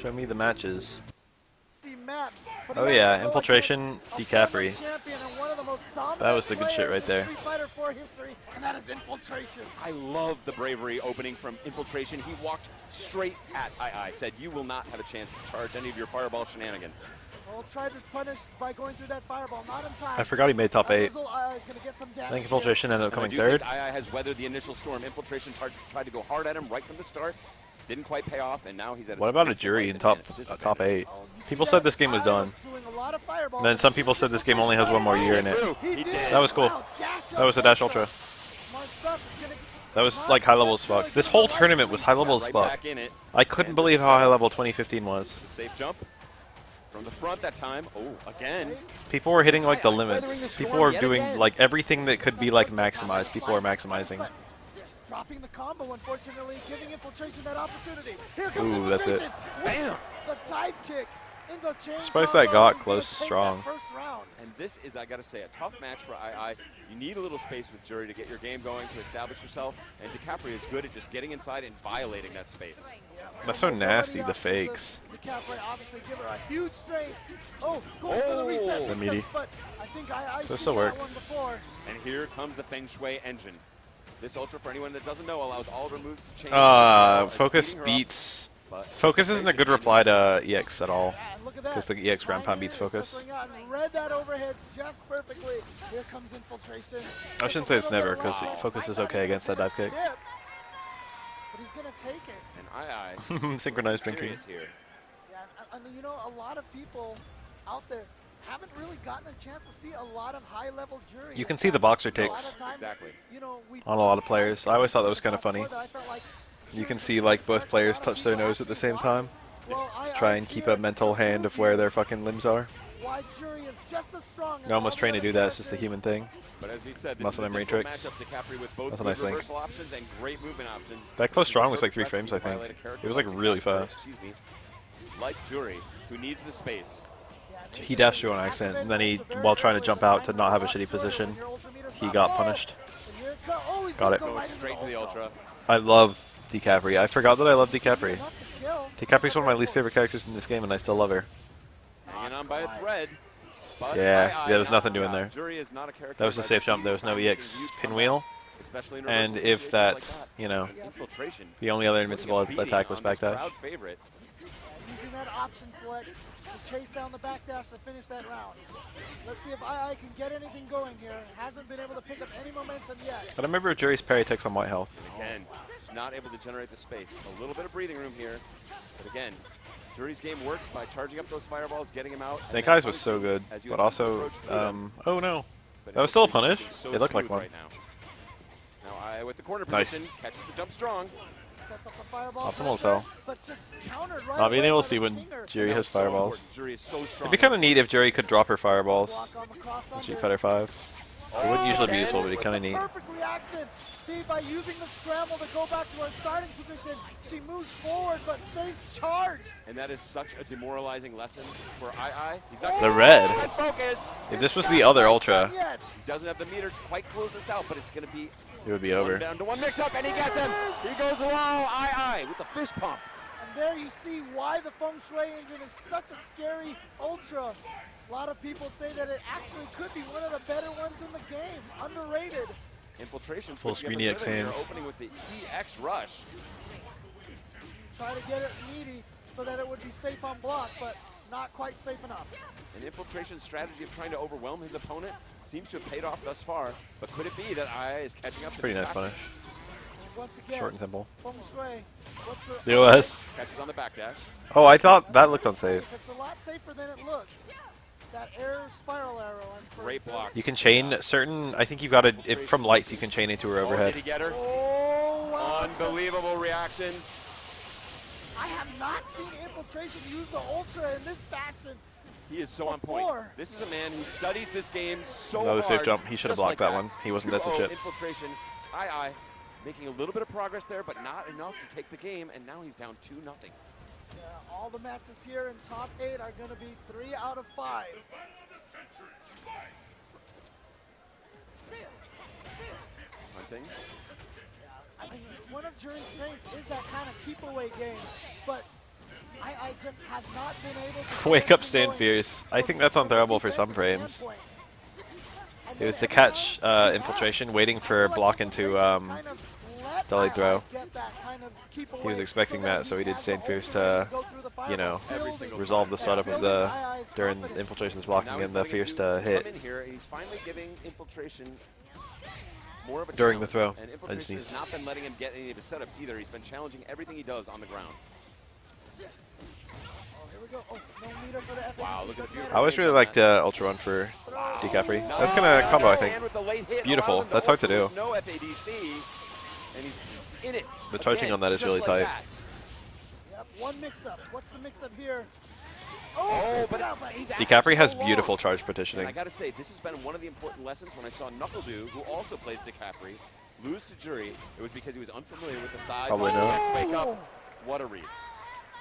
Show me the matches. Oh yeah, Infiltration, DiCapri. That was the good shit right there. I love the bravery opening from Infiltration. He walked straight at II, said, "You will not have a chance to charge any of your fireball shenanigans." Well, tried to punish by going through that fireball, not in time. I forgot he made top 8. I think Infiltration ended up coming third. II has weathered the initial storm. Infiltration tried to go hard at him right from the start. Didn't quite pay off, and now he's at a What about a jury in top 8? People said this game was done. And then some people said this game only has one more year in it. That was cool. That was a Dash Ultra. That was like high level as fuck. This whole tournament was high level as fuck. I couldn't believe how high level 2015 was. Safe jump from the front that time. Oh, again. People were hitting like the limits. People were doing like everything that could be like maximized. People were maximizing. Dropping the combo, unfortunately, giving Infiltration that opportunity. Here comes Ooh, that's it. Bam! The dive kick into chain. Surprised that got close, strong. And this is, I gotta say, a tough match for II. You need a little space with Jury to get your game going, to establish yourself, and DiCapri is good at just getting inside and violating that space. That's so nasty, the fakes. DiCapri obviously give her a huge strength. Oh, going for the reset. The meaty. But I think II This will work. And here comes the Feng Shui engine. This Ultra, for anyone that doesn't know, allows all of her moves to change. Focus beats. Focus isn't a good reply to EX at all, because the EX ground pound beats Focus. Read that overhead just perfectly. Here comes Infiltration. I shouldn't say it's never, because Focus is okay against that dive kick. But he's gonna take it. And II synchronized pinky. Here. Yeah, and you know, a lot of people out there haven't really gotten a chance to see a lot of high-level Jury. You can see the boxer ticks Exactly. on a lot of players. I always thought that was kind of funny. You can see like both players touch their nose at the same time. Try and keep a mental hand of where their fucking limbs are. You're almost trained to do that. It's just a human thing. But as we said, Muscle memory tricks. That's a nice thing. And great movement options. That close strong was like 3 frames, I think. It was like really fast. Like Jury, who needs the space. He dashed through on accident, and then he, while trying to jump out to not have a shitty position, he got punished. Got it. Going straight to the Ultra. I love DiCapri. I forgot that I love DiCapri. DiCapri's one of my least favorite characters in this game, and I still love her. Hanging on by a thread. Yeah, there was nothing doing there. That was a safe jump. There was no EX pinwheel. And if that's, you know, the only other invincible attack was backdash. Using that option select to chase down the backdash to finish that round. Let's see if II can get anything going here. Hasn't been able to pick up any momentum yet. I don't remember if Jury's parry takes on white health. Again, not able to generate the space. A little bit of breathing room here. But again, Jury's game works by charging up those fireballs, getting them out. Snake Eyes was so good, but also, oh no. That was still a punish. It looked like one. Right now II with the corner position, catches the jump strong. Optimal as hell. Not being able to see when Jury has fireballs. It'd be kind of neat if Jury could drop her fireballs in Street Fighter 5. It wouldn't usually be useful, but it'd be kind of neat. Perfect reaction. See, by using the scramble to go back to her starting position, she moves forward but stays charged. And that is such a demoralizing lesson for II. He's not the red. Focus. If this was the other Ultra, he doesn't have the meter to quite close this out, but it's going to be. It would be over. Down to one mix-up, and he gets him. He goes low. II with the fist pump. And there you see why the Feng Shui engine is such a scary Ultra. A lot of people say that it actually could be one of the better ones in the game. Underrated. Infiltration. Full screen EX hands. Opening with the EX rush. Try to get it meaty so that it would be safe on block, but not quite safe enough. An Infiltration's strategy of trying to overwhelm his opponent seems to have paid off thus far, but could it be that II is catching up to Pretty nice punish. Once again, short and simple. Feng Shui. The OS. Catches on the backdash. Oh, I thought that looked unsafe. It's a lot safer than it looks. That air spiral arrow. Great block. You can chain certain, I think you've got to, if from lights you can chain into her overhead. Did he get her? Oh, wow. Unbelievable reactions. I have not seen Infiltration use the Ultra in this fashion. He is so on point. This is a man who studies this game so hard. Another safe jump. He should have blocked that one. He wasn't dead to chip. Infiltration. II making a little bit of progress there, but not enough to take the game, and now he's down 2-0. Yeah, all the matches here in top 8 are going to be 3 out of 5. Hunting. I mean, one of Jury's strengths is that kind of keep away game, but I just has not been able to Wake up, stand fierce. I think that's unthrowable for some frames. It was to catch infiltration, waiting for block into delayed throw. He was expecting that, so he did stand fierce to, you know, resolve the startup of the during infiltration's blocking and the fierce to hit He's finally giving infiltration more of a during the challenge. throw. And infiltration has not been letting him get any of his setups either. He's been challenging everything he does on the ground. Wow, look at the I always really liked Ultra Run for DiCapri. That's gonna combo, I think. Beautiful. That's hard to do. No FADC, and he's in it. The charging on that is really tight. Yep, one mix-up. What's the mix-up here? Oh, but he's DiCapri has beautiful charge petitioning. And I gotta say, this has been one of the important lessons when I saw Knuckledew, who also plays DiCapri, lose to Jury. It was because he was unfamiliar with the size Probably of the not. next wake up. What a read.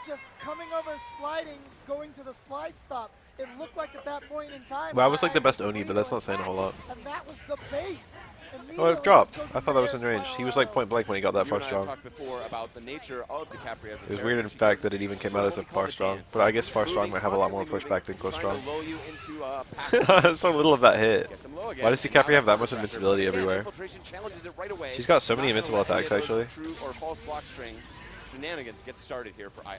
Just coming over, sliding, going to the slide stop. It looked like at that point in time. Well, I was like the best Oni, but that's not saying a whole lot. And that was the bait. Oh, it dropped. I thought that was in range. He was like point blank when he got that far You and I strong. talked before about the nature of DiCapri as a It was weird in fact that it even came out as a far strong. But I guess far strong might have a lot more pushback than close strong. So little of that hit. Why does DiCapri have that much invincibility everywhere? She's got so many invincible attacks actually. True or false block string shenanigans get started here for II.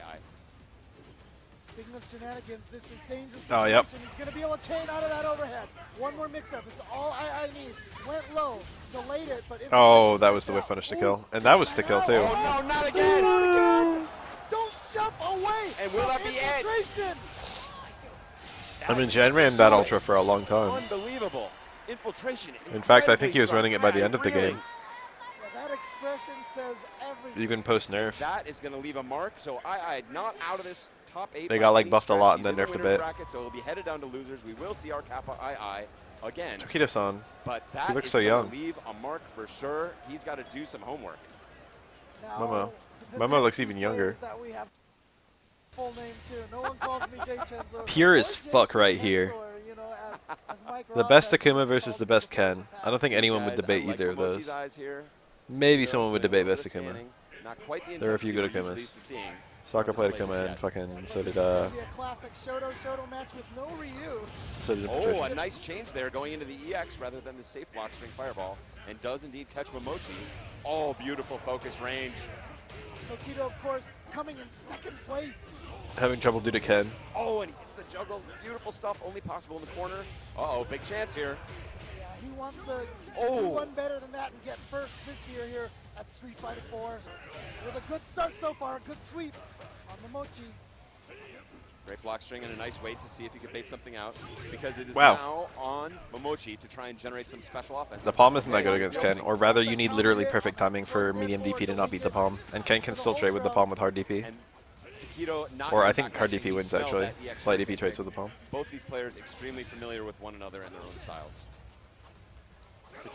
Speaking of shenanigans, this is dangerous. Oh, yep. He's going to be able to chain out of that overhead. One more mix-up. It's all I need. Went low, delayed it, but... Oh, that was the whip punish to kill. And that was to kill too. Oh, no, not again! Don't jump away! And will that be it? I mean, Jen ran that Ultra for a long time. Unbelievable. Infiltration. In fact, I think he was running it by the end of the game. That expression says everything. Even post-nerf. That is going to leave a mark, so II not out of this top 8. They got like buffed a lot and then nerfed a bit. Bracket, so he'll be headed down to losers. We will see our Kappa II again. Tokido-san. But that He looks is so gonna young. leave a mark for sure. He's got to do some homework. Momo. Momo looks even younger. Full name too. No one calls me Jay Chenzo. Pure as fuck right here. Or, you know, as Mike The Ross best has Akuma been versus the called best in Ken. the I don't think anyone would Guys, debate I like either of Momochi's those. eyes here. Maybe They're someone would doing a debate little best Akuma. standing. Not quite the There are a few good intensity we're Akumas. used to seeing. Sokka played Displays Akuma yet. and fucking so did Be a classic Shoto match with no Ryu. so did Oh, Patricia. a nice change there going into the EX rather than the safe block string fireball. And does indeed catch Momochi. Oh, beautiful focus range. Tokido, of course, coming in second place. Having trouble due to Ken. Oh, and he hits the juggle. Beautiful stuff, only possible in the corner. Uh-oh, big chance here. Yeah, he wants to Oh. do one better than that and get first this year here at Street Fighter 4. With a good start so far, a good sweep on Momochi. Great block string and a nice wait to see if he could bait something out. Because it is Wow. now on Momochi to try and generate some special offense. The palm isn't that good against Ken, or rather you need literally perfect timing for medium DP to not beat the palm. And Ken can still trade with the palm with hard DP. And Takedo not Or I going think back hard actually, DP you wins smell actually. that EX Light right DP there. trades with the palm. Both these players extremely familiar with one another and their own styles.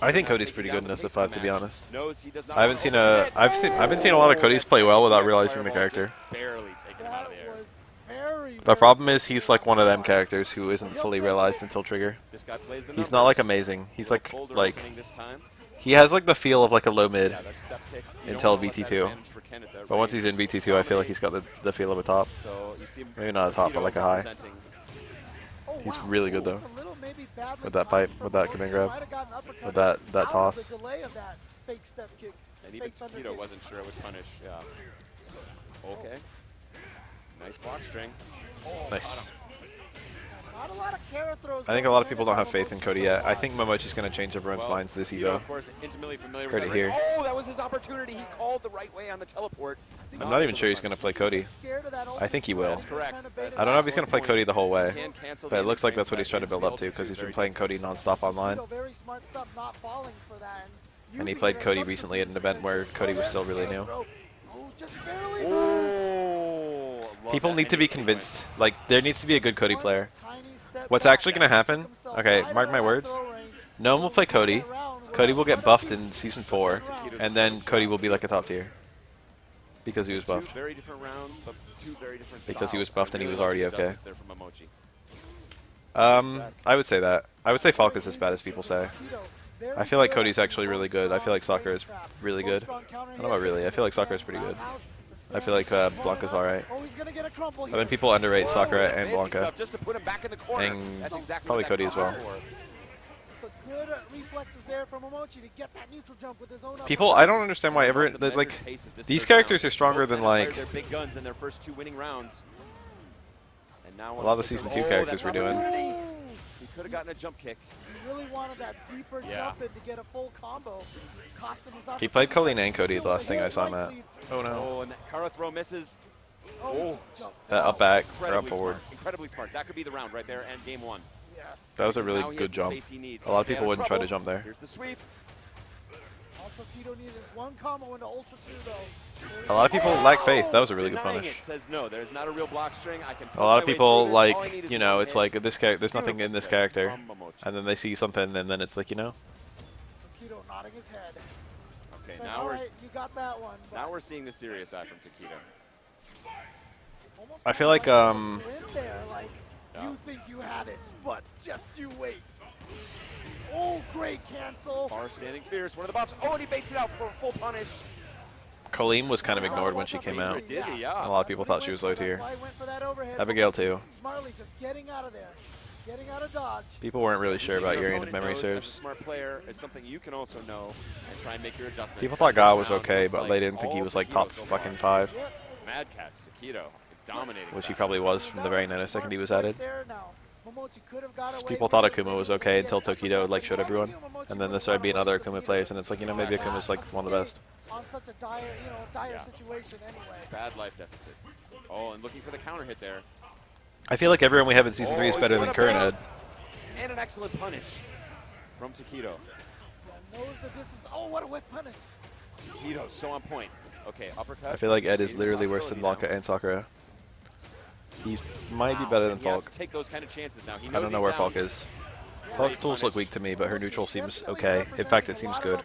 I think Takedo Cody's now pretty taking good in down the SF5 pace of to the be match. honest. Knows he does not I haven't want seen to a overhit. I've been seeing a lot of Cody's play well without That's realizing the fireball character. just barely taking him out of the air. Was very, The problem is he's like one of them characters who isn't fully realized until trigger. This guy plays the He's not like amazing. He's like this time. he has like the feel of like a low mid Yeah, that step kick. You until don't wanna let that VT2. advantage for Ken at that But once range he's in VT2 I feel like he's got the feel of a top. So you see him Maybe not a top, but like a high. representing. Oh, He's wow. really good, Just though. a little maybe badly With that timed pipe, from with that Momochi. command grab, Might have gotten uppercutted with that out of toss. the delay of that fake step kick. And even Fake thunder Takedo kick. wasn't sure it would punish. Yeah. Okay. Nice block string. Nice. Not a lot of Kara throws I think a going lot of in people on don't have faith in Momochi Cody so yet. I far. think Momochi's going to change everyone's Well, minds this Takedo, Evo. of course, intimately familiar Right with that here. range. Oh, that was his opportunity. He called the right way on the teleport. I'm not even sure he's going to play Cody. Scared of that I think he will. ultimate throw. Correct. Trying to bait it I don't know if he's back. going to play Cody the whole way, Can cancel but the it looks like in-between that's what he's trying to spec build up into to the because he's ultimate been playing Cody nonstop online. Takedo, very smart stuff, not falling for that. And he using played it as Cody substitute recently at an event where Cody was still really new. Oh, just barely. Oh, love People that need to be ending convinced. sequence. Like, there needs to be a good Cody player. Tiny step What's back. actually going to happen, Himself okay, right mark out my of that words, throw range. no one will play Cody. Cody will get buffed in Season 4, Takedo's and then approach Cody will be like a top tier. Because he was Two buffed. very different rounds, but two very different Because he was styles. buffed I and he really was love already the okay. adjustments there from Momochi. I would say that. I would say Falk is as bad as people say. I feel like Cody's actually really good. I feel like Sakura is really good. I don't know about really. I feel like Sakura is pretty good. I feel like Blanca's alright. Oh, he's gonna get a crumple I here. think people underrate Sakura and Fancy Blanca. stuff just to put him back in the corner. And That's exactly probably what Cody that as well. called for. But good reflexes there from Momochi to get that neutral jump with his own People, I don't understand why like these characters are stronger than like their big guns in their first 2 winning rounds. And now a lot of the season 2 characters were doing. He could have gotten a jump kick. He really wanted that deeper jump in to get a full combo. Cost him his He played opportunity. Colleen and Cody the last thing I saw him at. Oh no. Oh, and that Kara throw misses. He just jumped. That up back or up Incredibly forward. smart. Incredibly smart. That could be the round right there and game 1. Yes. That was a Now really he has good the jump. space he needs. A lot of Stay people out wouldn't try to trouble. jump there. Here's the sweep. Also, Keto needed his one combo into Ultra 2, though. A lot of people lack faith. That was a really good Denying punish. It says no. There's not a real block string. I can. A lot of people All I like, need is you know, one it's hit. like this character. There's nothing in this character, From Momochi. and then they see something, and then it's like, you know. So Keto nodding his head. Okay, Said, now all we're right, you got that one. but now we're seeing the serious side from Takedo. almost I feel kinda like, in there, like, Yeah. you think you had it, but just you wait. Oh, great cancel. Bar standing fierce. One of the bops. Oh, and he baits it out for a full punish. Colleen was kind of ignored when she came out. Dizzy, yeah. A lot of people thought she was low tier. That's why he went for that overhead. Abigail too. Smartly just getting out of there. Getting out of dodge. People weren't really sure about Your Urian if opponent memory knows as a serves. smart player is something you can also know and try and make your adjustments. People thought Guile was This round okay, looks but like they didn't think he all was like Takedo top so far. fucking 5, Yep. Mad Cats, Takedo, dominating. which he that. probably was from the very nanosecond he was added. There now. Momochi could have got away People with thought it. Akuma was okay until Tokido like showed everyone, and then there started being other Akuma players, and it's like, you know, maybe Akuma's like one of the best. On such a dire, dire Yeah. situation anyway. Bad life deficit. Oh, and looking for the counter hit there. I feel like everyone we have in season 3 is Oh, better what than a current Ed. bounce. And an excellent punish from Takedo. Yeah, knows the distance. Oh, what a whiff punish. Takedo, so on point. Okay, uppercut. I feel like Ed is Maybe literally worse than possibility Blanca and Sakura. He might be now. better Wow, than and he has Falk. to take those kind of chances now. He I knows don't know he's where down. Falk is. Falk's tools look weak to me, but her neutral seems okay. In fact, it seems good.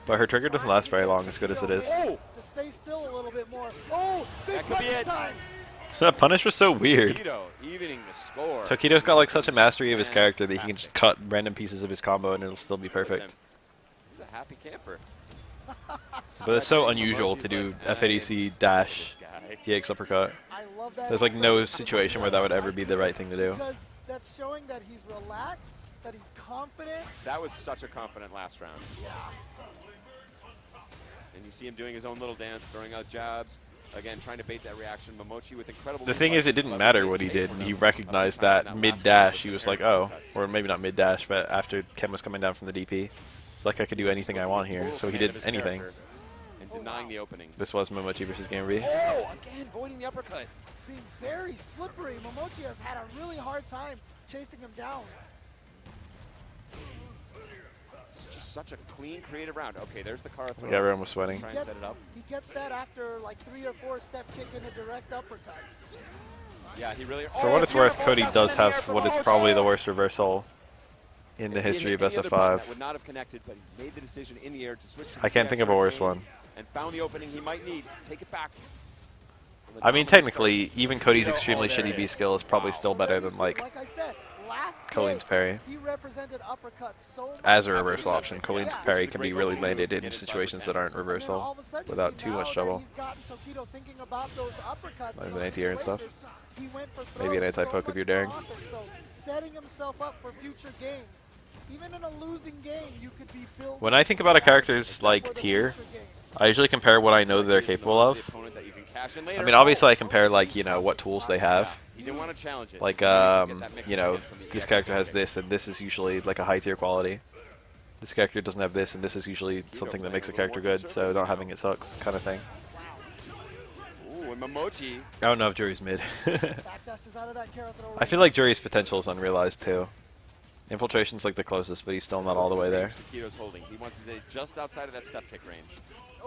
But her trigger doesn't last very long, as good as it is. Oh! To stay still a little bit more. Oh, big That could be punish it. time. That punish was so weird. Takedo evening the score. Tokido's got like such a mastery of his character that he can just cut random pieces of his combo and it'll still be perfect. He's a happy camper. But it's so unusual to do FADC dash This guy. EX uppercut. I love that. There's like no expression. situation where that would ever be the right thing to do. Because that's showing that he's relaxed, that he's confident. That was such a confident last round. Yeah. And you see him doing his own little dance, throwing out jabs. Again, trying to bait that reaction. Momochi with incredible. The thing is, it didn't matter what he did, and he recognized that mid-dash. He was like, oh, or maybe not mid-dash, but after Ken was coming down from the DP, it's like I could do anything I want here. So he did anything. And denying the opening. This was Momochi versus Game B. Oh, again, voiding the uppercut. Being very slippery. Momochi has had a really hard time chasing him down. It's just such a clean, creative round. Okay, there's the Kara throw. Yeah, everyone was sweating. Try and set it up. He gets that after like 3 or 4 step kick into direct uppercuts. Yeah, he really. For what it's worth, Cody does have what is probably the worst reversal in the history of SF5. Would not have connected, but he made the decision in the air to switch. I can't think of a worse one. And found the opening he might need. Take it back. I mean, technically, even Cody's extremely shitty B skill is probably still better than like I said, last Colleen's game, parry. he represented uppercuts so much. As a reversal option. Colleen's parry can be really landed in situations that aren't And then all reversal of a sudden you without see too now much that trouble. he's gotten Tokido thinking about those uppercuts Like in an those anti-air and stuff. situations. He went for Maybe an throws so anti-poke if much you're daring. more often, so setting himself up for future games. Even in a losing game, you could be building. When I think about a character's for like the tier, future games. I usually compare what I know they're capable of. I mean, obviously I compare like, you know, what tools they have. He didn't want to challenge it. Like, you know, this character has this, and this is usually like a high tier quality. This character doesn't have this, and this is usually something that makes a character good, so not having it sucks, kind of thing. Ooh, and Momochi. I don't know if Jury's mid. Backdash is out of that Kara throw I feel like Jury's potential is unrealized too. Infiltration's like the closest, but he's still not all the way there. Takedo's holding. He wants to stay just outside of that step kick range.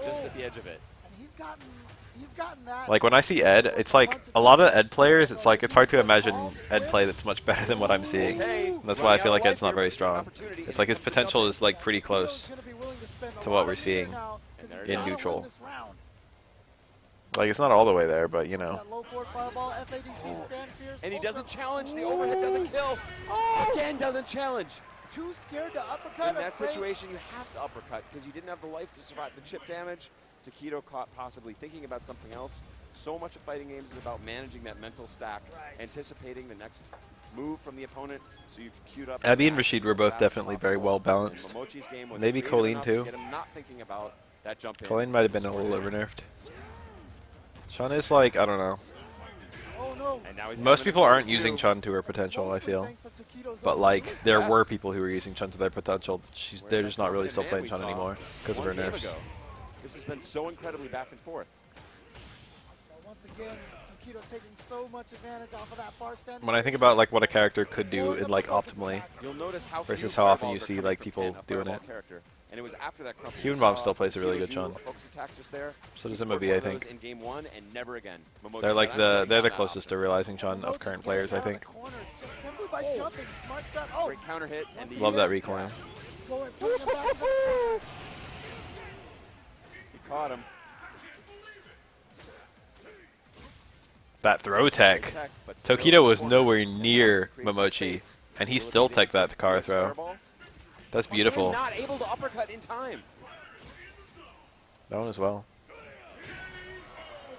Just at the edge of it. And he's gotten that. Like when I see Ed, it's like a lot of Ed players, it's like it's hard to imagine Ed play that's much better than what I'm seeing. And that's why I feel like Ed's not very strong. It's like his potential is like pretty close to what we're seeing in neutral. Like it's not all the way there, but you know. And he doesn't challenge. The overhead doesn't kill. Again, doesn't challenge. Too scared to uppercut. In that situation, you have to uppercut because you didn't have the life to survive the chip damage. Takedo caught possibly thinking about something else. So much of fighting games is about managing that mental stack, anticipating the next move from the opponent, so you can queue up. Abby and Rashid were both definitely very well balanced. Maybe Colleen too. Colleen might have been a little overnerfed. Chun is like, I don't know. Most people aren't using Chun to her potential, I feel. But like, there were people who were using Chun to their potential. They're just not really still playing Chun anymore because of her nerfs. This has been so incredibly back and forth. Once again, Takedo taking so much advantage off of that far stand. When I think about like what a character could do in like optimally, versus how often you see like people doing it. And it was after that Human Bomb still plays a really good Chun. So does MOB, I think. In game 1 and never again. They're like they're the closest to realizing Chun of current players, I think. Great counter hit. And Love that recoil. He caught him. That throw tech. Takedo was nowhere near Momochi, and he still teched that car throw. That's beautiful. Not able to uppercut in time. That one as well.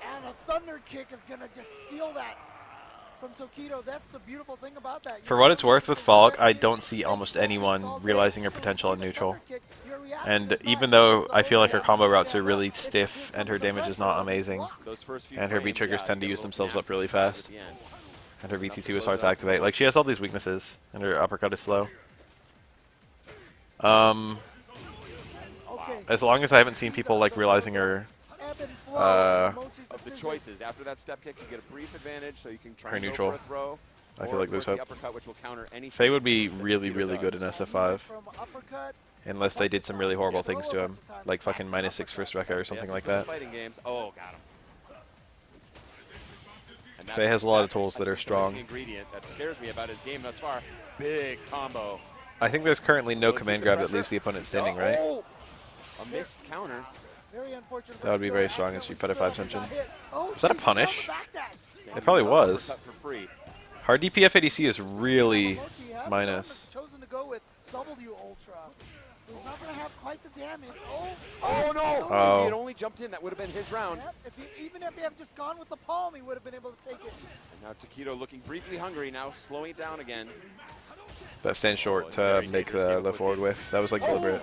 And a thunder kick is gonna just steal that from Takedo. That's the beautiful thing about that. For what it's worth with Falk, I don't see almost anyone realizing her potential in neutral. And even though I feel like her combo routes are really stiff and her damage is not amazing, and her V-triggers tend to use themselves up really fast, and her VT2 is hard to activate. Like, she has all these weaknesses, and her uppercut is slow. As long as I haven't seen people like realizing her Of the choices after that step kick, you get a brief advantage, so you can try her and neutral. go for a throw. I feel like there's hope. Faye Faye would be really, really good in SF5. Unless they did some really horrible things to him. Like fucking -6 first record or something like that. Oh, got him. Faye has a lot of tools that are strong. Ingredient that scares me about his game thus far. Big combo. I think there's currently no command grab that leaves the opponent standing, right? A missed counter. That would be very strong as you put a 5 Senshin. Was that a punish? It probably was. Hard DPF ADC is really minus. Chosen to go with W Ultra. So he's not going to have quite the damage. Oh no! Oh. If he had only jumped in, that would have been his round. Yep, even if he had just gone with the palm, he would have been able to take it. And now Takedo looking briefly hungry, now slowing it down again. That stand short to make the forward whiff. That was like deliberate.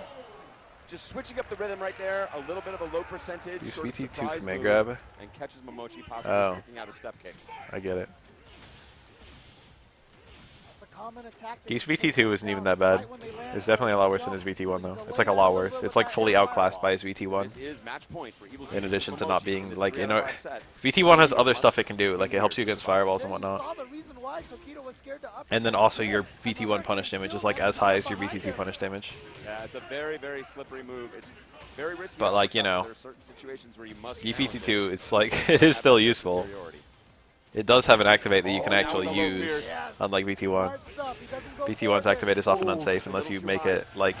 Just switching up the rhythm right there, a little bit of a low percentage. Use sort of VT2 surprise command move, grab. and catches Momochi possibly sticking out a step kick. I get it. That's a common attack. Geese VT2 isn't even that bad. It's definitely a lot worse than his VT1 though. It's like a lot worse. It's like fully outclassed by his VT1. This is match point for Evil In Genius addition to Momochi not in being this like, you know, 3-out-of-5 set. VT1 has other stuff it can do. Like it helps you against fireballs and whatnot. And then also your VT1 punish damage is like as high as your VT2 punish damage. Yeah, it's a very, very slippery move. It's very risky. But like, you know, there are certain situations where you must VT2, it's like, it is still useful. It does have an activate that you can actually use, unlike VT1. VT1's activate is often unsafe unless you make it, like,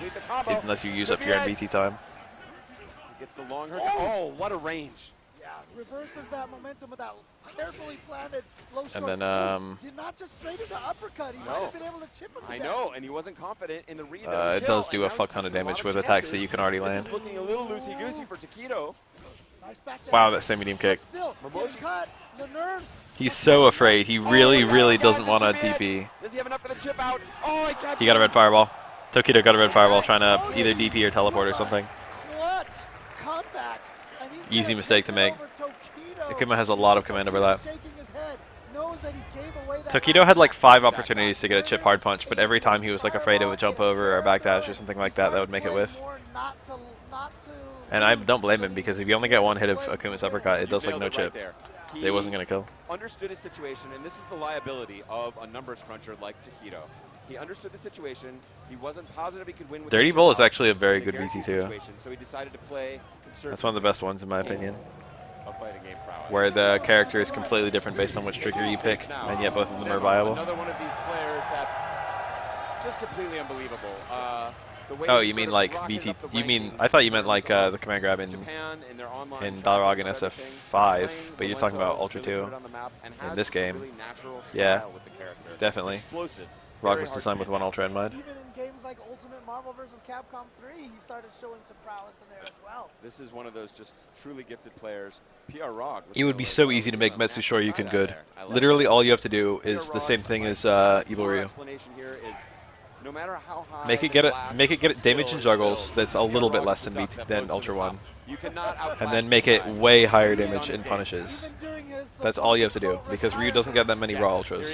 unless you use up your NVT time. Gets the long hurt. Oh, what a range. Yeah, reverses that momentum with that carefully planted low short. And then, did not just straight into uppercut. He might have been able to chip him. I know, and he wasn't confident in the read. it does do a fuck ton of damage with attacks that you can already land. This is looking a little loosey-goosey for Takedo. Wow, that same medium kick. Still, cut, the nerves. He's so afraid. He really, really doesn't want to DP. Does he have enough for the chip out? Oh, he catches He got a red fireball. Takedo got a red fireball trying to either DP or teleport or something. Clutch comeback. Easy mistake to make. Akuma has a lot of command over that. Takedo had like 5 opportunities to get a chip hard punch, but every time he was like afraid it would jump over or backdash or something like that, that would make it whiff. And I don't blame him, because if you only get 1 hit of Akuma's uppercut, it does like no chip. It wasn't going to kill. Understood his situation, and this is the liability of a numbers cruncher like Takedo. He understood the situation. He wasn't positive he could win with Dirty Bull is actually a very good VT2. So he decided to play That's one of the best ones in my opinion. A fighting game prowess. Where the character is completely different based on which trigger you pick, and yet both of them are viable. Another one of these players that's just completely unbelievable. Oh, you mean like VT? You mean, I thought you meant like the command grab in Balrog and SF5, but you're talking about Ultra 2 in this game. Yeah, definitely. Rock was designed with one Ultra in mind. Even in games like Ultimate Marvel vs. Capcom 3, he started showing some prowess in there as well. This is one of those just truly gifted players. PR Rog. It would be so easy to make Metsu Shoryuken good. Literally, all you have to do is the same thing as Evil Ryu. No matter how high Make it get damage and juggles that's a little bit less than Ultra 1. And then make it way higher damage in punishes. That's all you have to do, because Ryu doesn't get that many raw ultras.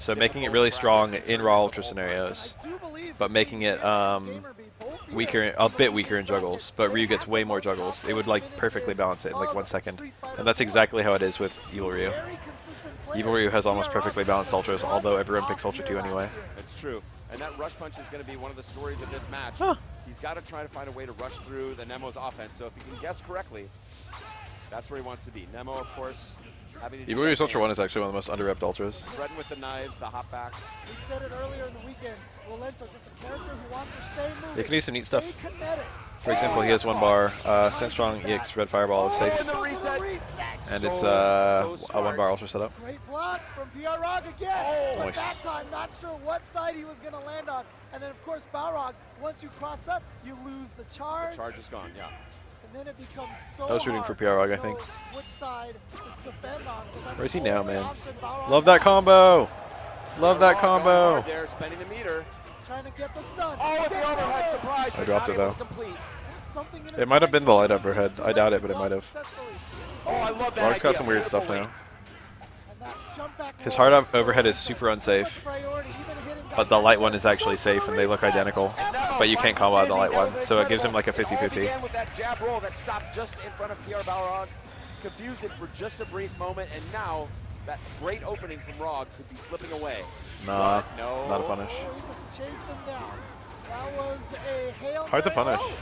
So making it really strong in raw ultra scenarios, but making it weaker, a bit weaker in juggles. But Ryu gets way more juggles. It would like perfectly balance it in like 1 second. And that's exactly how it is with Evil Ryu. Evil Ryu has almost perfectly balanced ultras, although everyone picks Ultra 2 anyway. That's true. And that rush punch is going to be one of the stories of this match. He's got to try to find a way to rush through the Nemo's offense. So if he can guess correctly, that's where he wants to be. Nemo, of course, having to Evil Ryu's Ultra 1 is actually one of the most under-repped ultras. Threading with the knives, the hop back. We said it earlier in the weekend. Rolento, just a character who wants to stay moving. They can do some neat stuff. Stay kinetic. For example, he has 1 bar. Stand Strong EX Red Fireball is safe. And it's a 1 bar ultra setup. Great block from Balrog again. But Nice. that time, not sure what side he was going to land on. And then, of course, Balrog, once you cross up, you lose the charge. The charge is gone, yeah. And then it becomes so I was rooting for hard Balrog, to I think. know which side to defend on, 'cause that's Where's he the now, only man? option Balrog Love that has. combo! Love that combo! There, spending the meter. Trying to get the stun. Oh, with the Get overhead it. surprise. I dropped but it, not able though. to complete. Something in his It might have mind been the light telling him overhead. to I doubt let it, but it might have. successfully. Oh, I love that. Rog's got idea. some weird stuff Beautiful now. And that jump back His roll, hard up overhead is super unsafe, priority, even hitting but the light one is actually safe and they look identical. But you can't combo out the light one, so it gives him like a It all 50-50. began with that jab roll that stopped just in front of PR Balrog. Confused it for just a brief moment, and now that great opening from Rog could be slipping away. Nah, But no. not a punish. Oh, he just chased him down. That was a Hail Hard to Mary. punish. Oh,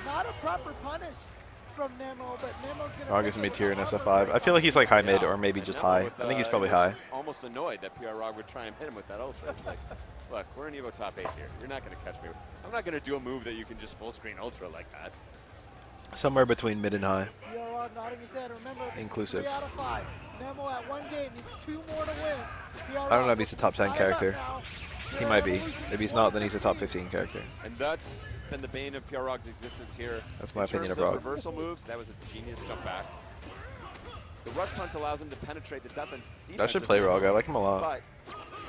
not a proper punish from Nemo, but Nemo's going to Rog is mid-tier in SF5. I feel like he's like high mid or maybe just high. I think he's probably high. Almost annoyed that PR Rog would try and hit him with that ultra. It's like, look, we're in EVO top 8 here. You're not going to catch me. I'm not going to do a move that you can just full screen ultra like that. Somewhere between mid and high. Rog nodding his head. Remember, this is Inclusive. 3 out of 5. Nemo at 1 game needs 2 more to win. I don't know if he's a top 10 character. He might be. If he's not, then he's a top 15 character. And that's been the bane of PR Rog's existence here. That's my In opinion terms of Rog. Reversal moves, that was a genius jump back. The rush punch allows him to penetrate the defense. I should play Rog. I like him a lot. But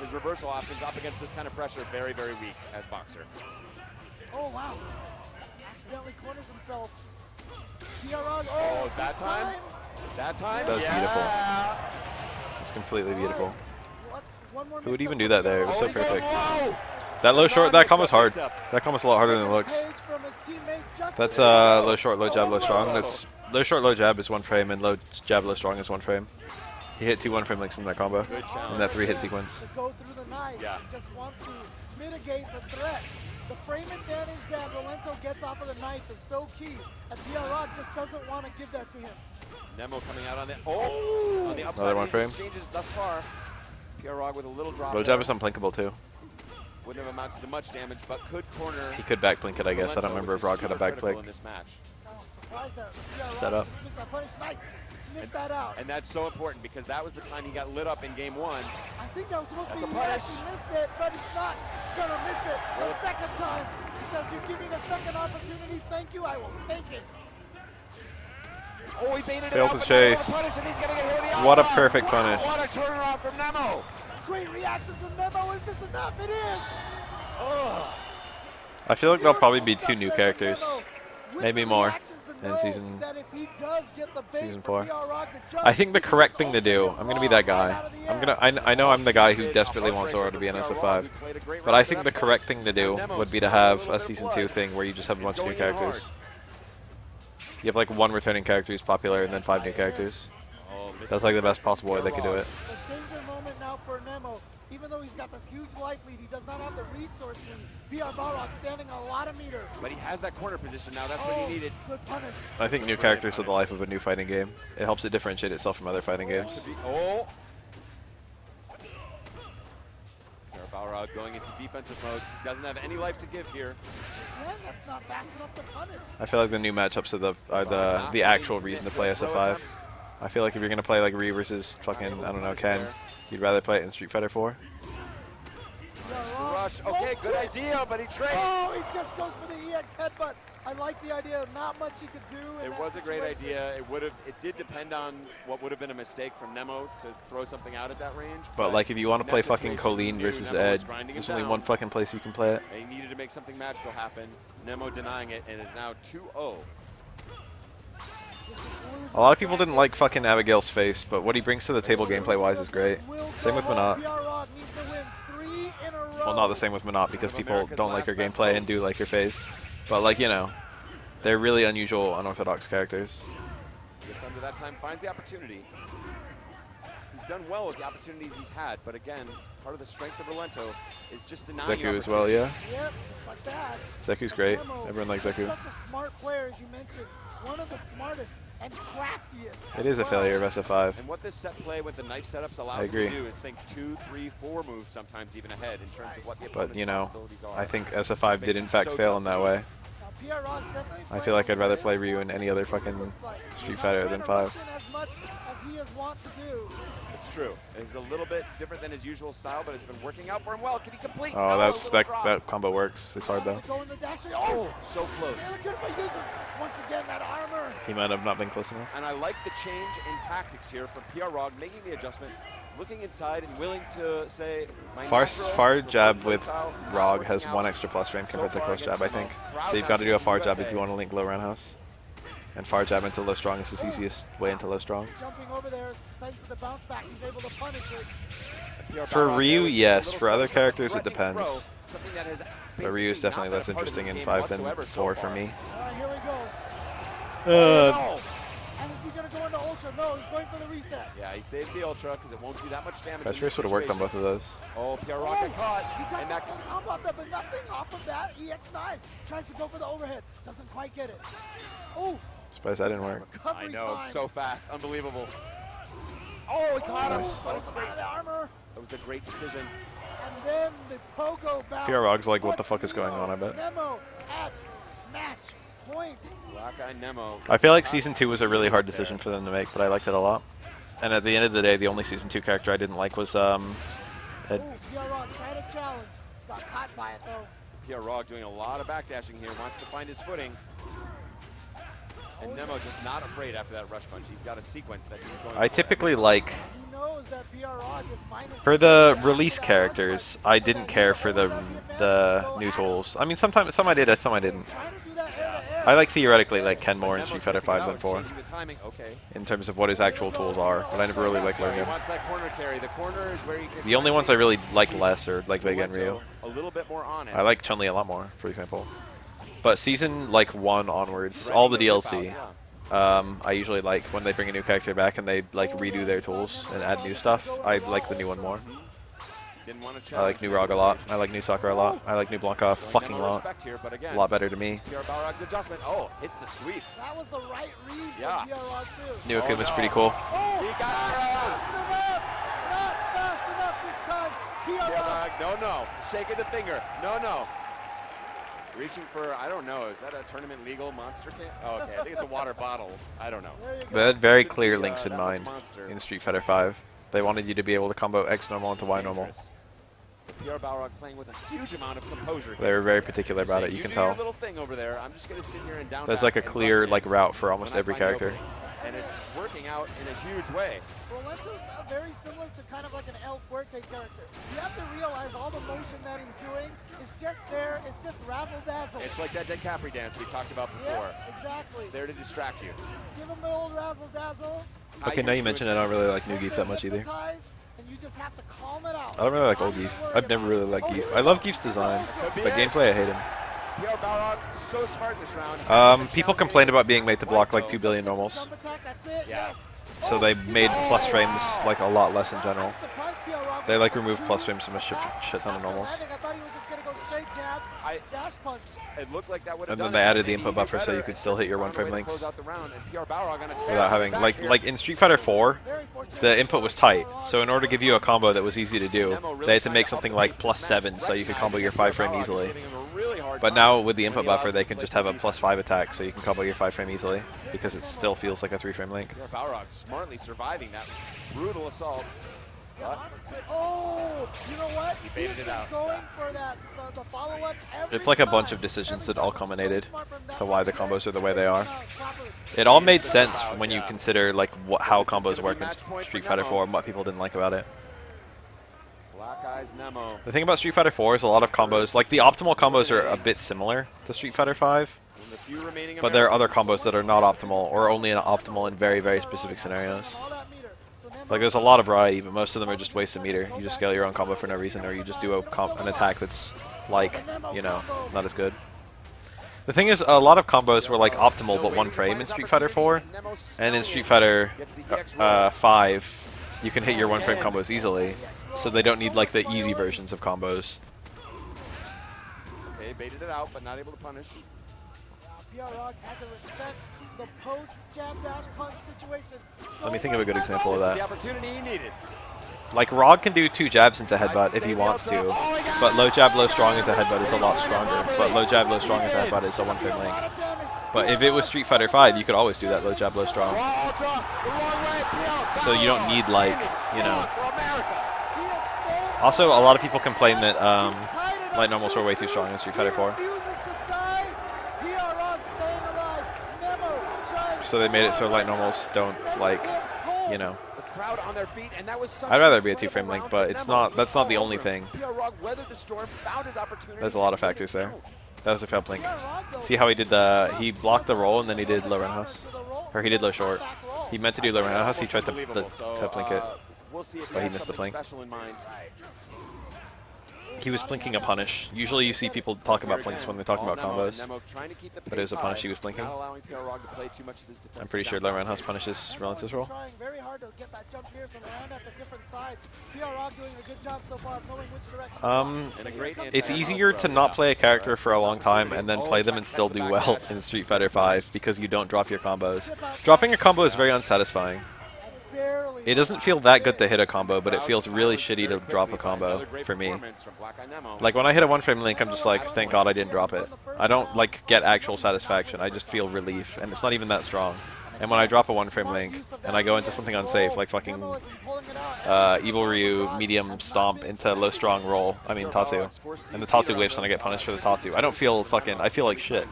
his reversal options up against this kind of pressure, very, very weak as boxer. Oh, wow. Accidentally corners himself. Rog, Oh, that this time? That time? That was yeah. It's completely beautiful. What's one more Who would mix-up even for do that there? It was PR so Oh, he's going perfect. low. That low short, that combo's hard. Mix-up. That combo's a lot harder than it looks. Taking a page from his teammate, Justin. That's low short, low jab, low strong. That's low short, low jab is 1 frame, and low jab, low strong is 1 frame. He hit 2 1-frame links in that combo, Good challenge. in that 3-hit sequence. To go through the knife. Yeah. He just wants to mitigate the threat. The frame advantage that Rolento gets off of the knife is so key, and Rog just doesn't want to give that to him. Nemo coming out on the on the upside. Another 1 of frame. these exchanges thus far. PR Rog with a little drop. Low there. jab is unblinkable too. Wouldn't have amounted to much damage, but could corner. He could back blink it, I guess. I don't remember if Rog had a back critical blink. in this match. Oh, surprised that PR Set Rog up. just missed that punish. Nice. Sniff that out. And that's so important because that was the time he got lit up in game 1. I think that was supposed That's to a be punish. He missed it, but he's not gonna miss it the second time. He says, "You give me the second opportunity, thank you, I will take it." Oh, he baited it Failed out, to but chase. now punish, and he's gonna get hit with the What a outside. perfect Wow, punish. What a turnaround from Nemo. Great reactions from Nemo. Is this enough? It is. I feel like there'll probably be 2 new characters. Maybe more in season 4. I think the correct thing to do, I'm gonna be that guy. I know I'm the guy who desperately wants Aura to be an SF5, but I think the correct thing to do would be to have a season 2 thing where you just have a bunch of new characters. You have like 1 returning character who's popular and then 5 new characters. That's like the best possible way they could do it. A danger moment now for Nemo. Even though he's got this huge life lead, he does not have the resources. PR Balrog standing a lot of meter. But he has that corner position now. That's what he needed. Good punish. I think new characters are the life of a new fighting game. It helps it differentiate itself from other fighting games. Oh. Balrog going into defensive mode. Doesn't have any life to give here. Man, that's not fast enough to punish. I feel like the new matchups are the actual reason to play SF5. I feel like if you're gonna play like Ryu versus fucking, I don't know, Ken, you'd rather play it in Street Fighter 4. rush. Okay, good idea, but he trades. Oh, he just goes for the EX headbutt. I like the idea. Not much he could do. It was a great idea. It did depend on what would have been a mistake from Nemo to throw something out at that range. But like, if you want to play fucking Colleen versus Ed, there's only one fucking place you can play it. They needed to make something magical happen. Nemo denying it, and is now 2-0. A lot of people didn't like fucking Abigail's face, but what he brings to the table gameplay-wise is great. Same with Monat. Well, not the same with Monat because people don't like her gameplay and do like her face. But like, you know, they're really unusual, unorthodox characters. Gets under that time, finds the opportunity. He's done well with the opportunities he's had, but again, part of the strength of Rolento is just denying Zeku as well, yeah. Yep, just like that. Zeku's great. Everyone likes Zeku. Such a smart player, as you mentioned. One of the smartest and craftiest. It is a failure of SF5. And what this set play with the knife setups allows him to do is think 2, 3, 4 moves, sometimes even ahead in terms of what the opponent's But, you know, possibilities are. I think SF5 did in fact fail in that way. I feel like I'd rather play Ryu in any other fucking Street Fighter than 5. As much as he has want to do. It's true. It's a little bit different than his usual style, but it's been working out for him well. Can he complete? Oh, No, that combo works. It's hard though. Oh, so close. Once again, that armor. He might have not been close enough. And I like the change in tactics here from PR Rog, making the adjustment, looking inside and willing to say, Far jab with Rog has 1 extra plus frame compared to close jab, I think. So you've got to do a far jab if you want to link low roundhouse. And far jab into low strong is the easiest way into low strong. Jumping over there, thanks to the bounce back, he's able to punish it. For Ryu, yes. For other characters, it depends. But Ryu is definitely less interesting in 5 than 4 for me. Here we go. Uh, And is he going to go into Ultra? No, he's going for the reset. Yeah, he saved the Ultra because it won't do that much damage. Press Race would have worked on both of those. Oh, PR Rock got caught. He got And the that full combo up there, but nothing off of that. EX knives. Tries to go for the overhead. Doesn't quite get it. Oh. Surprised that didn't work. I know, so fast. Unbelievable. Oh, he caught him. That was a great decision. And then the pogo bounce. PR Rog's like, what the fuck is going on, I bet. Nemo at match point. Black Eye Nemo. I feel like Season 2 was a really hard decision for them to make, but I liked it a lot. And at the end of the day, the only Season 2 character I didn't like was Ed. Ooh, PR Rog trying to challenge. Got caught by it though. PR Rog doing a lot of backdashing here, wants to find his footing. And Nemo just not afraid after that rush punch. He's got a sequence that he's going I typically like, He knows that PR Rog is minus. for the release characters, I didn't care for the new tools. I mean, some I did, some I didn't. Trying to do that air to air. I like theoretically like Ken more in Street Fighter 5 than 4, Changing the timing. Okay. in terms of what his actual tools are, but I never really liked learning He them. wants that corner carry. The corner is where he can The only ones I really liked less are like Vega and Ryu. a little bit more honest. I like Chun-Li a lot more, for example. But Season like 1 onwards, all the DLC, I usually like when they bring a new character back and they like redo their tools and add new stuff. I like the new one more. Didn't want to I like new Rog a lot. I like new Sakura a lot. I like new Blanca a fucking lot. A lot better to me. PR Balrog's adjustment. Oh, hits the sweep. That was the right read for Yeah. PR Rog too. New Akuma's pretty cool. Oh, He got fast enough! Not fast enough this time. PR Rog. Balrog. No. Shaking the finger. No. Reaching for, I don't know, is that a tournament legal monster can? Oh, okay, I think it's a water bottle. I don't know. There you go. They had very Should clear be, links in that much mind monster. in Street Fighter 5. They wanted you to be able to combo X normal into Y normal. PR Balrog playing with a huge amount of composure. They were very particular about it, you can do your tell. little thing over there. I'm just going to sit here and down There's back like a and clear rush in like route for almost when I every find the character. opening. And it's working out in a huge way. Rolento's very similar to kind of like an El Fuerte character. You have to realize all the motion that he's doing is just there. It's just razzle dazzle. It's like that Dead Capri dance we talked about before. Yeah, exactly. It's there to distract you. Give him the old razzle dazzle. Okay, now you mentioned I don't really like new Geef that much either. And you just have to calm it out. I don't really like old Geef. I've never really liked Geef. I love Geef's design, but gameplay I hate him. PR Balrog, so smart this round. People complained about being made to block like 2 billion normals, Jump attack, that's it. Yeah. Yes. so they made plus frames like a lot less in general. I'm surprised PR Rog They like went removed for plus two frames from a shit ton of after normals. landing. I thought he was just gonna go straight jab, dash punch. It looked like that would have And then done they it. added the Maybe input buffer so better you could still hit your and found a 1 frame way to links close out the round, and PR Balrog on a tear without having back here. like in Street Fighter 4, Very fortunate. the input was tight. So in order to give you a combo that was easy to do, they had to make something like +7 so you could combo your 5 frame easily. But now with the input buffer, they can just have a +5 attack so you can combo your 5 frame easily because it still feels like a 3 frame link. PR Balrog smartly surviving that brutal assault. Honestly, oh, you know what? He baited it out. Going for that, the follow-up It's like a bunch of decisions that all culminated to why the combos are the way they are. It all made sense when you consider like how combos work in Street Fighter 4 and what people didn't like about it. Black Eyes Nemo. The thing about Street Fighter 4 is a lot of combos, like the optimal combos are a bit similar to Street Fighter 5, but there are other combos that are not optimal or only optimal in very, very specific scenarios. Like there's a lot of variety, but most of them are just waste of meter. You just scale your own combo for no reason, or you just do an attack that's like, you know, not as good. The thing is, a lot of combos were like optimal but one frame in Street Fighter 4, and in Street Fighter 5, you can hit your one frame combos easily, so they don't need like the easy versions of combos. Okay, baited it out, but not able to punish. PR Rocks had to respect the post jab dash punch situation. Let me think of a good example of that. The opportunity he needed. Like Rog can do 2 jabs into headbutt if he wants to, but low jab, low strong into headbutt is a lot stronger. But low jab, low strong into headbutt is a one frame link. But if it was Street Fighter 5, you could always do that low jab, low strong. So you don't need like, you know. Also, a lot of people complain that light normals are way too strong in Street Fighter 4. So they made it so light normals don't like, you know. I'd rather be a 2 frame link, but it's not. That's not the only thing. There's a lot of factors there. That was a failed blink. See how he did he blocked the roll and then he did low roundhouse, or he did low short. He meant to do low roundhouse. He tried to blink it, but he missed the blink. He was blinking a punish. Usually you see people talk about blinks when they're talking about combos, but it was a punish he was blinking. I'm pretty sure low roundhouse punishes Relentless roll. It's easier to not play a character for a long time and then play them and still do well in Street Fighter 5 because you don't drop your combos. Dropping a combo is very unsatisfying. It doesn't feel that good to hit a combo, but it feels really shitty to drop a combo for me. Like when I hit a one frame link, I'm just like, thank God I didn't drop it. I don't like get actual satisfaction. I just feel relief, and it's not even that strong. And when I drop a one frame link and I go into something unsafe, like fucking Evil Ryu medium stomp into low strong roll, I mean Tatsu, and the Tatsu whiffs and I get punished for the Tatsu, I don't feel fucking, I feel like shit.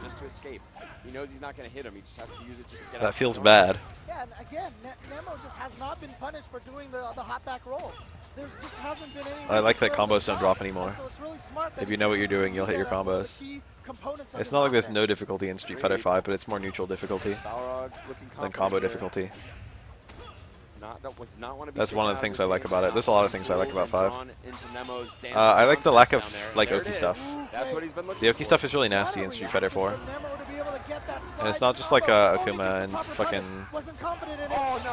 He knows he's not going to hit him. He just has to use it just to get that feels bad. Yeah, and again, Nemo just has not been punished for doing the hot back roll. There's just hasn't been any. I like that combos don't drop anymore. So it's really smart that if you know what you're doing, you'll hit your combos. It's not like there's no difficulty in Street Fighter 5, but it's more neutral difficulty than combo difficulty. That's one of the things I like about it. There's a lot of things I like about 5. I like the lack of like Oki stuff. The Oki stuff is really nasty in Street Fighter 4. And it's not just like Akuma and fucking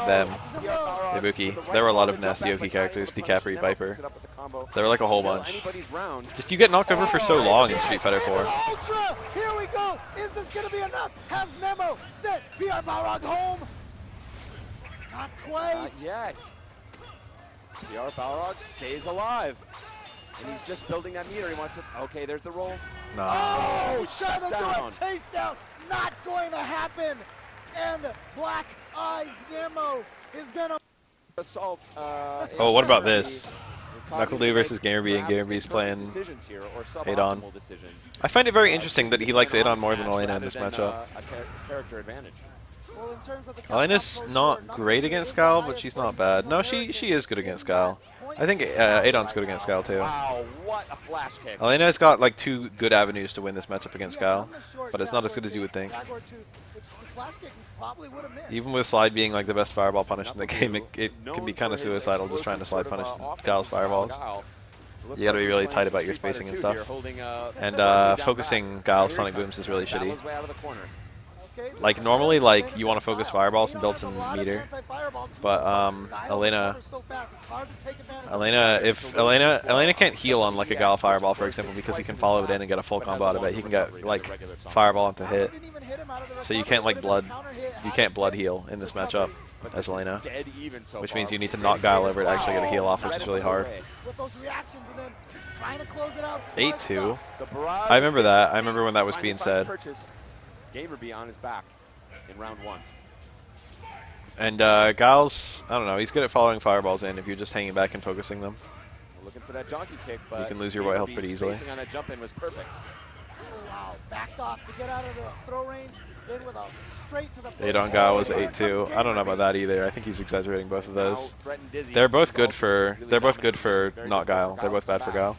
them, Ibuki. There were a lot of nasty Oki characters, DiCaprio, Viper. There were like a whole bunch. Just you get knocked over for so long in Street Fighter 4. Ultra! Here we go! Is this gonna be enough? Has Nemo sent PR Balrog home? Not quite. Not yet. PR Balrog stays alive. And he's just building that meter. He wants to. Okay, there's the roll. No. Oh, trying to do a chase down. Not going to happen. And Black Eyes Nemo is gonna assault. Oh, what about this? Knuckle versus GamerB, and GamerB's playing Adon. I find it very interesting that he likes Adon more than Elena in this matchup. Character advantage. Elena's not great against Guile, but she's not bad. No, she is good against Guile. I think Adon's good against Guile too. Wow, what a flash kick. Elena's got like 2 good avenues to win this matchup against Guile, but it's not as good as you would think. Even with slide being like the best fireball punish in the game, it can be kind of suicidal just trying to slide punish Guile's fireballs. You gotta be really tight about your spacing and stuff. And focusing Guile's Sonic Booms is really shitty. Like normally, like you want to focus fireballs and build some meter, but Elena can't heal on like a Guile fireball, for example, because he can follow it in and get a full combo out of it. He can get like fireball into hit, so you can't like blood heal in this matchup as Elena, which means you need to knock Guile over to actually get a heal off, which is really hard. 8-2. I remember that. I remember when that was being said. GamerB on his back in round 1. And Guile's, I don't know, he's good at following fireballs in if you're just hanging back and focusing them. Looking for that donkey kick, but You can lose your white health pretty easily. Spacing on that jump in was perfect. Oh, wow, backed off to get out of the throw range, then with a straight to the 8 on Guile was 8-2. I don't know about that either. I think he's exaggerating both of those. They're both good for not Guile. They're both bad for Guile.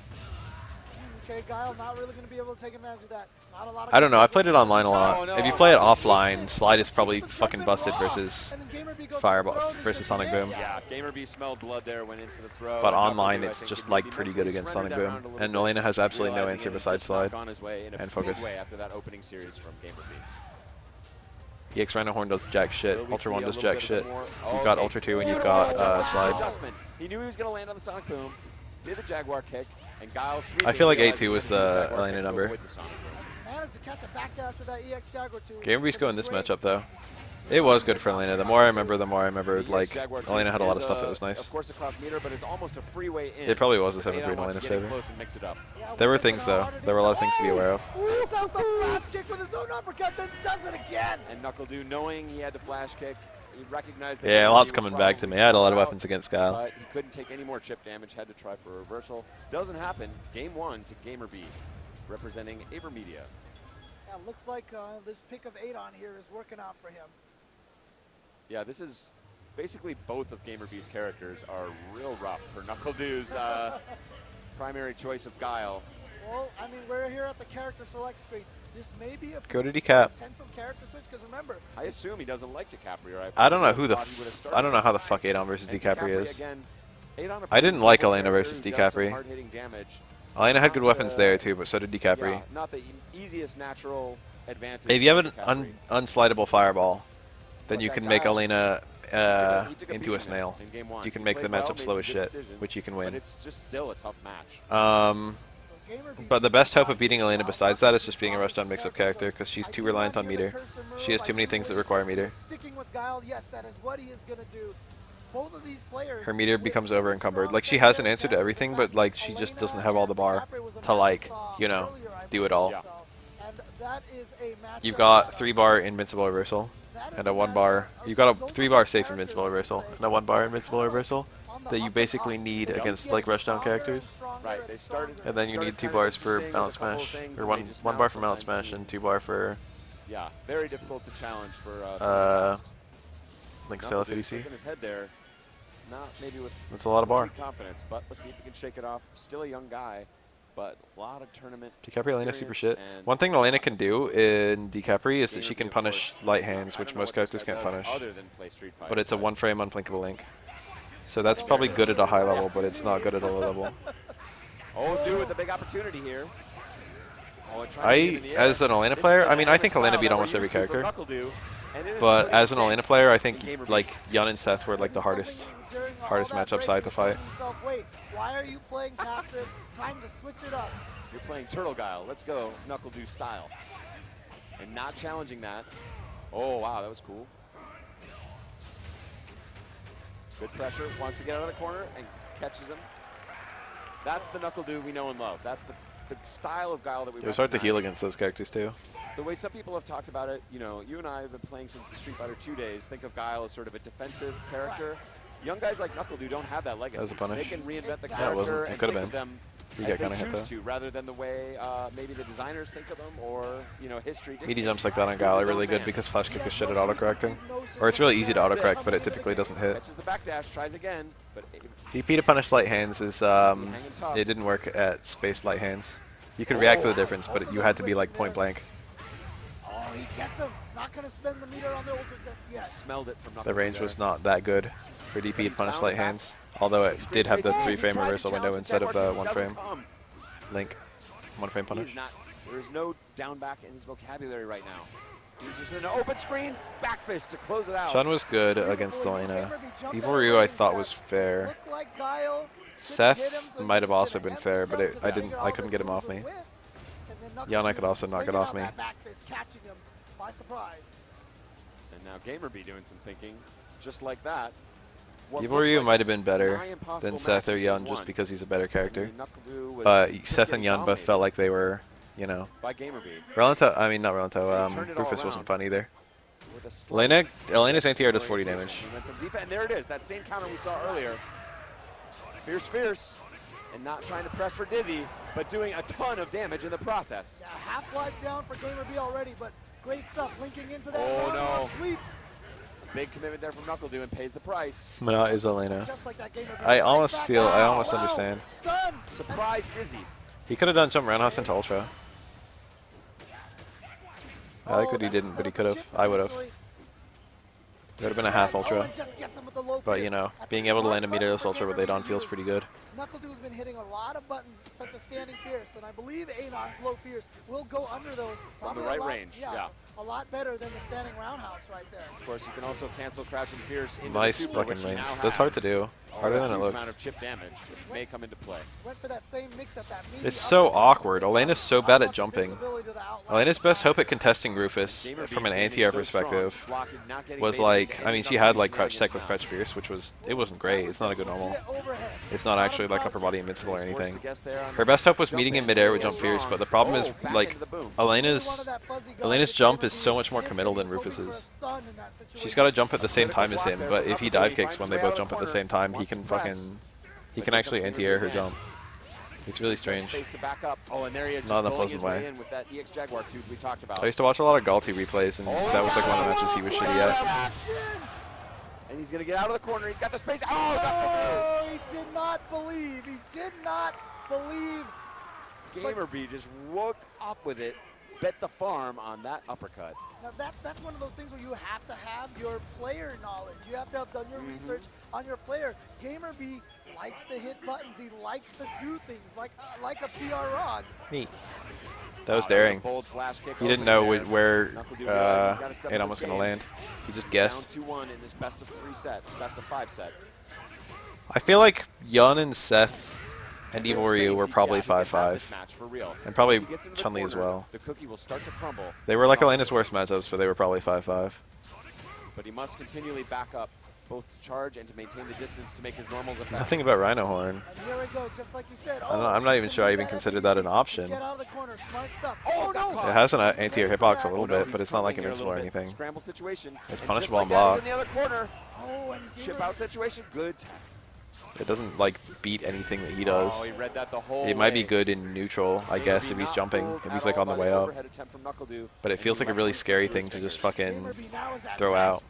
Okay, Guile not really going to be able to take advantage of that. Not a lot of I don't know. I played it online a lot. If you play it offline, Slide is probably fucking busted versus Fireball versus Sonic Boom. Yeah, GamerB smelled blood there, went in for the throw. But online, it's just like pretty good against Sonic Boom. And Elena has absolutely no answer besides Slide and Focus. After that opening series from GamerB. EX Rhino Horn does jack shit. Ultra 1 does jack shit. You've got Ultra 2 and you've got Slide. He knew he was going to land on the Sonic Boom. Did the Jaguar kick. And Guile I feel like A2 was the Elena number. Managed to catch a backdash with that EX Jaguar 2. GamerB's going this matchup though. It was good for Elena. The more I remember, like, Elena had a lot of stuff that was nice. Of course, across meter, but it's almost a freeway in. It probably was a 7-3 in Elena's favor. There were things though. There were a lot of things to be aware of. Whips out the flash kick with his own uppercut, then does it again. And NuckleDo, knowing he had the flash kick, he recognized that. Yeah, a lot's coming back to me. I had a lot of weapons against Guile. But he couldn't take any more chip damage, had to try for a reversal. Doesn't happen. Game 1 to GamerB, representing Avermedia. Yeah, looks like this pick of 8 on here is working out for him. Yeah, this is basically both of GamerB's characters are real rough for NuckleDo's primary choice of Guile. Well, I mean, we're here at the character select screen. This may be a Go to decap. potential character switch because remember, I assume he doesn't like DiCaprio. I don't know who the I don't know how the fuck 8 on versus DiCaprio is. I didn't like Elena versus DiCaprio. Elena had good weapons there too, but so did DiCaprio. Yeah, not the easiest natural advantage. If you have an unslidable fireball, then you can make Elena into a snail. You can make the matchup slow as shit, which you can win. But it's just still a tough match. But the best hope of beating Elena besides that is just being a rushdown mix-up character, because she's too reliant on meter. She has too many things that require meter. Sticking with Guile, yes, that is what he is going to do. Both of these players, Her meter becomes over encumbered. Like, she has an answer to everything, but like she just doesn't have all the bar to, like, you know, do it all. You've got 3-bar invincible reversal and a 1-bar. You've got a 3-bar safe invincible reversal and a 1-bar invincible reversal that you basically need against like rushdown characters. Right, they started. And then you need 2 bars for balance smash, or one bar for balance smash and 2 bar for yeah, very difficult to challenge for Link Style FADC. His head there. Not maybe with That's a lot of bar. confidence, but let's see if he can shake it off. Still a young guy, but a lot of tournament. DiCaprio Elena super shit. One thing Elena can do in DiCaprio is that she can punish light hands, which most characters can't punish. But it's a 1-frame unblinkable link. So that's probably good at a high level, but it's not good at a low level. Oh, dude, with a big opportunity here. As an Elena player, I mean, I think Elena beat almost every character. But as an Elena player, I think like Yun and Seth were like the hardest matchups I had to fight. Wait, why are you playing passive? Time to switch it up. You're playing Turtle Guile. Let's go NuckleDo style. And not challenging that. Oh, wow, that was cool. Good pressure. Wants to get out of the corner and catches him. That's the NuckleDo we know and love. That's the style of Guile that we It was hard to heal against those characters too. The way some people have talked about it, you know, you and I have been playing since the Street Fighter 2 days. Think of Guile as sort of a defensive character. Young guys like NuckleDo don't have that legacy. That was a punish. They can reinvent the Yeah, it character wasn't. It and could have think been. of them You as got they kind of hit choose though. to, rather than the way maybe the designers think of them, or you know, history. Meaty jumps like that on Guile are really good because flash kick is shit at autocorrecting. Or it's really easy to autocorrect, but it typically doesn't hit. Catches the backdash, tries again, but DP to punish light hands is it didn't work at spaced light hands. You could react to the difference, but you had to be like point blank. Oh, he gets him. Not going to spend the meter on the ultra just yet. Smelled it from The range was not that good for DP to punish light hands, although it did have the 3-frame reversal window instead of the 1-frame. Link, 1-frame punish. There's no down back in his vocabulary right now. He's just in an open screen, back fist to close it out. Sean was good against Elena. Evil Ryu I thought was fair. Seth might have also been fair, but I couldn't get him off me. Yun I could also knock it off me. And now GamerB doing some thinking, just like that. Evil Ryu might have been better than Seth or Yun just because he's a better character. But Seth and Yun both felt like they were, you know. By GamerB. Relento, I mean not Relento, Rufus wasn't fun either. with a slight Elena's anti-air does 40 damage. And there it is, that same counter we saw earlier. Fierce, and not trying to press for Dizzy, but doing a ton of damage in the process. Yeah, half life down for Gamer B already, but great stuff linking into that. Oh no. Sleep. Big commitment there from NuckleDu and pays the price. Mana is Elena. Just like that Gamer B. I almost understand. Stun. Surprise Dizzy. He could have done jump roundhouse into Ultra. I like that he didn't, but he could have. I would have. It would have been a half Ultra. But, you know, being able to land a meterless Ultra with Adon feels pretty good. NuckleDu's been hitting a lot of buttons, such as standing Fierce, and I believe Adon's low Fierce will go under those. From the right range, yeah. A lot better than the standing roundhouse right there. Of course, you can also cancel Crouching Fierce into Nice the super, fucking which he range. now That's hard to has. do. Harder than it looks. Amount of chip damage, which may come into play. Went for that same mix at that It's so awkward. Elena's so bad at jumping. Elena's best hope at contesting Rufus, from an anti-air perspective, was like, I mean, she had like crouch tech with crouch fierce, which was, it wasn't great. It's not a good normal. It's not actually like upper body invincible or anything. Her best hope was meeting in midair with jump fierce, but the problem is like Elena's jump is so much more committal than Rufus's. She's got to jump at the same time as him, but if he dive kicks when they both jump at the same time, he can actually anti-air her jump. It's really strange. Not in a pleasant way. I used to watch a lot of Galti replays, and that was like one of the matches he was shitty at. And he's going to get out of the corner. He's got the space. Oh, he did not believe. He did not believe. Gamer B just woke up with it, bet the farm on that uppercut. Now that's one of those things where you have to have your player knowledge. You have to have done your research on your player. Gamer B likes to hit buttons. He likes to do things like a PR Rog. Neat. That was daring. He didn't know where Adon was going to land. He just guessed. Down 2-1 in this best of 3 set, best of 5 set. I feel like Yun and Seth and Evil Ryu were probably 5-5. And probably Chun-Li as well. The cookie will start to crumble. They were like Elena's worst matchups, but they were probably 5-5. But he must continually back up, both to charge and to maintain the distance to make his normals effective. Nothing about Rhino Horn. And here we go, just like you said. I'm not even sure I even considered that an option. Get out of the corner, smart stuff. Oh no! It has an anti-air hitbox a little bit, but it's not like invincible or anything. Scramble situation. It's And punishable just on block. in the other corner. Oh, and Chip out situation. Good. It doesn't like beat anything that he does. Oh, he read that the whole It might be way. good in neutral, I guess, if he's jumping, if he's like on the way up. But it feels like a really scary thing to just fucking throw out.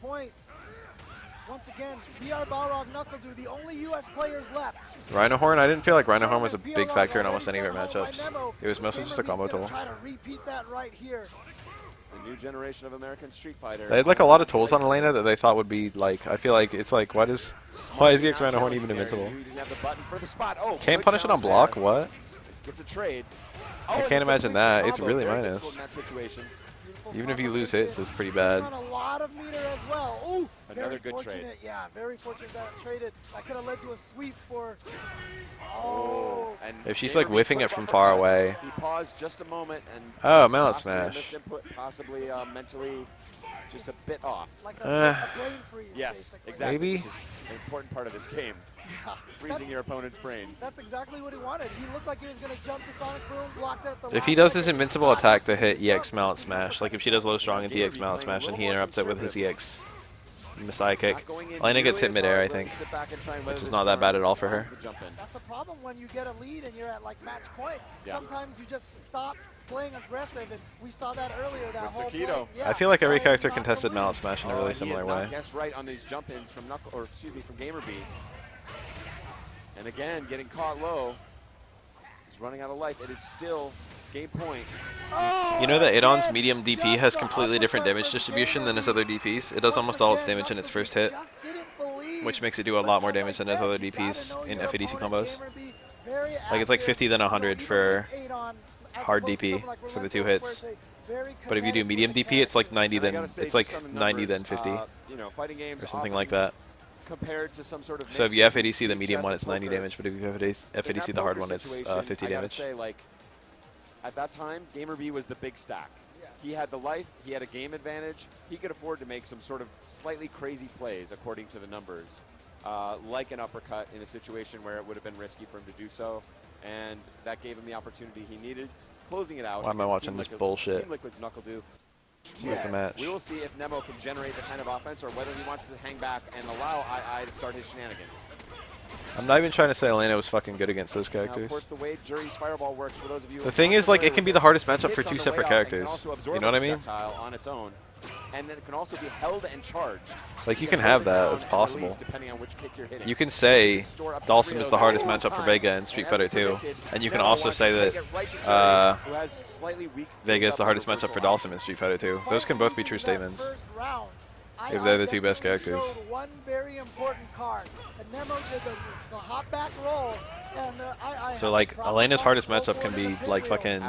Once again, PR Balrog NuckleDu, the only US players left. Rhino Horn, I didn't feel like Rhino Horn was a big factor in almost any of their matchups. It was mostly just a combo tool. Try to repeat that right here. The new generation of American Street Fighter. They had like a lot of tools on Elena that they thought would be like, I feel like it's like, why is EX Rhino Horn even invincible? Can't punish it on block, what? Gets a trade. I can't imagine that. It's really minus. Even if you lose hits, it's pretty bad. A lot of meter as well. Ooh, another good trade. Yeah, very fortunate that it traded. That could have led to a sweep for. And If she's like whiffing it from far away. He paused just a moment and. Oh, mallet smash. Possibly mentally just a bit off. Like a brain freeze. Yes, basically. exactly. Maybe. Which is an important part of this game. Yeah, Freezing your opponent's brain. That's exactly what he wanted. He looked like he was going to jump the Sonic Boom, blocked it at the If he does his invincible attack to hit EX mallet smash, like if she does low strong into EX mallet smash and he interrupts it with his EX Messiah kick, Elena gets hit midair, I think, which is not that bad at all for her. That's a problem when you get a lead and you're at like match point. Sometimes you just stop playing aggressive, and we saw that earlier. That whole play. Yeah, I feel like every character contested mallet smash in a really similar way. Guess right on these jump ins from from Gamer B. And again, getting caught low. He's running out of life. It is still game point. You know that Adon's medium DP has completely different damage distribution than his other DPs? It does almost all its damage in its first hit, which makes it do a lot more damage than his other DPs in FADC combos. Like it's like 50 then 100 for hard DP for the 2 hits. But if you do medium DP, it's like 90 then 50 or something like that. Compared to some sort of so if you FADC the medium one, it's 90 damage, but if you FADC the hard one, it's 50 damage. Say, like, at that time, Gamer B was the big stack. Yes. He had the life, he had a game advantage, he could afford to make some sort of slightly crazy plays according to the numbers, like an uppercut in a situation where it would have been risky for him to do so, and that gave him the opportunity he needed, closing it out. Why am I watching this bullshit? Team Liquid's NuckleDu. with the match. We will see if Nemo can generate the kind of offense or whether he wants to hang back and allow II to start his shenanigans. I'm not even trying to say Elena was fucking good against those Now, characters. of course, the way Jury's Fireball works, for those of you The thing is, like, it can be the hardest matchup for two separate characters. You know what I mean? On its own, and then it can also be held and charged. Like, you can have that. It's possible. Depending on which kick you're hitting. You can say Dhalsim is the hardest matchup for Vega in Street Fighter 2, and you can also say that Vega is the hardest matchup for Dhalsim in Street Fighter 2. Those can both be true statements. If they're the two best characters. One very important card. And Nemo did the hop back roll. And So like Elena's hardest matchup can be like fucking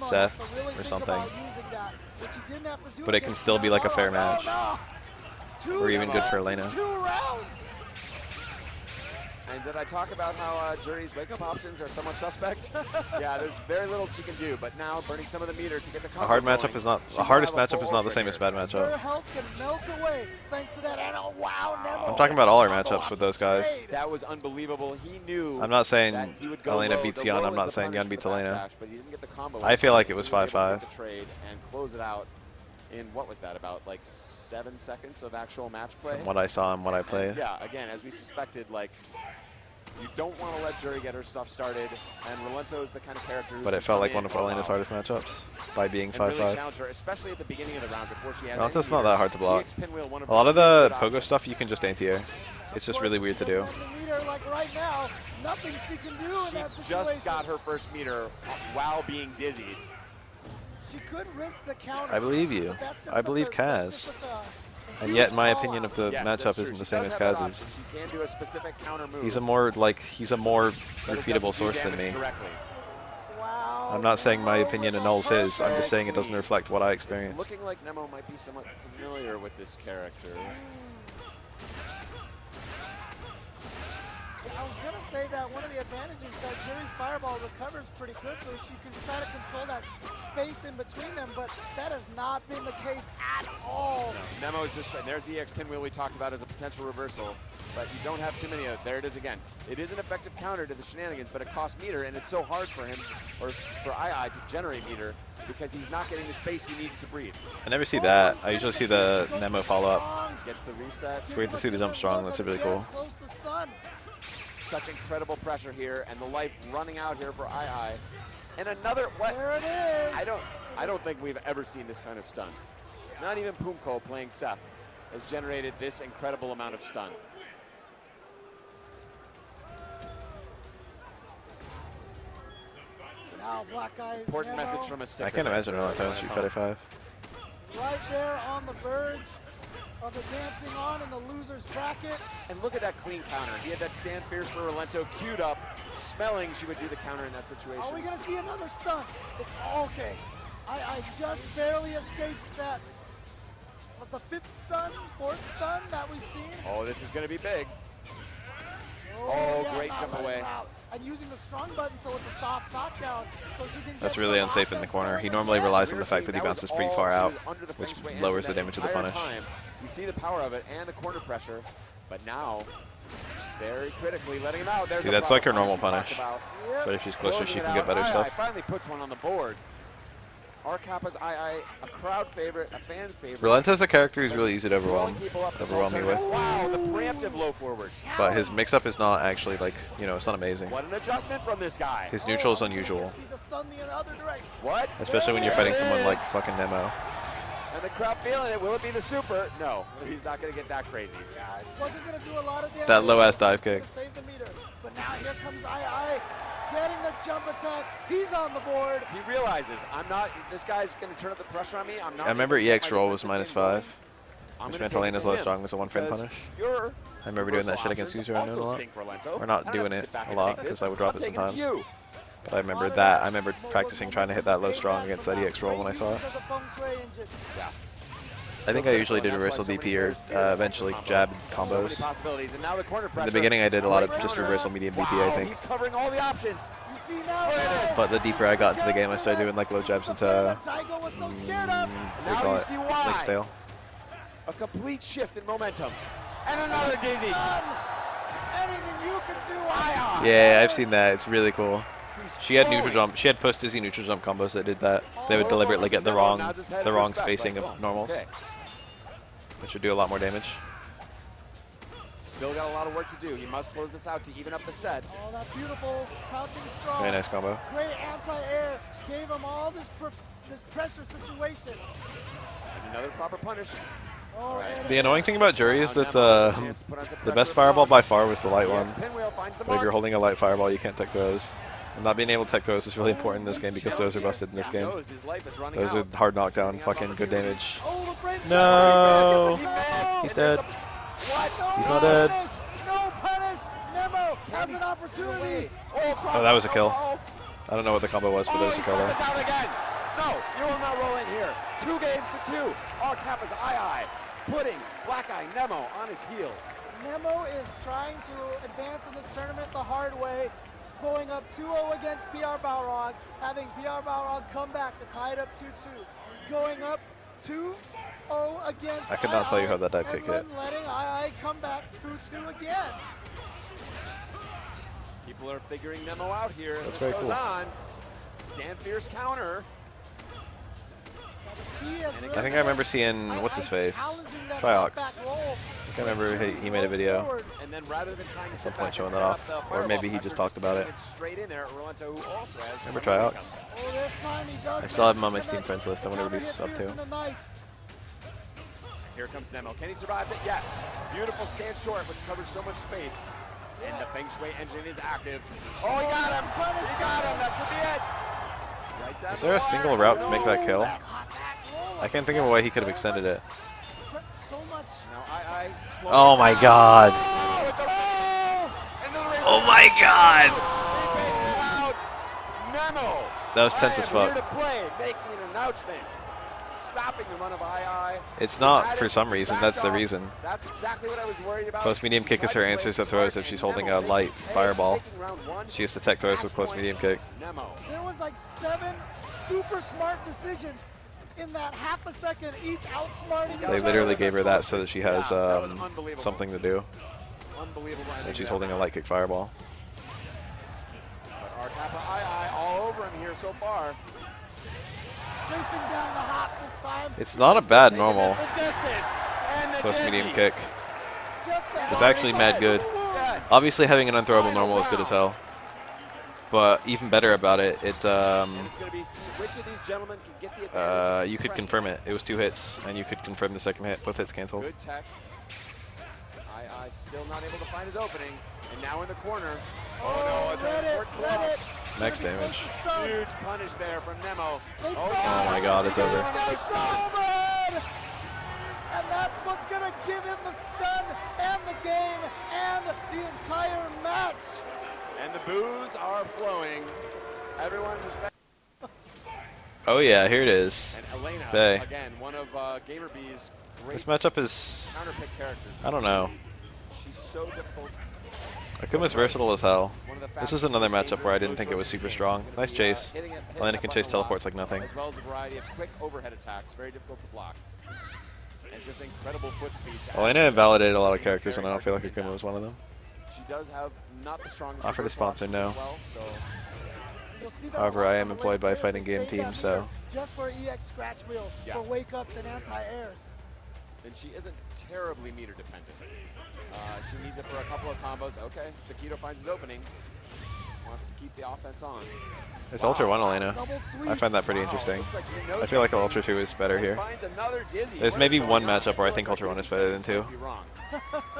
Seth or something. But it can still be like a fair match. Or even good for Elena. And did I talk about how Jury's wake-up options are somewhat suspect? Yeah, there's very little she can do, but now burning some of the meter to get the combo A hard going, matchup is not a hardest matchup is not the same as bad matchup. Her health can melt away thanks to that. And wow, Nemo. I'm talking about all our matchups with those guys. That was unbelievable. He knew. I'm not saying that he would go Elena low. beats The Yan. low I'm is not the saying Yan punish beats for the Elena. backdash, but he didn't get the combo. I feel like it was He able to 5-5. get the trade and close it out in what was that, about like 7 seconds of actual match play? From what I saw and what I played. Yeah, again, as we suspected, like, you don't want to let Jury get her stuff started, and Rolento is the kind of character who But it felt like one of Elena's hardest matchups by being 5-5. Really challenge her, especially at the beginning of the round before she has Relento's not that hard to block. Pinwheel, A lot of the pogo stuff you can just anti-air. It's just really weird to do. Like right now, nothing she can do in that She situation. just got her first meter while being dizzied. She could risk the counter. I believe you. I believe Kaz. And yet, in my opinion of the matchup isn't the same as Kaz's. She can do a specific counter move. He's a more repeatable source than me. Wow. I'm not saying my opinion annuls his. I'm just saying it doesn't reflect what I experienced. It's looking like Nemo might be somewhat familiar with this character. I was going to say that one of the advantages that Jury's Fireball recovers pretty good, so she can try to control that space in between them, but that has not been the case at all. No, Nemo is just, and there's the EX pinwheel we talked about as a potential reversal, but you don't have too many of it. There it is again. It is an effective counter to the shenanigans, but it costs meter, and it's so hard for him, or for II, to generate meter, because he's not getting the space he needs to breathe. I never see that. I usually see the Nemo follow-up. Gets the reset. It's weird to see the jump strong. That's really cool. Such incredible pressure here, and the life running out here for II. And another, what? There it is. I don't think we've ever seen this kind of stun. Not even Pumko playing Seth has generated this incredible amount of stun. So now Black Eyes. Important message from a sticker. I can't imagine Rolento in Street Fighter 5. Right there on the verge of advancing on in the loser's bracket. And look at that clean counter. He had that stand fierce for Rolento queued up, smelling she would do the counter in that situation. Are we going to see another stun? It's okay. I just barely escaped that. The fifth stun, fourth stun that we've seen. Oh, this is going to be big. Yeah, great jump away. And using the strong button, so it's a soft knockdown, so she can. That's really unsafe in the corner. He normally relies on the fact that he bounces pretty far out, which lowers the damage of the punish. You see the power of it and the corner pressure, but now, very critically letting him out. See, that's like her normal punish. But if she's closer, she can get better stuff. Finally puts one on the board. R Kappa's II, a crowd favorite, a fan favorite. Rolento's a character who's really easy to overwhelm me with. Wow, the preemptive low forwards. But his mix-up is not actually like, it's not amazing. What an adjustment from this guy. His neutral is unusual. What? Especially when you're fighting someone like fucking Nemo. And the crowd feeling it. Will it be the super? No, he's not going to get that crazy. Wasn't going to do a lot of damage. That low-ass dive kick. Save the meter. But now here comes II. Getting the jump attack. He's on the board. He realizes, this guy's going to turn up the pressure on me. I'm not. I remember EX roll was -5. Which meant Elena's low strong was a one-frame punish. I remember doing that shit against user unknown a lot. Or not doing it a lot, because I would drop it sometimes. But I remember that. I remember practicing trying to hit that low strong against that EX roll when I saw it. Yeah. I think I usually did reversal DP or eventually jab combos. In the beginning I did a lot of just reversal medium DP, I think. He's covering all the options. You see now. But the deeper I got into the game, I started doing like low jabs into, what do they call it? Link's tail. A complete shift in momentum. And another dizzy. Anything you can do, Yeah, I've seen that. It's really cool. She had neutral jump. She had post dizzy neutral jump combos that did that. They would deliberately get the wrong spacing of normals, which would do a lot more damage. Still got a lot of work to do. He must close this out to even up the set. Oh, that beautiful crouching strong. Very nice combo. Great anti-air. Gave him all this pressure situation. And another proper punish. Oh, The annoying thing about Jury is that the best fireball by far was the light one. But if you're holding a light fireball, you can't tech throws. And not being able to tech throws is really important in this game because throws are busted in this game. Those are hard knockdown, fucking good damage. No! He's dead. He's not dead. No punish. Nemo has an opportunity. Oh, that was a kill. I don't know what the combo was, but that was a kill there. No, you will not roll in here. 2 games to 2. All Kappa's Eye, putting Black Eye Nemo on his heels. Nemo is trying to advance in this tournament the hard way, going up 2-0 against PR Balrog, having PR Balrog come back to tie it up 2-2. Going up 2-0 against I could not tell you how that dive kick hit. Letting II come back 2-2 again. People are figuring Nemo out here. That's this very goes cool. on. Stand fierce counter. I think I remember seeing, what's his face? Triox. I think I remember he made a video And then rather than trying to at some sit point back showing and that set off. up the Or maybe he fireball just pressure, talked about it. straight in there. Rolento, who also has Remember Triox? Oh, this time he does I still have him on my connect Steam friends list. I wonder what he's counter up hit to. Pearson tonight. Here comes Nemo. Can he survive it? Yes. Beautiful stand short, which covers so much space. And the Feng Shui engine is active. Oh, he got him! He got him! That could be it! Right down Is there a the single wire. route to make that kill? I can't think of a way he could have extended it. So much. Now, slow Oh it my down. god. Oh, with the into the ring. Oh my god. He made it out. Nemo. That was tense as I am fuck. here to play, making an announcement. Stopping the run of II. It's not for some reason, that's the reason. That's exactly what I was worried about. Close medium kick is her answers to throws if she's holding a light fireball. She has to tech throws with close medium kick. Nemo. There was like 7 super smart decisions in that half a second, each outsmarting. They literally gave her that so that she has something to do Unbelievable. when she's holding a light kick fireball. But our Kappa II all over him here so far. Chasing down the hop this time. It's not a bad Taking normal us the distance. And the close medium dizzy. kick. Just a It's actually mad good. Yes. Obviously having an unthrowable normal is good as hell. But even better about it, it's And it's going to be see which of these gentlemen can get the advantage. you could confirm it. It was 2 hits, and you could confirm the second hit. Both hits canceled. Good tech. II still not able to find his opening. And now in the corner. Oh, no, it's read a it, short read block. it. Max damage. Huge punish there from Nemo. Oh my god, it's over. It's over! And that's what's going to give him the stun and the game and the entire match. And the boos are flowing. Everyone's respect. Oh yeah, here it is. And Elena, Bay. again, one of Gamer B's great This matchup is, counterpick characters. I don't know. She's so difficult. Akuma's versatile as hell. One of the This is another matchup where I didn't think it was super strong. Nice chase. Elena can chase teleports like nothing. As well as a variety of quick overhead attacks, very difficult to block. And just incredible foot speed. Elena invalidated a lot of characters, and I don't feel like Akuma was one of them. She does have not the strongest. Offered a sponsor, no. Well, so You'll see that However, a lot I am from the employed by late Fighting players. Game They say Team, that so. here just for EX scratch wheel Yeah. for wake ups and anti-airs. then she isn't terribly meter dependent. She needs it for a couple of combos. Okay, Taquito finds his opening. Wants to keep the offense on. It's Ultra 1 Elena. Double sweep. I find that pretty Wow, interesting. looks like he knows I feel like something. Ultra 2 is better here. Finds another dizzy. There's What maybe is going one on? matchup where I feel think like Ultra 1 dizzy is better than settings 2. might be wrong.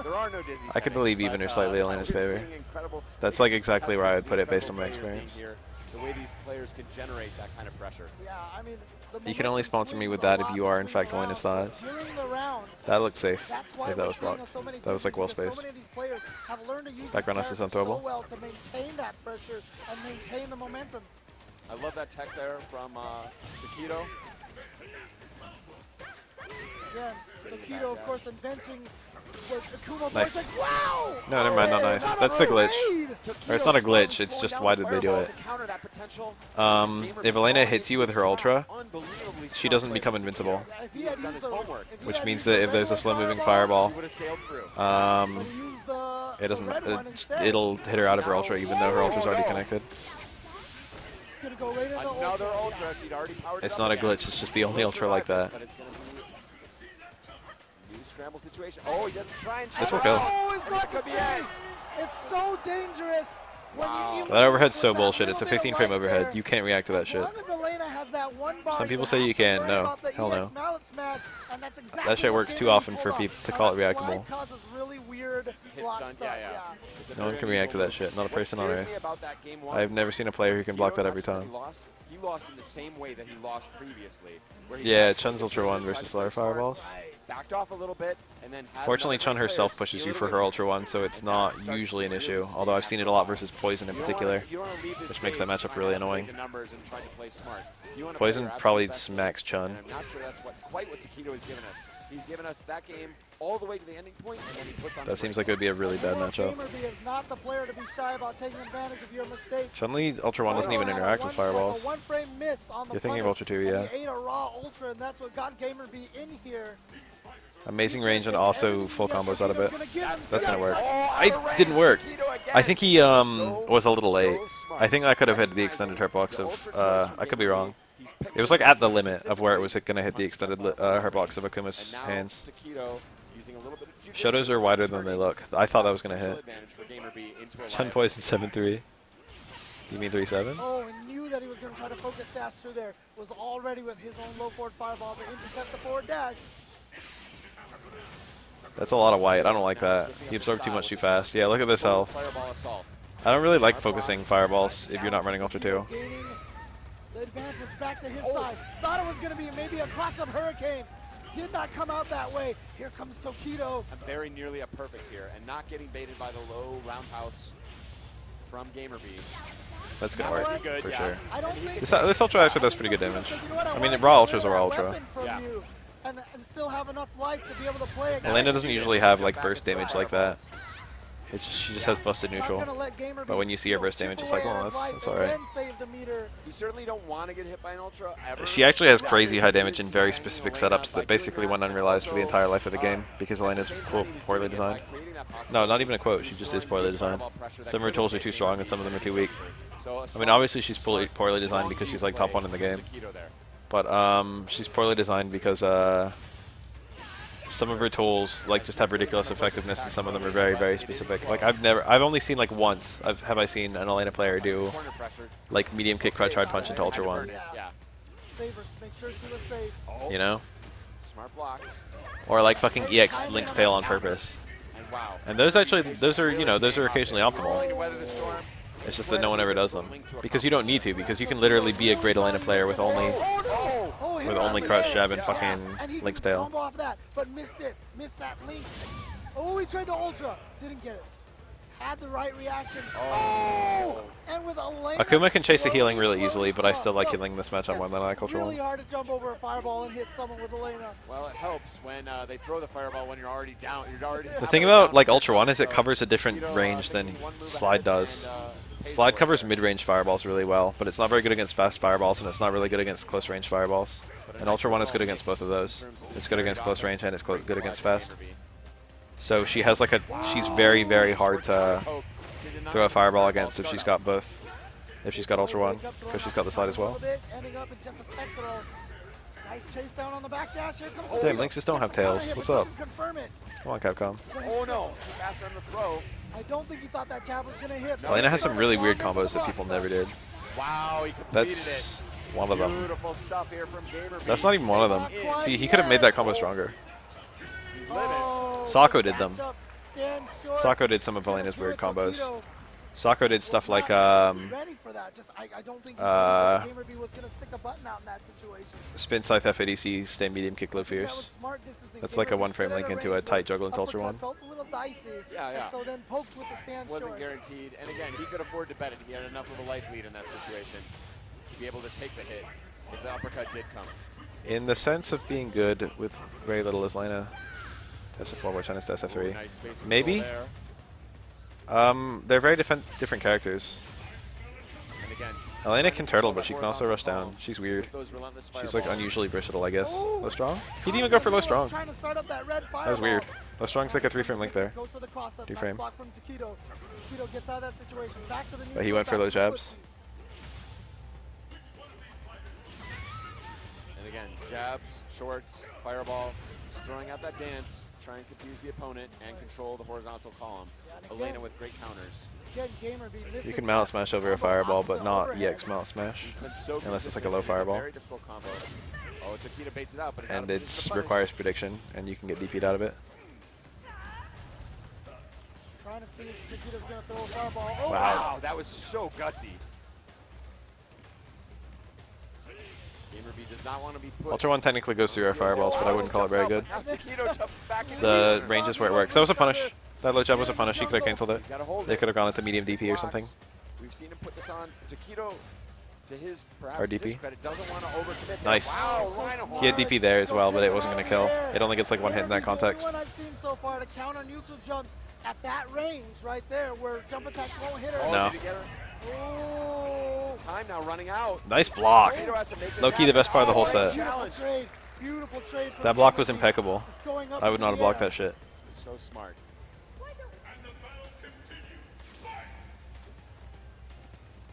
There are no dizzy I could settings, believe even but, or slightly we're Elena's seeing favor. incredible- That's like exactly where I would put it based on my Incredible experience. here, the way these players can generate that kind of pressure. Yeah, I mean, the You can only momentum sponsor me swings with a that lot if you are in between fact Elena's the rounds. thighs. During the round, That looked safe. that's why If that we're was seeing blocked. so many That was like well because spaced. so many of these players have learned to use Background these assist characters unthrowable. so well to maintain that pressure and maintain the momentum. I love that tech there from Taquito. Again, Taquito, of course, inventing the Akuma Nice. vortex. Wow! No, never mind, not nice. Not That's the glitch. overlaid! Or it's not a glitch, it's just why did they do it? If Elena hits you with her Ultra, she doesn't become invincible. If he had used the- if he Which had means used that the if there's a regular slow-moving fireball, She would have sailed through. but he used the it doesn't. red one instead. It'll hit her out of her Ultra, even though her Ultra's already connected. gonna go right into Another ultra. ultra. She'd already powered It's it not a up glitch. again. It's just the only ultra like that. But it's gonna be new scramble situation. Oh, he doesn't try and This will kill. Oh, it's not Could the be same. It's so dangerous. When you That overhead's so with that bullshit. It's a little bit 15 of frame light overhead. there, You can't react to that shit. As long as Elena has that one bar, Some people you say have you to can. worry No. about the Hell EX no. mallet smash, and that's exactly That shit what works too Gamer often pulled for off. people to Now call it that reactable. slide causes really weird Hit block stun, stuff. yeah. It's a No one very can react to that unusual shit. Not a move. person on What scares earth. me about that game one I've never seen a player who can block that every Takedo, time. he lost in the same way that he lost previously. Where he Yeah, tried to Chun's focus Ultra and 1 tried to versus play Lara smart, Fireballs. backed off a little bit, and then had Fortunately, another Chun great herself player pushes steal you it for her away. Ultra 1, so it's And not that starts usually an to really issue. stay Although I've after seen it a a lot while. versus Poison in You don't wanna- particular. you don't wanna leave this which makes that stage matchup trying really to play annoying. the numbers and try to play smart. You wanna play Poison your absolute probably best game, smacks Chun. and I'm not sure that's quite what Takedo has given us. He's given us that game all the way to the ending point, and then he puts on That the seems brakes. like it would be a really bad matchup. Gamerby is not the player to be shy about taking advantage of your mistakes. Chun-Li's Ultra 1 doesn't even Had a interact with fireballs. Like a one-frame miss on the You're thinking of punish, Ultra 2, and yeah. He ate a raw ultra, and that's what got Gamerby in here. Amazing range and also full combos out of it. That's gonna work. It Didn't work. I think he was a little late. I think I could have hit the extended hurtbox of, I could be wrong. It was like at the limit of where it was going to hit the extended hurtbox of Akuma's hands. Shotos are wider than they look. I thought that was going to hit. Chun Poison 7-3. You mean 3-7? Oh, and knew that he was going to try to focus dash through there. Was already with his own low forward fireball to intercept the forward dash. That's a lot of white. I don't like that. He absorbed too much too fast. Yeah, look at this health. I don't really like focusing fireballs if you're not running Ultra 2. Gaining the advantage back to his side. Thought it was going to be maybe a cross-up hurricane. Did not come out that way. Here comes Tokido. I'm very nearly a perfect here, and not getting baited by the low roundhouse from Gamerby. That's going to work, Good, for yeah. sure. I don't think This Ultra actually does pretty good damage. You know what, I mean, wanna raw get Ultra's a rid of raw that Ultra. weapon from Yeah. you and still have enough life to be able to play again. Elena doesn't usually have like burst damage like that. She just has busted neutral. But when you see her burst damage, it's like, oh, that's alright. You certainly don't want to get hit by an ultra ever. She actually has crazy high damage in very specific setups that basically went unrealized for the entire life of the game because Elena's poorly designed. No, not even a quote. She just is poorly designed. Some of her tools are too strong and some of them are too weak. I mean, obviously she's poorly designed because she's like top 1 in the game. But she's poorly designed because some of her tools like just have ridiculous effectiveness and some of them are very, very specific. Like I've only seen like once have I seen an Elena player do like medium kick crouch hard punch into Ultra 1. You know? Smart blocks. Or like fucking EX Link's tail on purpose. And those are, you know, those are occasionally optimal. It's just that no one ever does them. Because you don't need to, because you can literally be a great Elena player with only crouch jab and fucking Link's tail. But missed it. Missed that Link. Oh, he tried to ultra. Didn't get it. Had the right reaction. Oh! And with Elena Akuma can chase a healing really easily, but I still like healing this matchup more than I like Ultra 1. Really hard to jump over a fireball and hit someone with Elena. Well, it helps when they throw the fireball when you're already down. The thing about like Ultra 1 is it covers a different range than Slide does. Slide covers mid-range fireballs really well, but it's not very good against fast fireballs, and it's not really good against close-range fireballs. And Ultra 1 is good against both of those. It's good against close range and it's good against fast. So she has like she's very, very hard to throw a fireball against if she's got both. If she's got Ultra 1, because she's got the side as well. Damn, Lynx just don't have tails. What's up? Come on, Capcom. Oh no! Fast on the throw. I don't think he thought that jab was gonna hit. Elena has some really weird combos that people never did. Wow, he completed it. That's one of them. Beautiful stuff here from Gamerby. That's not even one of them. See, he could have made that combo stronger. He's living. Sako did them. Sako did some of Elena's weird combos. Sako did stuff like spin scythe F80C, stay medium kick low fierce. That's like a one frame link into a tight juggle into Ultra 1. Yeah. So then poked with the stand Wasn't short. guaranteed. And again, he could afford to bet it. He had enough of a life lead in that situation to be able to take the hit if the uppercut did come. In the sense of being good with very little as Elena. SF4, we're trying to SF3. Nice space Maybe? there. They're very different characters. And again, Elena can turtle, but she can also rush down. She's weird. those relentless She's like fireballs. unusually versatile, I guess. Low strong? He didn't even go for low strong. Trying to start up that red That was weird. Low strong's like a 3-frame link there. Goes for the cross-up. 2-frame. Block from Takedo. Takedo gets out of that situation. Back to the But he went for those jabs. again, jabs, shorts, fireball, just throwing out that dance, try and confuse the opponent and control the horizontal column. Elena with great counters. You can mount smash over a fireball, but not EX mount smash. So Unless it's like a low fireball. Very difficult combo. Oh, Takedo baits it out, but And it requires prediction, and you can get DP'd out of it. Trying to see if Takedo's going to throw a fireball. Oh, wow, that was so gutsy. GamerB does not want to be put. Ultra 1 technically goes through our fireballs, but I wouldn't call it very good. Takedo jumps back in The range is where it works. That was a punish. That low jab was a punish. He could have canceled it. They could have gone into medium DP or something. We've seen him put this on. Takedo, to his perhaps Or DP. discredit, doesn't want to overcommit. Nice. Wow, He had DP there as well, but it wasn't going to kill. It only gets like one hit in that context. I've seen so far to counter neutral jumps at that range right there, where jump attacks won't hit her. No. Oh. Time now running out. Nice block. Takedo has to make this Low-key the best part of the whole set. Beautiful trade. Beautiful trade. That block was impeccable. Just going up I would in not the have blocked air. that shit. So smart.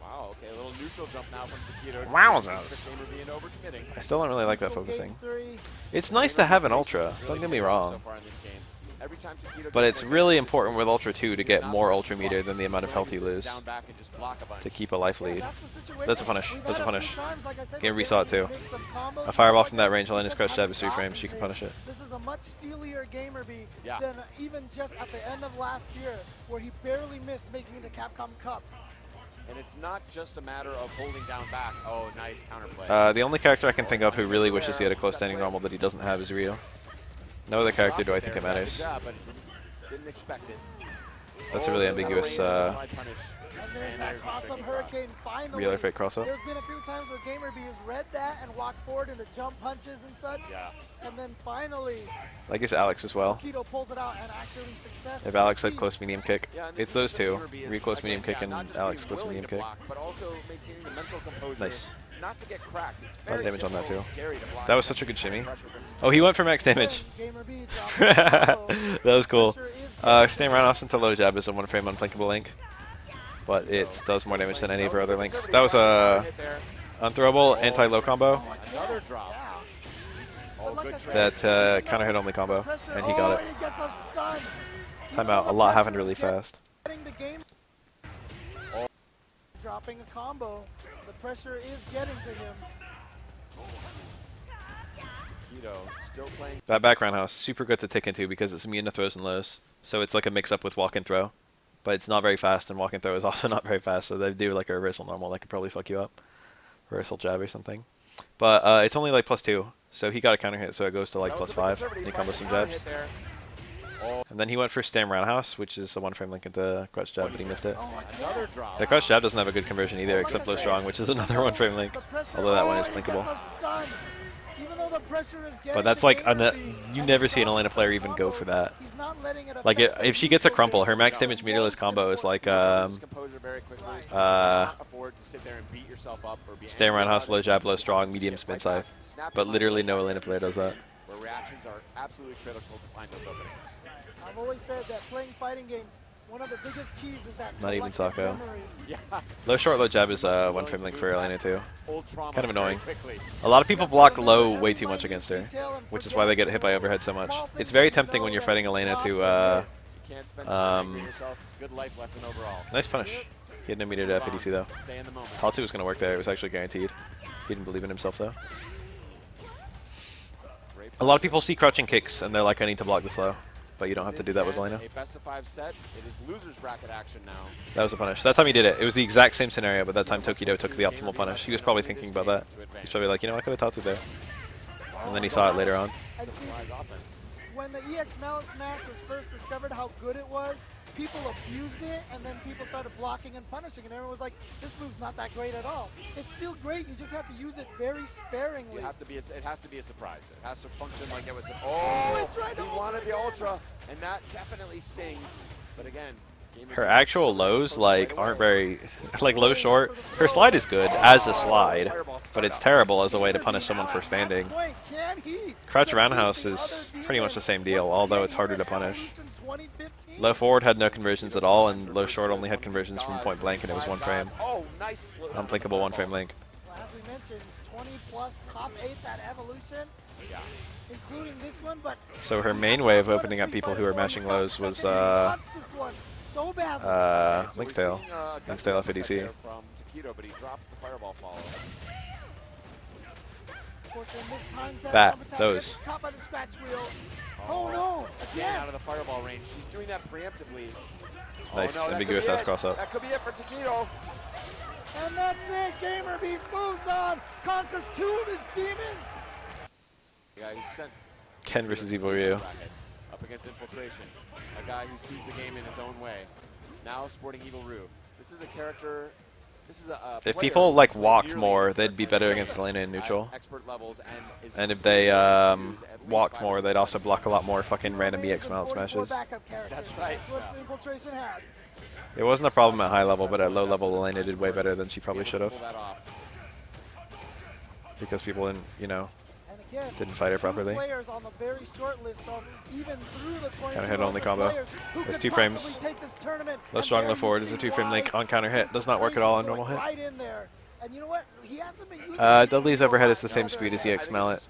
Wow, okay, a little neutral jump now from Takedo. Wowzers. GamerB and overcommitting. I still don't really like that Neutral focusing. game 3. It's nice to have an Ultra, don't get me wrong. But it's really important with Ultra 2 to get more Ultra meter than the amount of health you lose to keep a life lead. That's a punish. That's a punish. GamerB saw it too. A fireball from that range, Elena's crouch jab is 3 frames. She can punish it. This is a much steelier GamerB than even just at the end of last year, where he barely missed making the Capcom Cup. And it's not just a matter of holding down back. Oh, nice counterplay. The only character I can think of who really wishes he had a close standing normal that he doesn't have is Rio. No other character do I think it matters. But didn't expect it. That's a really ambiguous And there's that cross-up hurricane finally. real or fake cross-up. There's been a few times where GamerB has read that and walked forward into jump punches and such. Yeah. And then finally, I guess Alex as well. Takedo pulls it out and actually successfully. If Alex had close medium kick, Yeah, and it's the those two. GamerB is, Rio close again, medium kick and not just Alex being close willing medium to kick. block, but also maintaining the mental composure. Nice. Not to get cracked. It's A lot of very damage on that difficult too. and scary to block That was such a good shimmy. pressure from Oh, he went for max damage. GamerB dropping the combo. That was cool. Pressure is Staying roundhouse into low jab is a 1 frame unblinkable link, but it does more damage than any of her other links. That was a unthrowable anti-low combo Another drop. Oh, good trade. that counter hit only combo, and he got it. And he gets a stun. Timeout. A lot happened really fast. Getting the game. Dropping a combo. The pressure is getting to him. Takedo still playing. That back roundhouse, super good to tick into because it's immune to throws and lows. So it's like a mix-up with walk and throw. But it's not very fast, and walk and throw is also not very fast, so they do like a reversal normal that could probably fuck you up. Reversal jab or something. But it's only like +2, so he got a counter hit, so it goes to like +5. And he combos some jabs. And then he went for Stam Roundhouse, which is a 1 frame link into crouch jab, but he missed it. Another drop. The crouch jab doesn't have a good conversion either, except low strong, which is another 1 frame link. Although that one is blinkable. But that's like, you never see an Elena player even go for that. Like, if she gets a crumple, her max damage meterless combo is like, Stam Roundhouse, low jab, low strong, medium spin scythe. But literally no Elena player does that. Where reactions are absolutely critical to find those openings. I've always said that playing fighting games, one of the biggest keys is that Not even selective Sako. memory. Yeah. Low short, low jab is 1 frame link for Elena too. Old trauma Kind of very annoying. quickly. A lot of people block low way too much against her, which is why they get hit by overhead so much. It's very tempting when you're fighting Elena to, You can't spend time angering yourself. It's a good life lesson overall. nice punish. He had no meter to FADC though. Stay in the moment. Tatsu was going to work there, it was actually guaranteed. He didn't believe in himself though. A lot of people see crouching kicks and they're like, I need to block this low. But you don't have to do that with Elena. A best of 5 set. It is losers bracket action now. That was a punish. That time he did it. It was the exact same scenario, but that time Tokido took the optimal punish. He was probably thinking about that. He's probably like, you know, I could have Tatsu there. And then he saw it later on. And see, Centralized offense. when the EX Mallet Smash was first discovered how good it was, people abused it, and then people started blocking and punishing, and everyone was like, this move's not that great at all. It's still great, you just have to use it very sparingly. You have to be. It has to be a surprise. It has to function like it was. Oh, he wanted the ultra, and that definitely stings. But again, Her actual lows like aren't very like low short. Her slide is good as a slide, but it's terrible as a way to punish someone for standing. Crouch roundhouse is pretty much the same deal, although it's harder to punish. Low forward had no conversions at all, and low short only had conversions from point blank, and it was 1 frame. Oh, nice. Unblinkable 1 frame link. As we mentioned, 20+ top 8s at Evolution, including this one. But So her main way of opening up people who are mashing lows was Link's Tail. Link's Tail FADC. From Taquito, but he drops the fireball follow. Those. Caught by the scratch wheel. Oh no! Again out of the fireball range. She's doing that preemptively. Nice, oh, no, ambiguous ass cross up. That could be it for Taquito. And that's it. Gamer B Fuzon conquers 2 of his demons. The guy who sent Ken versus Evil Ryu. up against Infiltration. A guy who sees the game in his own way. Now sporting Evil Ryu. This is a character. This is a If people like walked more, they'd be better against Elena in neutral. Expert levels And if they walked more, they'd also block a lot more fucking random EX mount smashes. That's right. What Infiltration has. It wasn't a problem at high level, but at low level, Elena did way better than she probably should have. Because people didn't, you know, didn't fight her properly. Players on the very short list of even through the 22 Counter hit only combo. There's 2 frames. Low strong, low forward is a 2-frame link on counter hit. Does not work at all on normal hit. Right in there. And you know what? He hasn't been using Dudley's overhead is the same speed as EX Mallet.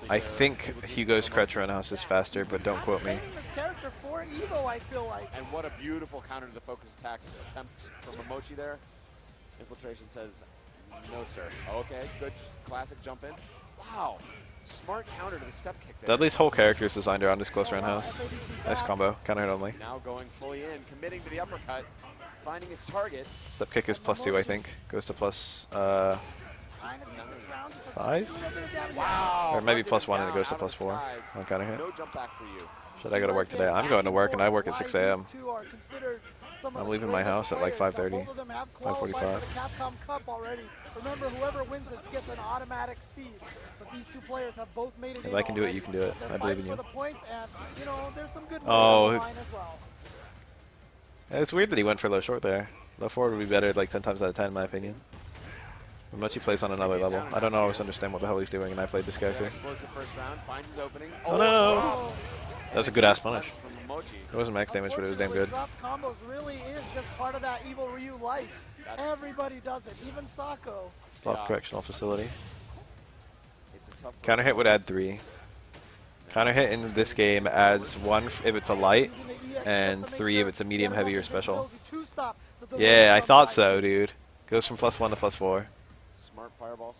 I think Hugo's Crutch Roundhouse is faster, but don't quote me. This character for EVO, I feel like. And what a beautiful counter to the focus attack attempt from Momochi there. Infiltration says, no sir. Okay, good classic jump in. Wow. Smart counter to the step kick there. Dudley's whole character is designed around his close roundhouse. Nice combo, counter hit only. Now going fully in, committing to the uppercut, finding its target. Step kick is +2, I think. Goes to plus 5? Wow. Or maybe +1 and it goes to +4 on counter hit. No jump back for you. Should I go to work today? I'm going to work and I work at 6 a.m. I'm leaving my house at like 5:30, 5:45. Capcom Cup already. Remember, whoever wins this gets an automatic seed. But these 2 players have both made it. If I can do it, you can do it. They're I believe in you. for the points, and you know, there's some good money on the line as well. It's weird that he went for low short there. Low forward would be better like 10 times out of 10 in my opinion. Momochi plays on another level. I don't always understand what the hell he's doing, and I played this character. Explosive first round, finds his opening. Oh no! That was a good ass punish. It wasn't max damage, but it was damn good. Drop combos really is just part of that Evil Ryu life. Everybody does it, even Sako. Soft correctional facility. It's a tough Counter hit would add 3. Counter hit in this game adds 1 if it's a light, and 3 if it's a medium, heavy, or special. Yeah, I thought so, dude. Goes from +1 to +4.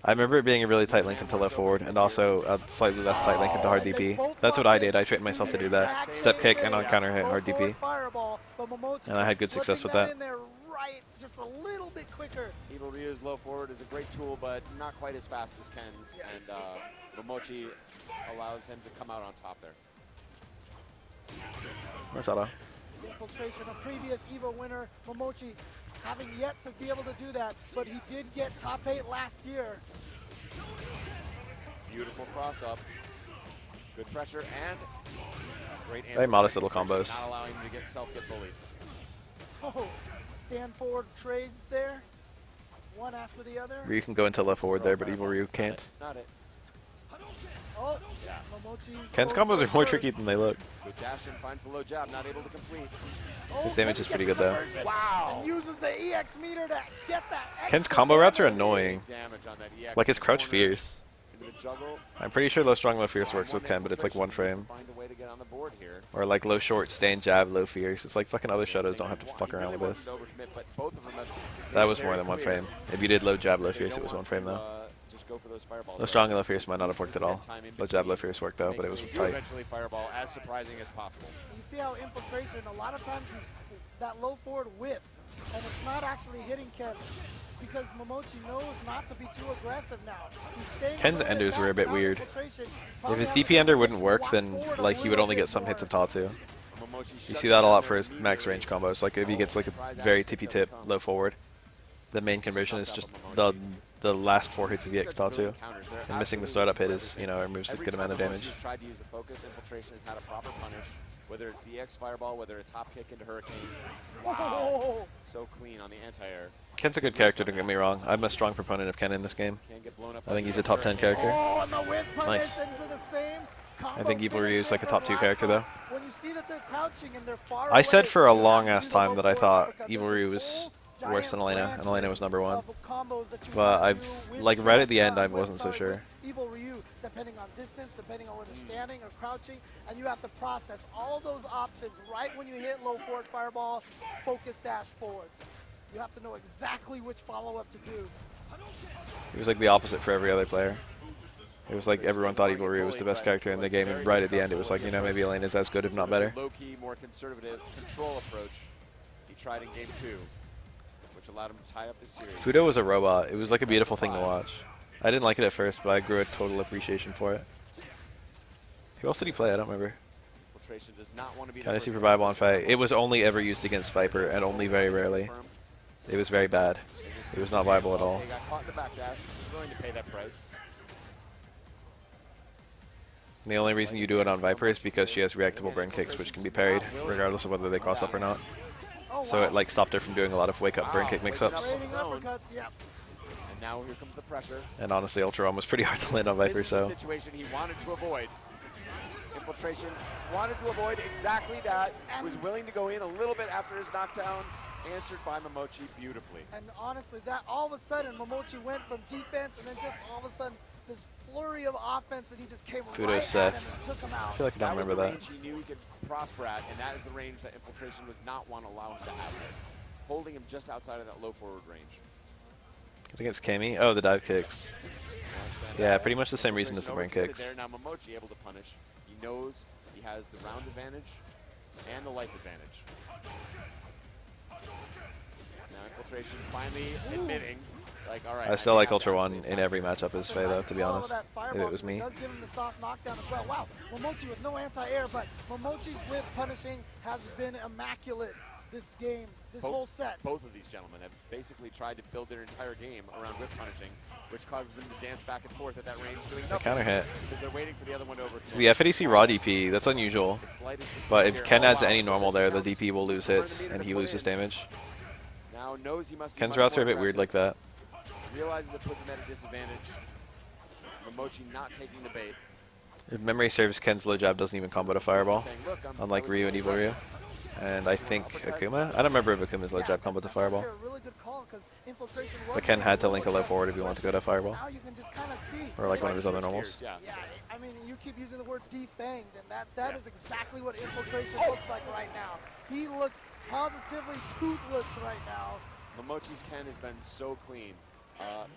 I remember it being a really tight link into left forward, and also a slightly less tight link into hard DP. That's what I did. I trained myself to do that. Step kick and on counter hit hard DP. And I had good success with that. Just a little bit quicker. Evil Ryu's low forward is a great tool, but not quite as fast as Ken's. And Momochi allows him to come out on top there. That's auto. Infiltration, a previous EVO winner, Momochi, having yet to be able to do that, but he did get top 8 last year. Beautiful cross up. Good pressure and great answer. Very modest little combos. Not allowing him to get bullied. Oh, stand forward trades there. One after the other. Ryu can go into left forward there, but Evil Ryu can't. Not it. Oh, yeah. Momochi. Ken's combos are more tricky than they look. Good dash in, finds the low jab, not able to complete. His damage is pretty good though. Wow. And uses the EX meter to get that. Ken's combo routes are annoying. Damage on that EX. Like his crouch fierce. Into the juggle. I'm pretty sure low strong, low fierce works with Ken, but it's like 1 frame. Find a way to get on the board here. Or like low short, stand jab, low fierce. It's like fucking other shadows don't have to fuck around with this. That was more than 1 frame. If you did low jab, low fierce, it was 1 frame though. Go for those fireballs. Low strong and low fierce might not have worked at all. Low jab, low fierce worked though, but it was tight. Eventually fireball as surprising as possible. You see how Infiltration, a lot of times that low forward whiffs, and it's not actually hitting Ken. It's because Momochi knows not to be too aggressive now. Ken's enders were a bit weird. If his DP ender wouldn't work, then like he would only get some hits of Tatsu. You see that a lot for his max range combos. Like if he gets like a very tippy tip low forward, the main conversion is just the last 4 hits of EX Tatsu. And missing the startup hit is, you know, removes a good amount of damage. Tried to use the focus. Infiltration has had a proper punish. Whether it's the EX fireball, whether it's hop kick into Hurricane. Wow. So clean on the anti-air. Ken's a good character, don't get me wrong. I'm a strong proponent of Ken in this game. I think he's a top 10 character. Nice. I think Evil Ryu is like a top 2 character though. When you see that they're crouching and they're far I said away, for a long ass time that I thought Evil Ryu was worse than Elena, and Elena was number 1. of combos that you But wanna I've, do with like, the right at the Elsa, end, I with, wasn't so sorry, sure. with Evil Ryu, depending on distance, depending on whether standing or crouching, and you have to process all those options right when you hit low forward fireball, focus dash forward. You have to know exactly which follow-up to do. It was like the opposite for every other player. It was like everyone thought Evil Ryu was the best character in the game, and right at the end, it was like, you know, maybe Elena's as good, if not better. Low-key, more conservative control approach he tried in game 2, which allowed him to tie up the series. Fudo was a robot. It was like a beautiful thing to watch. I didn't like it at first, but I grew a total appreciation for it. Who else did he play? I don't remember. Infiltration does not want to be Fantasy Revival on Fight. It was only ever used against Viper, and only very rarely. It was very bad. It was not viable at all. He got caught in the backdash. He's willing to pay that price. And the only reason you do it on Viper is because she has reactable burn kicks, which can be parried, regardless of whether they cross up or not. So it like stopped her from doing a lot of wake-up burn kick mix-ups. Trading uppercuts, yep. And now here comes the pressure. And honestly, Ultra Realm was pretty hard to land on Viper, This is so... the situation he wanted to avoid. Infiltration wanted to avoid exactly that. Was willing to go in a little bit after his knockdown. Answered by Momochi beautifully. And honestly, that all of a sudden, Momochi went from defense, and then just all of a sudden, this flurry of offense, and he just came Fudo right at him Seth. and took him I out. feel like I don't remember was the that. range he knew he could prosper at, and that is the range that Infiltration was not want to allow him to have it. Holding him just outside of that low forward range. Good against Kami? Oh, the dive kicks. Yeah, pretty much the same reason as the burn kicks. There. Now Momochi able to punish. He knows he has the round advantage and the life advantage. Now Infiltration finally admitting, like, all right. I still like Ultra One in every matchup as Faye, though, to be honest. If it was me. It does give him the soft knockdown as well. Wow, Momochi with no anti-air, but Momochi's whip punishing has been immaculate this game, this whole set. Both of these gentlemen have basically tried to build their entire game around whip punishing, which causes them to dance back and forth at that range doing nothing. Counter hit. Because they're waiting for the other one to overcome. The FADC raw DP, that's unusual. But if Ken adds any normal there, the DP will lose hits, and he loses damage. Now knows he must be Ken's much routes are a more bit weird aggressive. like that. Realizes it puts him at a disadvantage. Momochi not taking the bait. If memory serves, Ken's low jab doesn't even combo to Fireball, Saying, look, unlike Ryu and Evil Ryu. And I think Akuma? I don't remember if Akuma's low jab combo to Fireball. But Ken had to link a low forward if you want to go to Fireball. Now you can just kind of see. Or like one of his other normals. Yeah. Yeah, I mean, you keep using the word defanged, and that is exactly what Infiltration looks like right now. He looks positively toothless right now. Momochi's Ken has been so clean.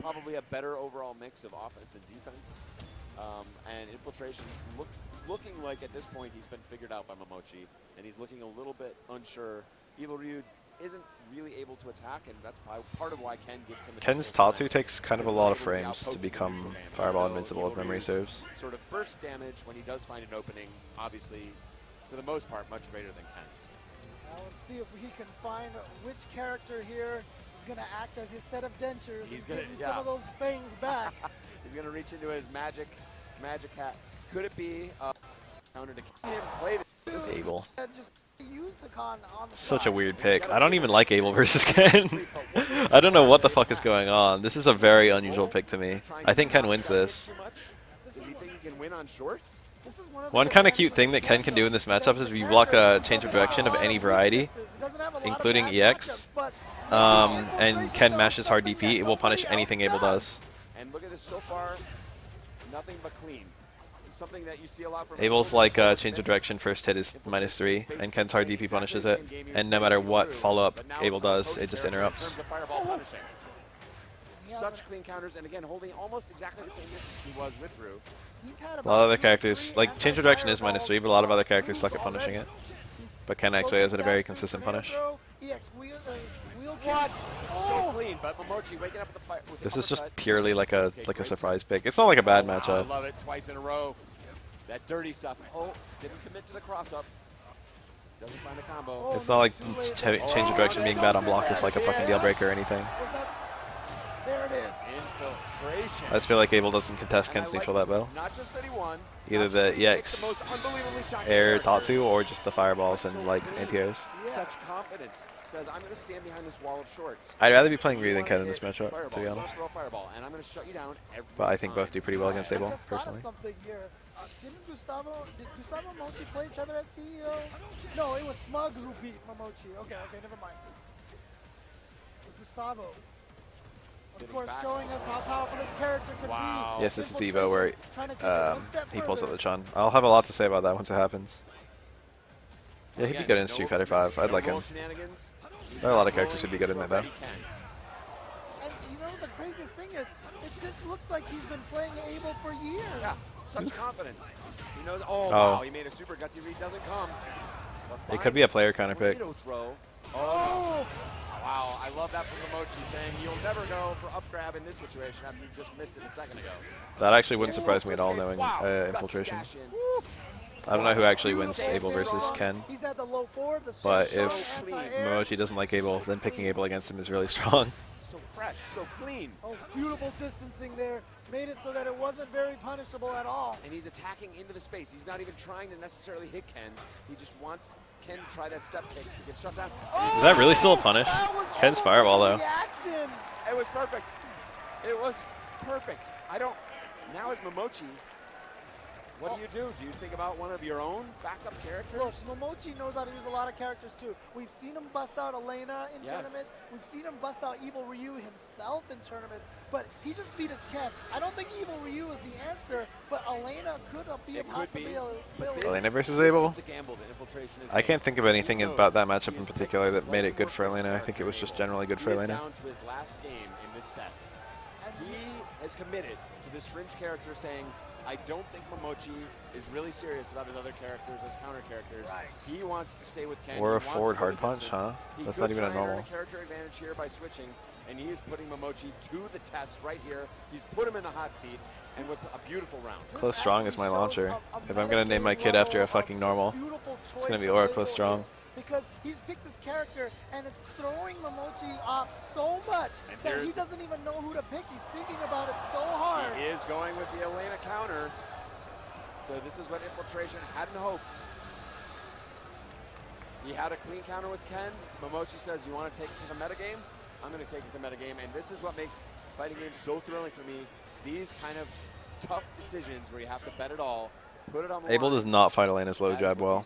Probably a better overall mix of offense and defense. And Infiltration's looking like at this point he's been figured out by Momochi, and he's looking a little bit unsure. Evil Ryu isn't really able to attack, and that's part of why Ken gives him a Ken's Tatsu takes kind of a lot of frames to become Fireball invincible if memory serves. Sort of burst damage when he does find an opening, obviously, for the most part, much greater than Ken's. Now let's see if he can find which character here is going to act as his set of dentures. He's gonna gonna- give some of those fangs back. He's going to reach into his magic hat. Could it be counter to Ken? Played it. This is Abel. Just used the con on the Such a side. weird pick. I don't even like Abel versus Ken. I don't know what the fuck is going on. This is a very unusual pick to me. I think Ken wins this. Does he think he can win on shorts? This is one of the One kind of cute thing that Ken can do in this matchup is if you block a change of direction of any variety, including EX, and Ken mashes hard DP, it will punish anything Abel does. And look at this so far, nothing but clean. Something that you see a lot from Abel's like change of direction first hit is -3, and Ken's hard DP punishes it, and no matter what follow-up Abel does, it just interrupts. Such clean counters, and again, holding almost exactly the same distance he was with Ryu. A lot of other characters, like change of direction is -3, but a lot of other characters suck at punishing it. But Ken actually has a very consistent punish. What? So clean, but Momochi waking up with the fight. This is just purely like a surprise pick. It's not like a bad I matchup. love it, twice in a row. That dirty stuff. Oh, didn't commit to the cross-up. Doesn't find a combo. It's not like change of direction being bad on block is like a fucking deal breaker or anything. There it is. Infiltration. I just feel like Abel doesn't contest Ken's neutral that well. Not just that he won. Either not the just that he picked EX the most unbelievably shocking air character. Tatsu or just the fireballs and like anti-airs. Such confidence. Says, I'm going to stand behind this wall of shorts. I'd rather be playing Ryu than You Ken wanna in this hit matchup, fireball, to be you wanna honest. throw a fireball, and I'm going to shut you down every But I think time. both do pretty well against Abel, I just thought of personally. something here. Did Gustavo and Momochi play each other at CEO? No, it was Smug who beat Momochi. Okay, never mind. Gustavo. Of course, showing us how powerful this character could be. Yes, this is the Evo where Trying to take it one step he pulls out further. the Chun. I'll have a lot to say about that once it happens. Yeah, he'd be good in Street Fighter 5. I'd like him. There are a lot of characters who'd be good in it, though. And you know, the craziest thing is, this looks like he's been playing Abel for years. Yeah, such confidence. He knows, wow, he made a super gutsy read, doesn't come. It could be a player counter pick. Throw. Oh, wow, I love that from Momochi saying you'll never go for up grab in this situation after you just missed it a second ago. That actually wouldn't surprise me at all, knowing Infiltration. I don't know who actually wins Abel versus Ken, but if Momochi doesn't like Abel, then picking Abel against him is really strong. So fresh, so clean. Oh, beautiful distancing there. Made it so that it wasn't very punishable at all. And he's attacking into the space. He's not even trying to necessarily hit Ken. He just wants Ken to try that step kick to get shut down. Oh, is that really still a punish? Ken's fireball, though. It was perfect. It was perfect. Now as Momochi, what do? Do you think about one of your own backup characters? Look, Momochi knows how to use a lot of characters too. We've seen him bust out Elena in tournaments. We've seen him bust out Evil Ryu himself in tournaments. But he just beat his Ken. I don't think Evil Ryu is the answer, but Elena could be a possibility. Elena versus Abel? I can't think of anything about that matchup in particular that made it good for Elena. I think it was just generally good for Elena. Down to his last game in this set. He has committed to this fringe character saying, I don't think Momochi is really serious about his other characters as counter characters. Right. He wants to stay with Ken. Or a forward hard punch, huh? That's not even a normal. He could try character advantage here by switching, and he is putting Momochi to the test right here. He's put him in the hot seat, and with a beautiful round. Close Strong is my launcher. If I'm going to name my kid after a fucking normal, it's going to be Aura Close Strong. Because he's picked this character, and it's throwing Momochi off so much that he doesn't even know who to pick. He's thinking about it so hard. He is going with the Elena counter. So this is what Infiltration hadn't hoped. He had a clean counter with Ken. Momochi says, you want to take it to the metagame? I'm going to take it to the metagame. And this is what makes fighting games so thrilling for me. These kind of tough decisions where you have to bet it all, put it on the line. Abel does not fight Elena's low jab well.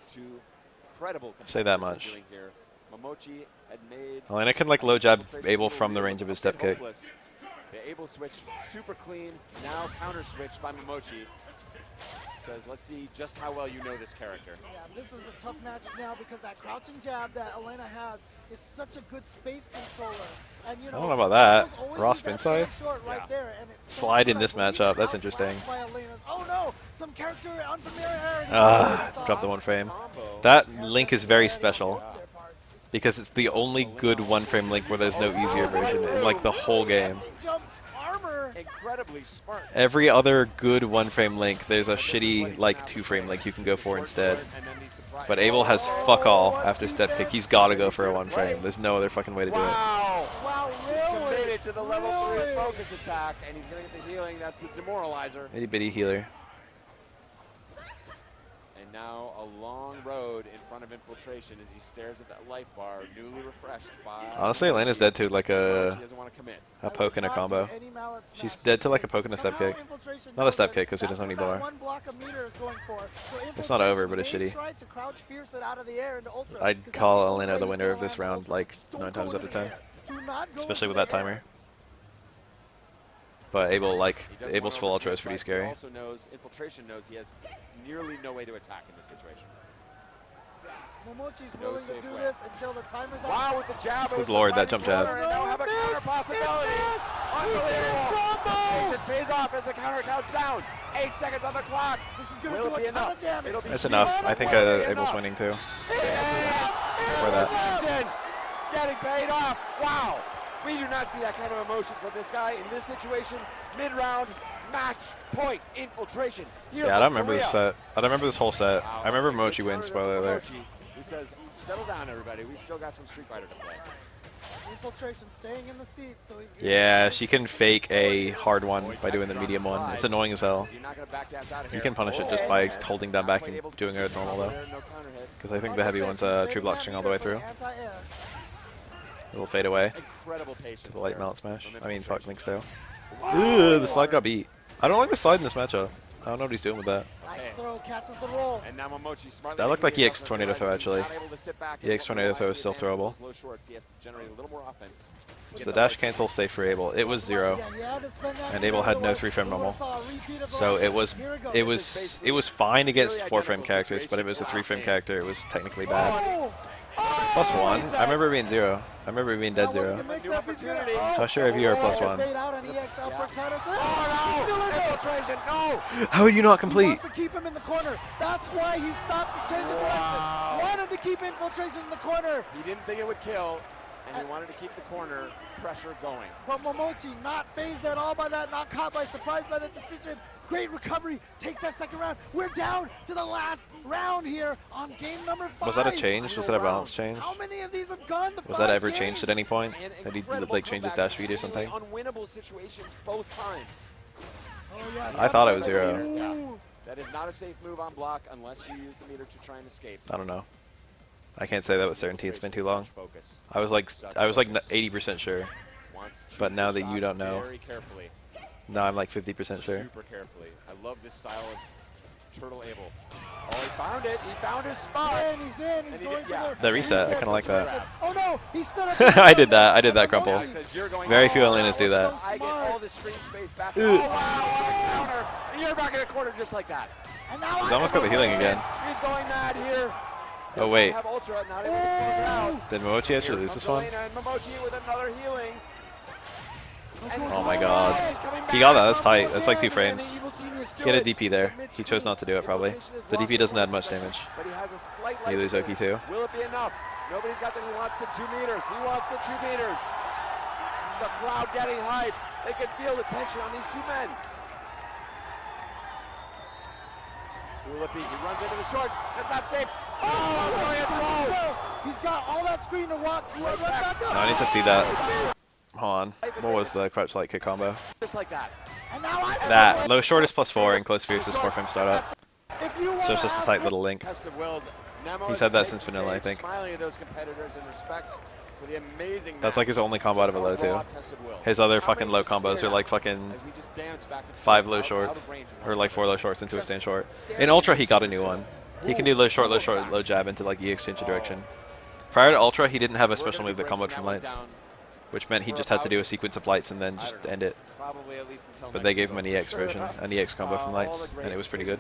Say that much. Elena can like low jab Abel from the range of his step kick. The Abel switch super clean. Now counter switch by Momochi. Says, let's see just how well you know this character. Yeah, this is a tough match now because that crouching jab that Elena has is such a good space controller. And you know, I don't know about that. Raw spin side? Right there, and slide in this matchup. That's interesting. Oh no, some character unfamiliarity. Drop the one frame. That link is very special because it's the only good one frame link where there's no easier version in like the whole game. Incredibly smart. Every other good one frame link, there's a shitty like two frame link you can go for instead. But Abel has fuck all after step kick. He's got to go for a one frame. There's no other fucking way to do it. Wow, really? Committed to the level 3 focus attack, and he's going to get the healing. That's the demoralizer. Itty bitty healer. And now a long road in front of Infiltration as he stares at that life bar, newly refreshed by... Honestly, Elena's dead to like a poke and a combo. She's dead to like a poke and a step kick. Not a step kick because he doesn't need bar. It's not over, but it's shitty. I'd call Elena the winner of this round like 9 times out of 10. Especially with that timer. But Abel's full ultra is pretty scary. Infiltration knows he has nearly no way to attack in this situation. Momochi's willing to do this until the timer's out. Wow, with the jab. Good lord, that jump jab. And now have a counter possibility. Unbelievable. It pays off as the counter counts down. 8 seconds on the clock. This is going to do a ton of damage. That's enough. I think Abel's winning too. For that. Getting paid off. Wow. We do not see that kind of emotion from this guy in this situation. Mid-round, match point, Infiltration. Yeah, I don't remember this set. I don't remember this whole set. I remember Mochi wins, spoiler alert. Who says, settle down, everybody. We still got some Street Fighter to play. Infiltration staying in the seat, so he's yeah, she can fake a hard one by doing the medium one. It's annoying as hell. You can punish it just by holding down back and doing it normal though. Because I think the heavy one's a true block string all the way through. It'll fade away. To the light mount smash. I mean, fuck, links though. Ooh, the slide got beat. I don't like the slide in this matchup. I don't know what he's doing with that. Nice throw, catches the roll. And now Momochi smartly That looked like making EX the tornado throw, adjustment, actually. not able to sit back and EX tornado throw is still advantage throwable. of those low shorts. He has to generate a little more offense. to So get the the dash right cancel safe for Abel. It was 0. Yeah, you had to spend that And meter Abel had no otherwise 3-frame we normal. would've saw a repeat of the So last it one. was Here we go. it was fine against 4-frame characters, but if it was a 3-frame character, it was technically bad. Oh, +1. I remember it being 0. I rember it being dead now what's 0. the mix-up? He's gonna- opportunity. How sure if you are +1? Bait out an EX uppercut or something. Oh He's still no! in there. Infiltration! No! How are you not He complete? wants to keep him in the corner. That's why he stopped the change of direction. Wow. Wanted to keep infiltration in the corner. He didn't think it would kill, and he wanted to keep the corner pressure going. But Momochi not phased at all by that, not caught by surprise by that decision. Great recovery, takes that second round. We're down to the last round here on game number 5. Was that a change? Was that a balance change? How many of these have gone to Was 5 that ever games? changed at any point? And That he incredible like change his comebacks, dash speed or seemingly something? unwinnable situations both times. Oh, yeah, I thought it was that's 0. Ooh. Yeah. That is not a safe move on block unless you use the meter to try and escape. I don't know. I can't say that with certainty. It's been too long. Focus. I was like 80% sure. Wants to But choose now his that you shots don't know. very carefully. Now I'm like 50% sure. Super carefully. I love this style of Turtle Abel. Oh, he found it. He found his spot. He's in, he's And he going did- for yeah. the The reset, I kinda like that. situation. Oh no, he stood up. I did that. I did that, Crumple. He says, "You're going Very out." few Elenas do that. I get all the screen space back. Ugh. Oh, wow, what a counter. And you're back in the corner just like that. And now He's almost got the healing again. He's going mad here. Oh wait, Have Ultra, not able to close it out. did Momochi Here actually lose comes this one? Elena and Momochi with another healing. And Oh my god. he's coming He got that, back. that's tight. That's like 2 Again, frames. and the Evil Genius do He had a it. DP there. Submits He chose not to do it probably. Infiltration is The lost DP doesn't in add much the damage. But he has a slight Neither light does Oki advantage. too. Will it be enough? Nobody's got that. He wants the 2 meters. He wants the 2 meters. The crowd getting hype. They can feel the tension on these 2 men. Ulipi, he runs into the short. That's not safe. Oh, brilliant throw. He's got all that screen to walk. Run back up. No, I need to see that. Hold on. What was the crouch light kick combo? Just like that. And now I That. Low short is +4 and close fierce is 4-frame startup. If you So it's just a tight little link. Test of wills. Nemo He's had that takes since the vanilla, I stage, think. Smiling at those competitors in respect for the amazing That's like his only combo out of a low too. too. His other fucking low combos are like fucking 5 low shorts. Or like 4 low shorts into a stand short. In Ultra he got a new one. He can do low short, low jab into like EX change of direction. Prior to Ultra he didn't have a special move that comboed from lights. Which meant he just had to do a sequence of lights and then just end it. But they gave him an EX version, an EX combo from lights, and it was pretty good.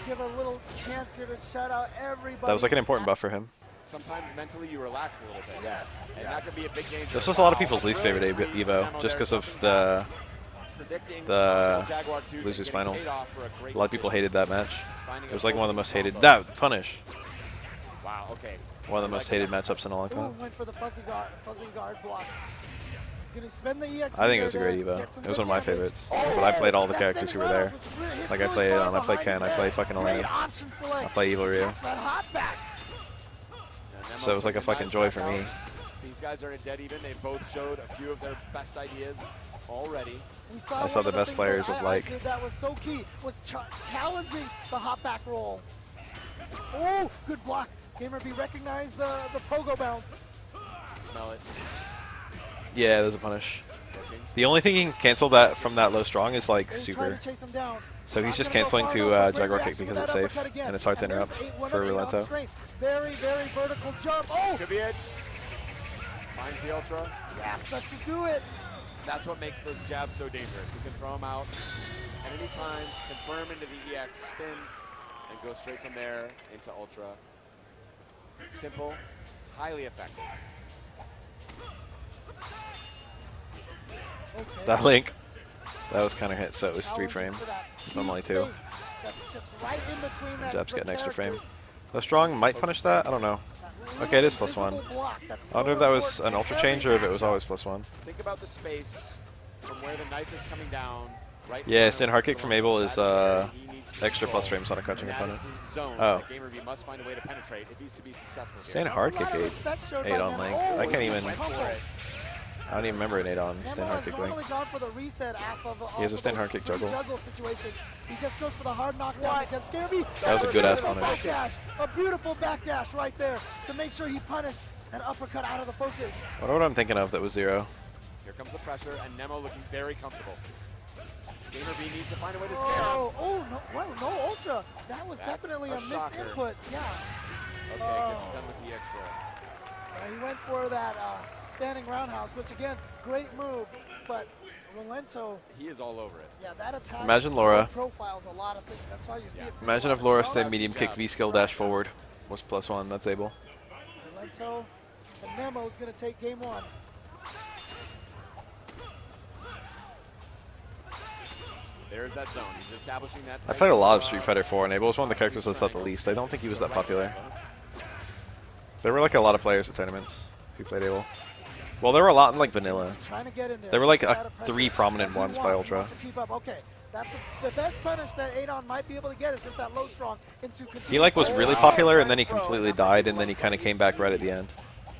give a little chance here to shout out everybody. That was like an important buff for him. Sometimes mentally you relax a little bit. Yes. And that could be a big danger. This was a lot of people's least favorite EVO, just because of the losers finals. A lot of people hated that match. It was like one of the most hated. That punish. Wow, okay. One of the most hated matchups in a long Ooh, time. went for the fuzzy guard block. He's gonna spend the EX I think it meter was a great there, EVO. get some It was good one of my damage. favorites. But I played all the That's characters who were Reynolds, there. which hits Like I really play far Aeon, I play behind Ken, his I play head. fucking Great Elena. option select. I play Evil Ryu. Catch that hot back. So it was like a fucking joy for me. These guys are in a dead even. They both showed a few of their best ideas already. We saw I one saw of the best things players that of, I like- did that was so key, was challenging the hop back roll. Oh, good block. Gamer B recognized the pogo bounce. Smell it. Yeah, there's a punish. Working. The only thing he can cancel that from that low strong is like They tried super. to chase him down. So he's Not just gonna go canceling far to enough, but great Jaguar kick reaction because with it's that safe uppercut again. and it's hard to And there's interrupt 8-1 for on Relento. strength. Very, very vertical jump. Oh, Could be it. Finds the ultra. yes, that should do it. That's what makes those jabs so dangerous. You can throw them out at any time, confirm into the EX, spin, and go straight from there into ultra. Simple, highly effective. Okay. That link, that was kind of hit, so it was 3 Challenging frame. for that I'm key only 2. space. That's just right in between that. Jabs the get an extra frame. characters. Low strong might punish that, I don't know. That Okay, it is really +1. visible block that's I wonder so if that was important an for ultra every change or if it was matchup. always +1. Think about the space from where the knife is coming down. Right Yeah, in front stand of hard kick from Abel is that where he needs to extra control. plus frames on a crouching And that is opponent. the zone Oh. that Gamer V must find a way to penetrate if he's to be successful here. Stand That's hard a kick lot of 8. respect showed 8 by on Nemo. link. Oh, I can't he even. went for it. I don't even remember an 8 on Nemo stand hard has kick link. normally gone for the reset off of He has a off stand of hard those kick juggle. juggle situation. He just goes for the hard knockdown What? against Gamer. That was a good ass Beautiful punish. backdash, a beautiful backdash right there to make sure he punished an uppercut out of the focus. I wonder what I'm thinking of that was 0. Here comes the pressure, and Nemo looking very comfortable. Gamer B needs to find a way to scare him. Oh, no, well, no ultra. That was definitely a missed shocker. input. Yeah. Okay, gets it done with the X roll. He went for that standing roundhouse, which again, great move, but Rolento, He is all over it. yeah, that attack Imagine Laura. profiles a lot of things. That's why you see it. Imagine if Laura stayed medium kick V skill dash forward was +1. That's able. Rolento and Nemo's going to take game one. There's that zone. He's establishing that. I played a lot of Street Fighter 4, and Abel was one of the characters I thought the least. I don't think he was that popular. There were like a lot of players at tournaments who played Abel. Well, there were a lot in like vanilla. Trying to get in there. There were like 3 prominent ones by Ultra. Okay, that's the best punish that Adon might be able to get is just that low strong into. He like was really popular, and then he completely died, and then he kind of came back right at the end.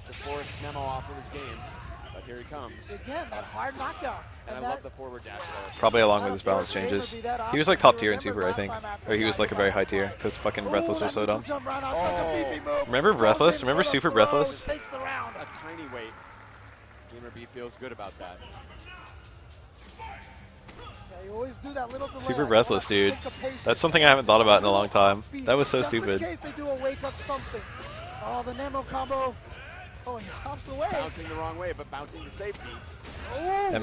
To force Nemo off of his game, but here he comes. Again, that hard knockdown. And I love the forward dash there. Probably along with his balance changes. He was like top tier in Super, I think. Or he was like a very high tier, because fucking Breathless was so dumb. Remember Breathless? Remember Super Breathless? A tiny weight. Gamer B feels good about that. You always do that little delay. Super Breathless, dude. That's something I haven't thought about in a long time. That was so stupid. In case they do a wake up something. Oh, the Nemo combo. Oh, he hops away. Bouncing the wrong way, but bouncing to safety. Oh,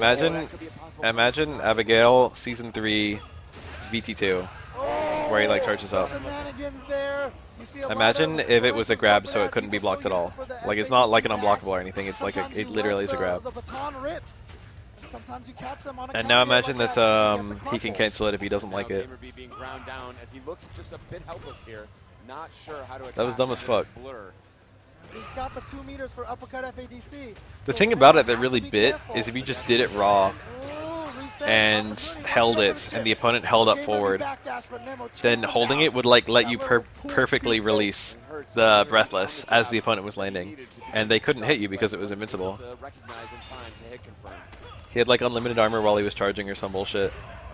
Imagine Abigail Season 3 VT2, where he like charges up. Shenanigans there. Imagine if it was a grab so it couldn't be blocked at all. Like it's not like an unblockable or anything, it's like it literally is a grab. And now imagine that he can cancel it if he doesn't like it. Gamer B being ground down as he looks just a bit helpless here. Not sure how to attack. That was dumb as fuck. Blur. He's got the 2 meters for uppercut FADC. The thing about it that really bit is if you just did it raw and held it and the opponent held up forward, then holding it would like let you perfectly release the Breathless as the opponent was landing, and they couldn't hit you because it was invincible. He had like unlimited armor while he was charging or some bullshit,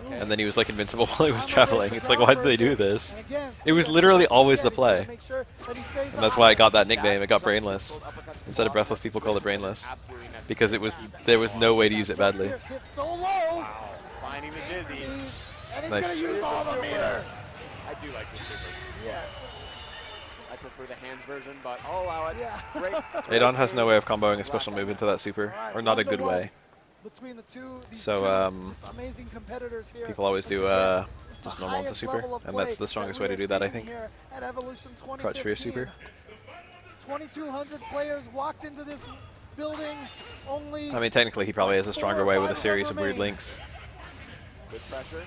and then he was like invincible while he was traveling. It's like, why did they do this? It was literally always the play, and that's why I got that nickname. It got Brainless. Instead of Breathless, people called it Brainless because there was no way to use it badly. Wow. Finding the dizzy. Nice. I do like this super. Yes. I prefer the hands version, but I'll allow it. Yeah. Great. Adon has no way of comboing a special move into that super, or not a good way. Between the two, So amazing competitors here. people always do just normal into super, and that's the strongest way to do that, I think. Crouch for your super. 2,200 players walked into this building. Only. I mean, technically, he probably has a stronger way with a series of weird links. Good pressure.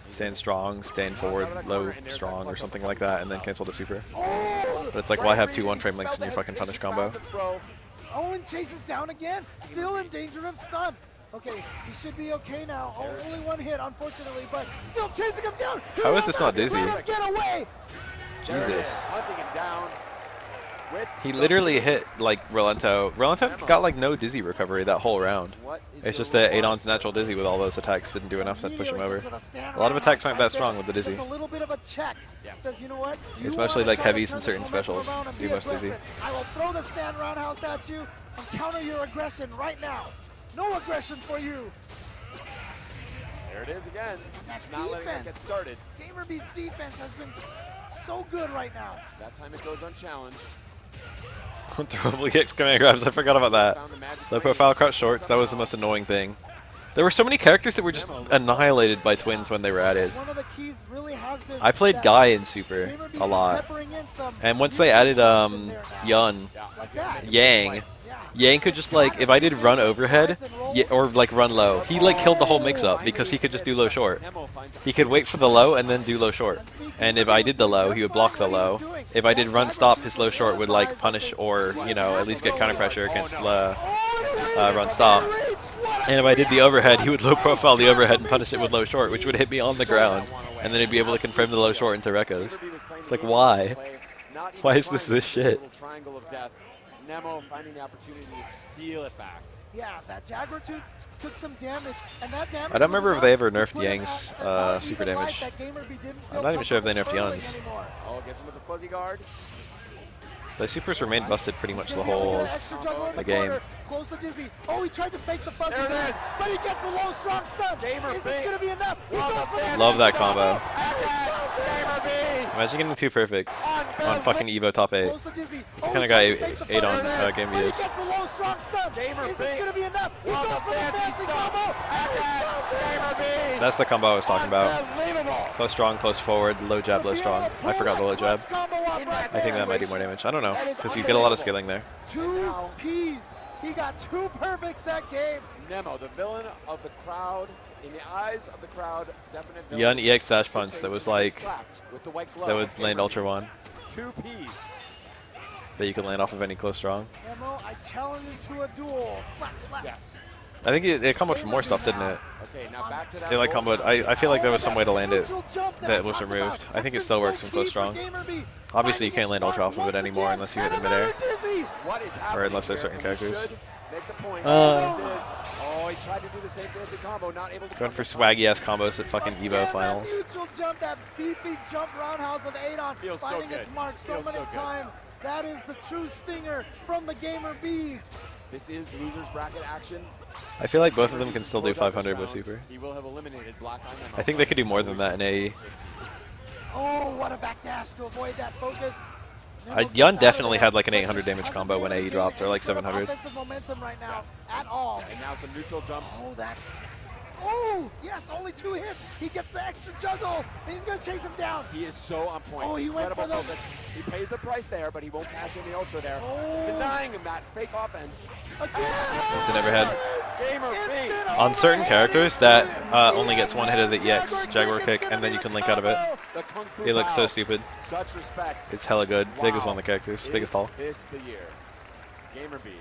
Stand strong, stand forward, low, strong, or something like that, and then cancel the super. But it's like, why have 2 1-frame links in your fucking punish combo? Owen chases down again, still in danger of stun. Okay, he should be okay now. Only 1 hit, unfortunately, but still chasing him down. How is this not dizzy? Let him get away. Jesus. Hunting him down. He literally hit, like, Rolento. Rolento got, like, no dizzy recovery that whole round. It's just that Adon's natural dizzy with all those attacks didn't do enough to push him over. A lot of attacks aren't that strong with the dizzy. A little bit of a check. Says, you know what? Especially, like, heavies and certain specials do most dizzy. I will throw the stand roundhouse at you and counter your aggression right now. No aggression for you. There it is again. That's not letting it get started. Gamer B's defense has been so good right now. That time it goes unchallenged. Throwable kicks, command grabs, I forgot about that. Low profile crouch shorts, that was the most annoying thing. There were so many characters that were just annihilated by twins when they were added. One of the keys really has been I played Guy in Super a lot. And once they added Yun, Yang could just like, if I did run overhead, or like run low, he like killed the whole mix-up because he could just do low short. He could wait for the low and then do low short. And if I did the low, he would block the low. If I did run stop, his low short would like punish or, you know, at least get counter pressure against run stop. And if I did the overhead, he would low profile the overhead and punish it with low short, which would hit me on the ground. And then he'd be able to confirm the low short into Rekkas. It's like, why? Why is this shit? Nemo finding the opportunity to steal it back. Yeah, that Jaguar took some damage, and that damage. I don't remember if they ever nerfed Yang's super damage. I'm not even sure if they nerfed Yun's. Oh, gets him with the fuzzy guard. The supers remained busted pretty much the whole game. Close to Dizzy. Oh, he tried to fake the fuzzy There it there, is. but he gets the low strong stun. Gamer Is B. this going to be enough? He Love goes for the Love that big combo. Gamer B. Imagine getting 2 perfects on fucking EVO top 8. Close to Dizzy. It's the Oh, kind he of guy tried to fake the 8 on fuzzy there, Game but he Vs. gets the low strong stun. Gamer Is B. this going to be enough? He Love goes the for the fancy fancy stuff. combo. Gamer B. That's the combo I was talking about. Unbelievable. Close strong, close forward, low jab, low strong. I forgot the low jab. I think that might do more damage. I don't know, because you get a lot of skilling there. 2 Ps. He got 2 perfects that game. Nemo, the villain of the crowd, in the eyes of the crowd, definite villain. Yun EX dash His punch face that is was getting like, slapped with the white glove. that would land Gamer Ultra B. 1. 2 Ps. That you can land off of any close strong. Nemo, I challenge you to a duel. Slap, slap. Yes. I think it comboed for more stuff, didn't it? Okay, now back to that. They like roll comboed. down. I feel like there was some way to land it Neutral jump that I was talked removed. about. I think it That's still been works so from close key for strong. Gamer B. Obviously, you Finding can't land his ultra off of mark it anymore once unless you hit again. it midair. And another Dizzy. What is happening unless there's here? certain And we characters. should make the point. Uh, This is, oh, he tried to do the same fancy combo, not able to. Going for swaggy ass combos at fucking Again, EVO finals. That neutral jump, that beefy jump roundhouse of Adon, Feels so finding good. its mark so Feels many so good. times. That is the true stinger from the Gamer B. This is losers bracket action. I feel like both of them can still do Close out this 500 with round. super. He will have eliminated Black Eye Memo. I think they could do more than that in AE. Oh, what a backdash to avoid that focus. Nemo gets Yun out of definitely there, had like an but 800 damage hasn't combo been when able to AE gain dropped, or any like sort of 700. offensive momentum right now at all. And now some neutral jumps. Oh, that. Oh, yes, only 2 hits. He gets the extra juggle, and he's going to chase him down. He is so on point. Oh, he went Incredible for the- focus. He pays the price there, but he won't cash in the ultra there. Oh. Denying him that fake offense. Again. It's an overhead. Gamer B. Instant On certain overhead characters, is that good. only gets 1 hit of the EX Jaguar kick, and then you can link out of it. The Kung Fu It looks so Bao. stupid. Such respect. It's hella good. Wow. Biggest one of the characters. Biggest haul. Is this the year? Gamer B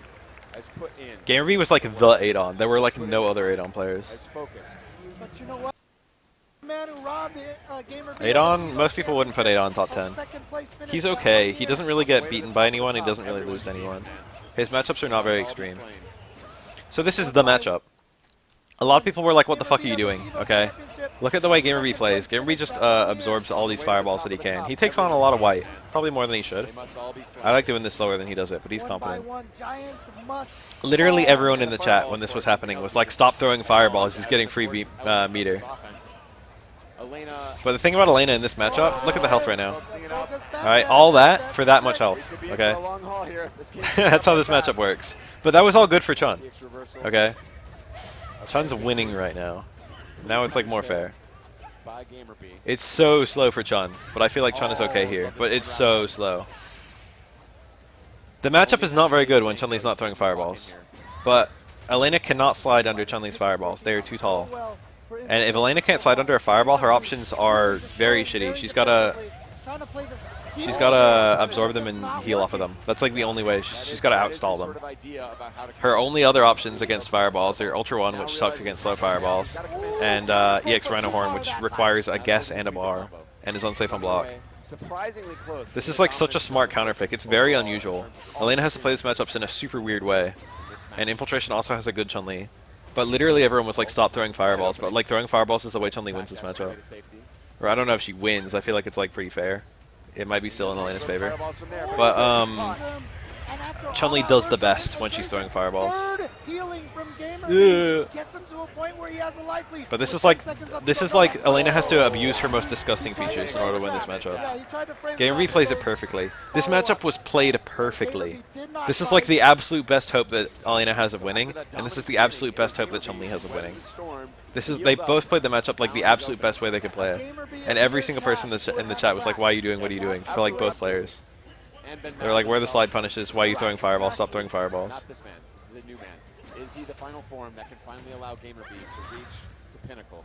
has put in. Gamer B was like the Adon. There were like no other Adon players. Has focused. But you know what? The man who robbed Gamer B. Adon, most people wouldn't put Adon top 10. Second place finish He's by okay. 1 He year. doesn't really get beaten by anyone. He doesn't really lose to anyone. His matchups are not very extreme. So this is the matchup. A lot of people were like, what the fuck are you doing? Okay. Look at the way Gamer B plays. Gamer B just absorbs all these fireballs that he can. He takes on a lot of white. Probably more than he should. They must all be slain. I like doing this slower than he does it, but he's One by confident. one, Giants must Literally fall. everyone in the chat when this was happening was like, stop throwing fireballs. He's getting free meter. Elena. But the thing about Elena in this matchup, look at the health right now. Focusing it up. Alright, all that for that much health. Could be in Okay. for a long haul here. This game's That's how this back. matchup works. But that was all good for Chun. CX reversal Okay. Chun's winning right now. Now it's like more fair. by Gamer B. It's so slow for Chun, but I feel like Chun is okay here. But it's so slow. The matchup is not very good when Chun-Li's not throwing fireballs. But Elena cannot slide under Chun-Li's fireballs. They are too tall. And if Elena can't slide under a fireball, her options are very shitty. She's gotta absorb them and heal off of them. That's like the only way. She's gotta outstall them. Her only other options against fireballs are Ultra 1, which sucks against slow fireballs, and EX Rhino Horn, which requires a guess and a bar, and is unsafe on block. Surprisingly close. This is like such a smart counter pick. It's very unusual. Elena has to play this matchups in a super weird way, and Infiltration also has a good Chun-Li. But literally everyone was like, stop throwing fireballs. But like throwing fireballs is the way Chun-Li wins this matchup. Or I don't know if she wins. I feel like it's like pretty fair. It might be still in Elena's favor. But Chun-Li does the best when she's throwing fireballs. But this is like Elena has to abuse her most disgusting features in order to win this matchup. Gamer B plays it perfectly. This matchup was played perfectly. This is like the absolute best hope that Elena has of winning, and this is the absolute best hope that Chun-Li has of winning. They both played the matchup like the absolute best way they could play it. And every single person in the chat was like, why are you doing what are you doing? For like both players. They were like, where are the slide punishes? Why are you throwing fireballs? Stop throwing fireballs. Not this man. This is a new man. Is he the final form that can finally allow Gamer B to reach the pinnacle?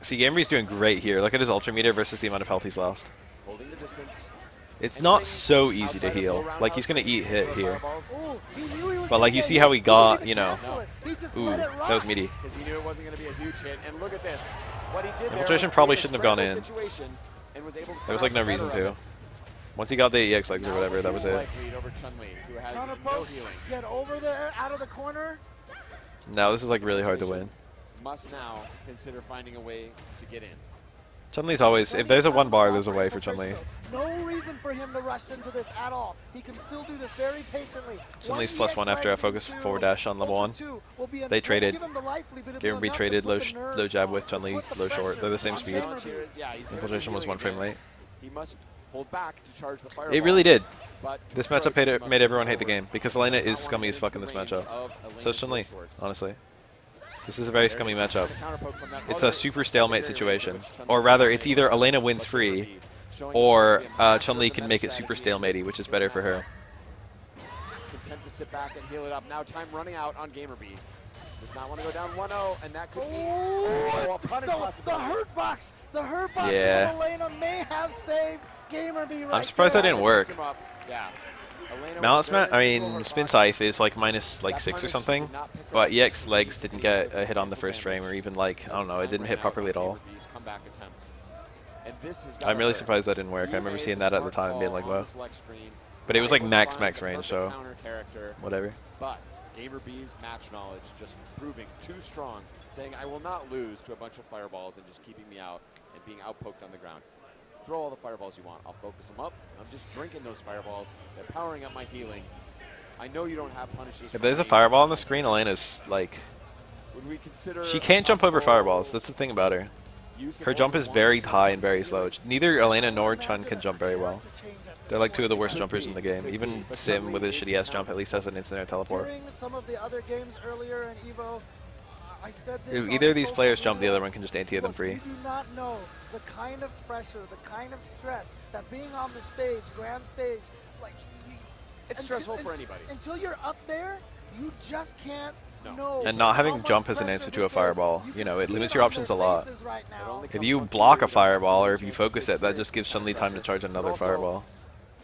See, Gamer B's doing great here. Look at his ultra meter versus the amount of health he's lost. Holding the distance. It's not so easy to heal. Like, he's going to eat hit here. But like, you see how he got, you know. Ooh, that was meaty. Because he knew it wasn't going to be a huge hit. And look at this. What he did Infiltration there probably was shouldn't have gone in. There was like no reason to. Once he got the EX legs or whatever, that was it. Get over there, out of the corner. No, this is like really hard to win. Must now consider finding a way to get in. Chun-Li's always, if there's a 1 bar, there's a way for Chun-Li. No reason for him to rush into this at all. He can still do this very patiently. Chun-Li's +1 after I focus forward dash on level 1. They traded. Gamer B traded low jab with Chun-Li, low short. They're the same speed. Infiltration was 1 frame late. He must hold back to charge the fireball. It really did. This matchup made everyone hate the game because Elena is scummy as fuck in this matchup. So is Chun-Li, honestly. This is a very scummy matchup. It's a super stalemate situation. Or rather, it's either Elena wins free, or Chun-Li can make it super stalematey, which is better for her. Content to sit back and heal it up. Now time running out on Gamer B. Does not want to go down 1-0, and that could be a punish possibility. The hurt box Yeah. of Elena may have saved Gamer B right I'm surprised that didn't work. Yeah. Malance Mat, I mean, Spin Scythe is like minus like 6 or something, but EX legs didn't get a hit on the first frame, or even like, I don't know, it didn't hit properly at all. I'm really surprised that didn't work. I remember seeing that at the time and being like, wow. But it was like max range, so whatever. But Gamer B's match knowledge just proving too strong, saying I will not lose to a bunch of fireballs and just keeping me out and being outpoked on the ground. Throw all the fireballs you want. I'll focus them up. I'm just drinking those fireballs. They're powering up my healing. I know you don't have punishes. If there's a fireball on the screen, Elena's like, she can't jump over fireballs. That's the thing about her. Her jump is very high and very slow. Neither Elena nor Chun can jump very well. They're like 2 of the worst jumpers in the game. Even Sim with his shitty ass jump at least has an instant air teleport. During some of the other games earlier in EVO, I said this If either of these players jump, the other one can just anti-hit them free. You do not know the kind of pressure, the kind of stress that being on the stage, grand stage, like it's stressful for anybody. Until you're up there, you just can't know. And not having jump as an answer to a fireball, you know, it limits your options a lot. If you block a fireball or if you focus it, that just gives Chun-Li time to charge another fireball.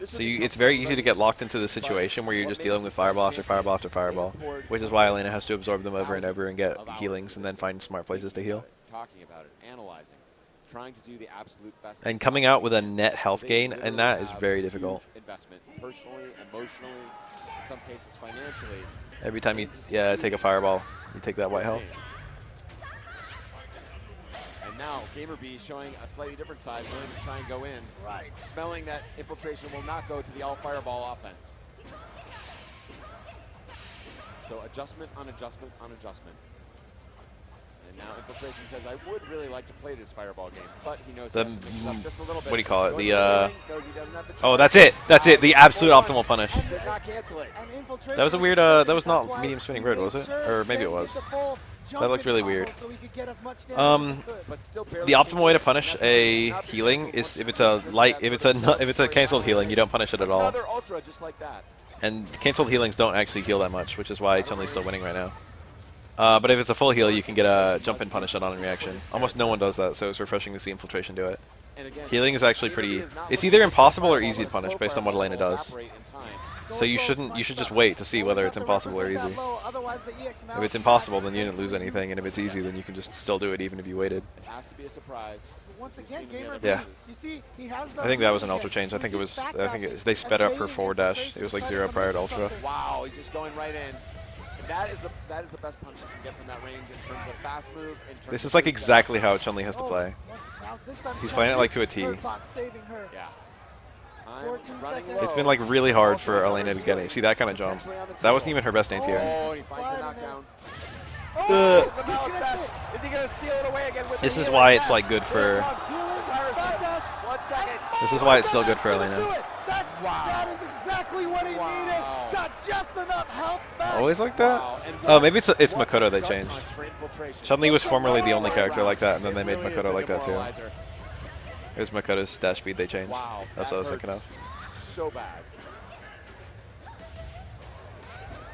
So it's very easy to get locked into the situation where you're just dealing with fireball after fireball after fireball, which is why Elena has to absorb them over and over and get healings and then find smart places to heal. Talking about it, analyzing, trying to do the absolute best. And coming out with a net health gain, and that is very difficult. Investment, personally, emotionally, in some cases financially. Every time you take a fireball, you take that white health. And now Gamer B showing a slightly different side, willing to try and go in. Right. Smelling that infiltration will not go to the all fireball offense. So adjustment on adjustment on adjustment. And now infiltration says, I would really like to play this fireball game, but he knows just a little bit. What do you call it? Oh, that's it. That's it. The absolute optimal punish. Did not cancel it. That was a weird. That was not medium spinning bird, was it? Or maybe it was. That looked really weird. The optimal way to punish a healing is if it's a canceled healing, you don't punish it at all. Another ultra just like that. And canceled healings don't actually heal that much, which is why Chun-Li's still winning right now. But if it's a full heal, you can get a jump and punish it on reaction. Almost no one does that, so it's refreshing to see infiltration do it. Healing is actually pretty. It's either impossible or easy to punish based on what Elena does. So you should just wait to see whether it's impossible or easy. If it's impossible, then you didn't lose anything, and if it's easy, then you can just still do it even if you waited. It has to be a surprise. Yeah. I think that was an ultra change. I think they sped up her forward dash. It was like 0 prior to ultra. Wow, he's just going right in. That is the best punch you can get from that range in terms of fast move. This is like exactly how Chun-Li has to play. He's playing it like to a T. Yeah. It's been like really hard for Elena to get it. See that kind of jump? That wasn't even her best anti-air. Oh, and he finds the knockdown. Is he gonna steal it away again with This is why it's like good for. This is why it's still good for Elena. That is exactly what he needed. Got just enough health back. Always like that? Oh, maybe it's Makoto they changed. Chun-Li was formerly the only character like that, and then they made Makoto like that too. It was Makoto's dash speed they changed. That's what I was thinking of. So bad.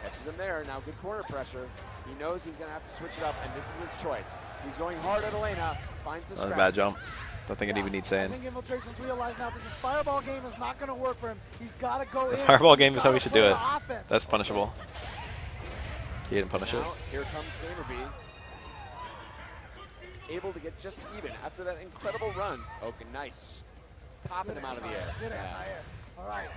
Catches him there. Now good corner pressure. He knows he's going to have to switch it up, and this is his choice. He's going hard at Elena. Finds the scratch. That was a bad jump. I think it even needs saying. I think Infiltration's realized now that this fireball game is not going to work for him. He's got to go in. Fireball game is how we should do it. That's punishable. He didn't punish it. Here comes Gamer B. He's able to get just even after that incredible run. Okay, nice. Popping him out of the air. Good anti-air. All right.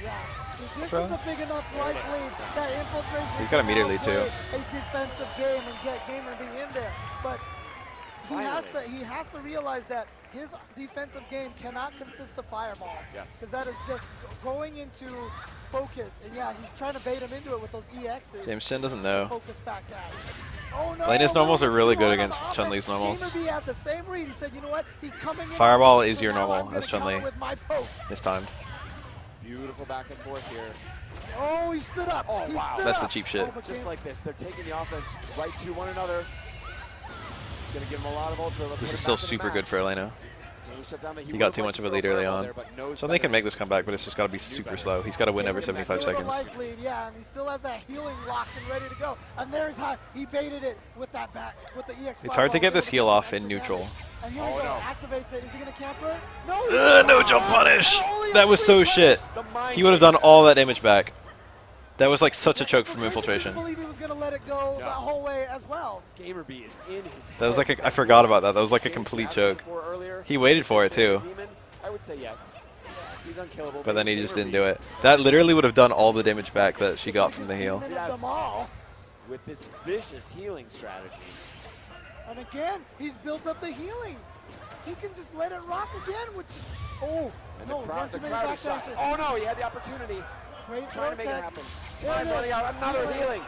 Yeah. This is a big enough life lead that Infiltration. He's got a meter lead too. A defensive game and get Gamer B in there, but he has to realize that his defensive game cannot consist of fireballs. Yes. Because that is just going into focus. And yeah, he's trying to bait him into it with those EXs. James Chen doesn't know. Focus back down. Oh no! Elena's normals are really good on against offense. Chun-Li's normals. Gamer B had the same read. He said, you know what? He's coming in. Fireball on me, is so your now I'm normal gonna as Chun-Li. counter with my pokes. This time. Beautiful back and forth here. Oh, he stood up. Oh, He wow. stood That's up. the cheap shit. Oh, but Just Gamer- like this, they're taking the offense right to one another. It's going to give him a lot of ultra. Let's This put is it still back in the super match. good for Elena. He got too much of a lead early on. So they can make this comeback, but it's just got to be super slow. He's got to win every 75 Still a seconds. life lead, yeah, and he still has that healing locked and ready to go. And there's how he baited it with that back, with the EX. It's hard to get this heal fireball, off in neutral. damage. And here we go, activates it. Is he gonna cancel it? No. No jump punish! That was so shit. The mind He would have done all that damage back. That was like such a choke from infiltration. I believe he was gonna let it go that whole way as well. Gamer B is in his That was head. like I forgot about that. That was like a complete choke. He waited for it too, Demon, I would say yes. He's unkillable. but then he just didn't do it. That literally would have done all the damage back that she got from the heal. Demon of them all. With this vicious healing strategy. And again, he's built up the healing. He can just let it rock again, which And no, the run crowd, too the many crowd back is shocked. dashes. Oh no, he had the opportunity. Great Trying to make it tech. happen. There Time it is. running out. Another healing.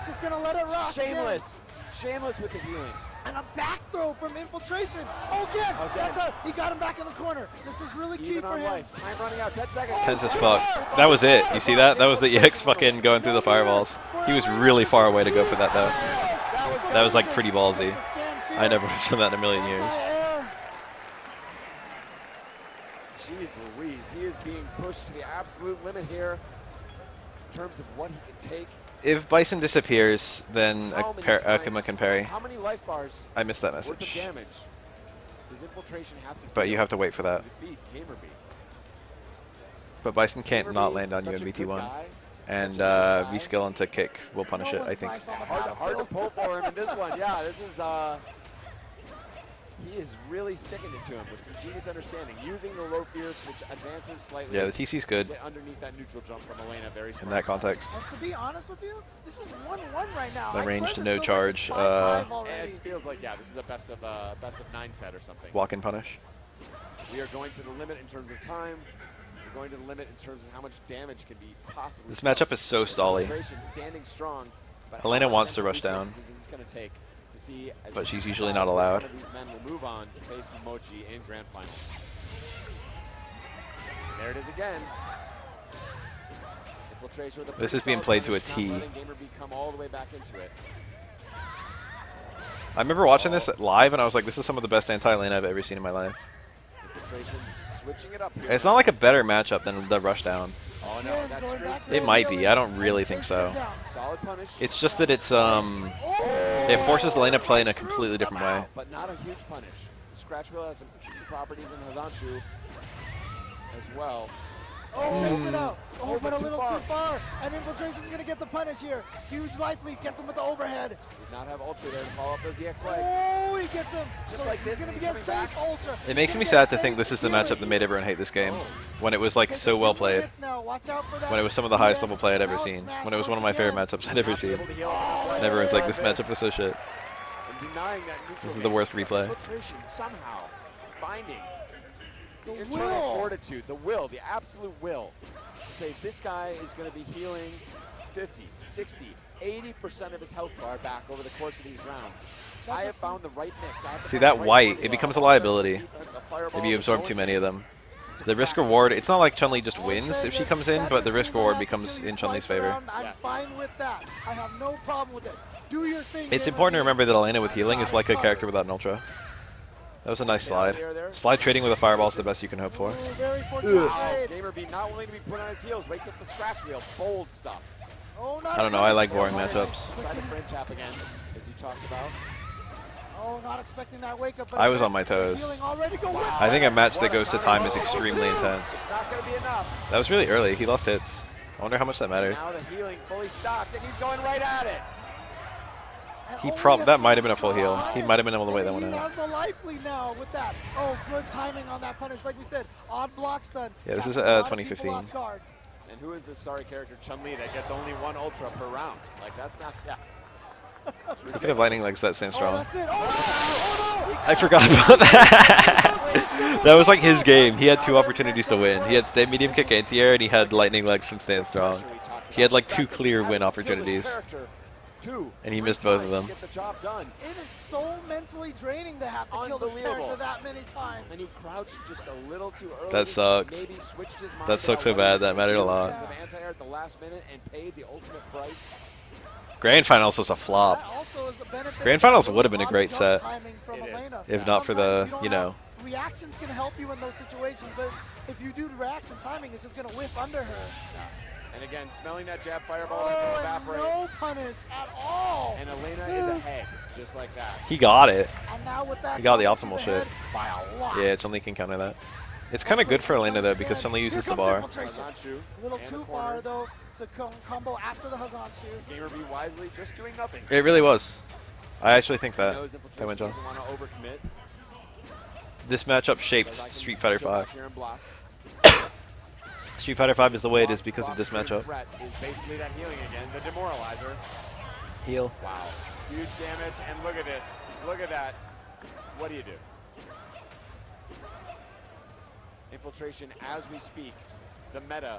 Just gonna let it rock. Shameless. Shameless with the healing. And a back throw from infiltration. Oh, again. Again. He got him back in the corner. This is really key Even for on him. life. Time running out. 10 seconds. Tense as fuck. That was it. You see that? That was the EX fucking going through the fireballs. He was really far away to go for that though. That was like pretty ballsy. I never would have done that in a million years. Jeez Louise. He is being pushed to the absolute limit here in terms of what he can take. If Bison disappears, then Akuma can parry. How many life bars I missed that worth of message. damage does infiltration have to But do you have to wait for that. to beat Gamer B? But Bison can't Gamer not B, land on you such in a good BT1. guy, And such a nice guy. V-skill into kick will punish it, I think. Hard to pull for him in this one. Yeah, this is he is really sticking it to him with some genius understanding, using the low fear switch advances slightly. Yeah, the TC's good Get underneath that neutral jump from Elena, very in smart. that context. And to be honest with you, this is 1-1 right now. The I swear range this to no feels like charge, it's 5-5 And already. it feels like, yeah, this is a best of 9 set or something. Walk-in punish. We are going to the limit in terms of time. We're going to the limit in terms of how much damage can be possibly. This matchup is so stally. Standing strong. But Elena how wants to much rush resources down. Is this going to take to see? As But we she's usually decide not which allowed. One of these men will move on to face Momochi in grand final. There it is again. Infiltration with a This is pretty being solid played to a punish, T. not letting Gamer B come all the way back into it. I remember watching this live, and I was like, this is some of the best anti-lane I've ever seen in my life. Infiltration switching it up here. It's not like a better matchup than the rushdown. Oh no, Again, that going screams back to It the might be. healing. I don't really And think takes so. him down. solid punish. It's just that it's it forces Elena to play in a completely different way. But not a huge punish. Scratch Wheel has some interesting properties in Hazanshu as well. Oh, makes it out. Oh, but but a too little far. too far. And Infiltration's going to get the punish here. Huge life lead. Gets him with the overhead. Did not have Ultra there to follow up those EX legs. Oh, he gets him. Just So like this, He's going to and get he's safe coming Ultra. It makes He's me gonna sad get to think safe this is the healing. matchup that made everyone hate this game. Oh. When it was like Takes a so few well more played. hits now. Watch out for that. When it was some of the highest level EX. play I'd ever Out seen. smash When it was one of my once favorite again. matchups I'd ever Not seen. able to heal. And everyone's like, this matchup is so shit. And denying that neutral This is the game. worst replay. Infiltration somehow finding the The internal will. fortitude, the will, the absolute will to say this guy is going to be healing 50, 60, 80% of his health bar back over the course of these rounds. That I have just- found the right mix. I have to See, find that the right white, formula. it becomes a Offense, liability defense, a fireball, if you absorb going too many of them. to The risk crack. reward, it's not like Chun-Li just I'll wins say if she that- comes in, that but just the risk means I reward have to becomes kill you in Chun-Li's twice favor. around. I'm Yes. fine with that. I have no problem with it. Do your thing. It's Gamer important to B. remember that Elena with healing is like a Covered. character without an ultra. That was a nice Stay out slide. there. Slide trading with a fireball is the best you can hope for. Ooh, very fortunate Wow, trade. Gamer B not willing to be put on his heels, wakes up the scratch wheel, bold stuff. Oh, not I don't know, again. I like boring Oh, matchups. Try to frame tap again, as you talked about. Oh, not expecting that wake up. but I was again, on my toes. healing already. Go with I think a match that What a goes to time. time is extremely intense. It's not going to be enough. That was really early. He lost hits. I wonder how much that mattered. Now the healing fully stocked, and he's going right at it. And He only that might have a been a full heal. punish. He might have been able to wait that And one he out. has the life lead now with that. Oh, good timing on that punish. Like we said, odd block stun. Yeah, this is, Catches a lot of 2015. people off guard. And who is this sorry character, Chun-Li, that gets only one ultra per round? Like, that's not, yeah. If you have lightning legs that stand Oh, strong. that's it. Oh, no! Oh, no! He I forgot about that. That was like his game. He had 2 opportunities to win. He had stay medium kick anti-air, and he had lightning legs from stand strong. He had like 2 clear win opportunities, and he missed both of them. It is so mentally draining to have to kill this character that many times. And he crouched just a little too early. That sucked. Maybe switched his mind That sucked so bad. That mattered a lot. Anti-air at the last minute and paid the ultimate price. Grand Finals was a flop. Grand Finals would have been a great set if not for the, you know. Reactions can help you in those situations, but if you do reaction timing, it's just going to whip under her. And again, smelling that jab fireball and evaporate. No punish at all. And Elena is ahead, just like that. He got it. And now with that He got the punish, optimal she's shit. ahead by a lot. Yeah, Chun-Li can counter that. It's kind of good for Elena though because Chun-Li uses the bar. A little too far though to combo after the Hazanshu. Gamer B wisely just doing nothing. It really was. I actually think that went John. This matchup shaped Street Fighter V. Street Fighter V is the way it is because of this matchup. Is basically that healing again, the demoralizer. Heal. Wow, huge damage, and look at this. Look at that. What do you do? Infiltration as we speak. The meta.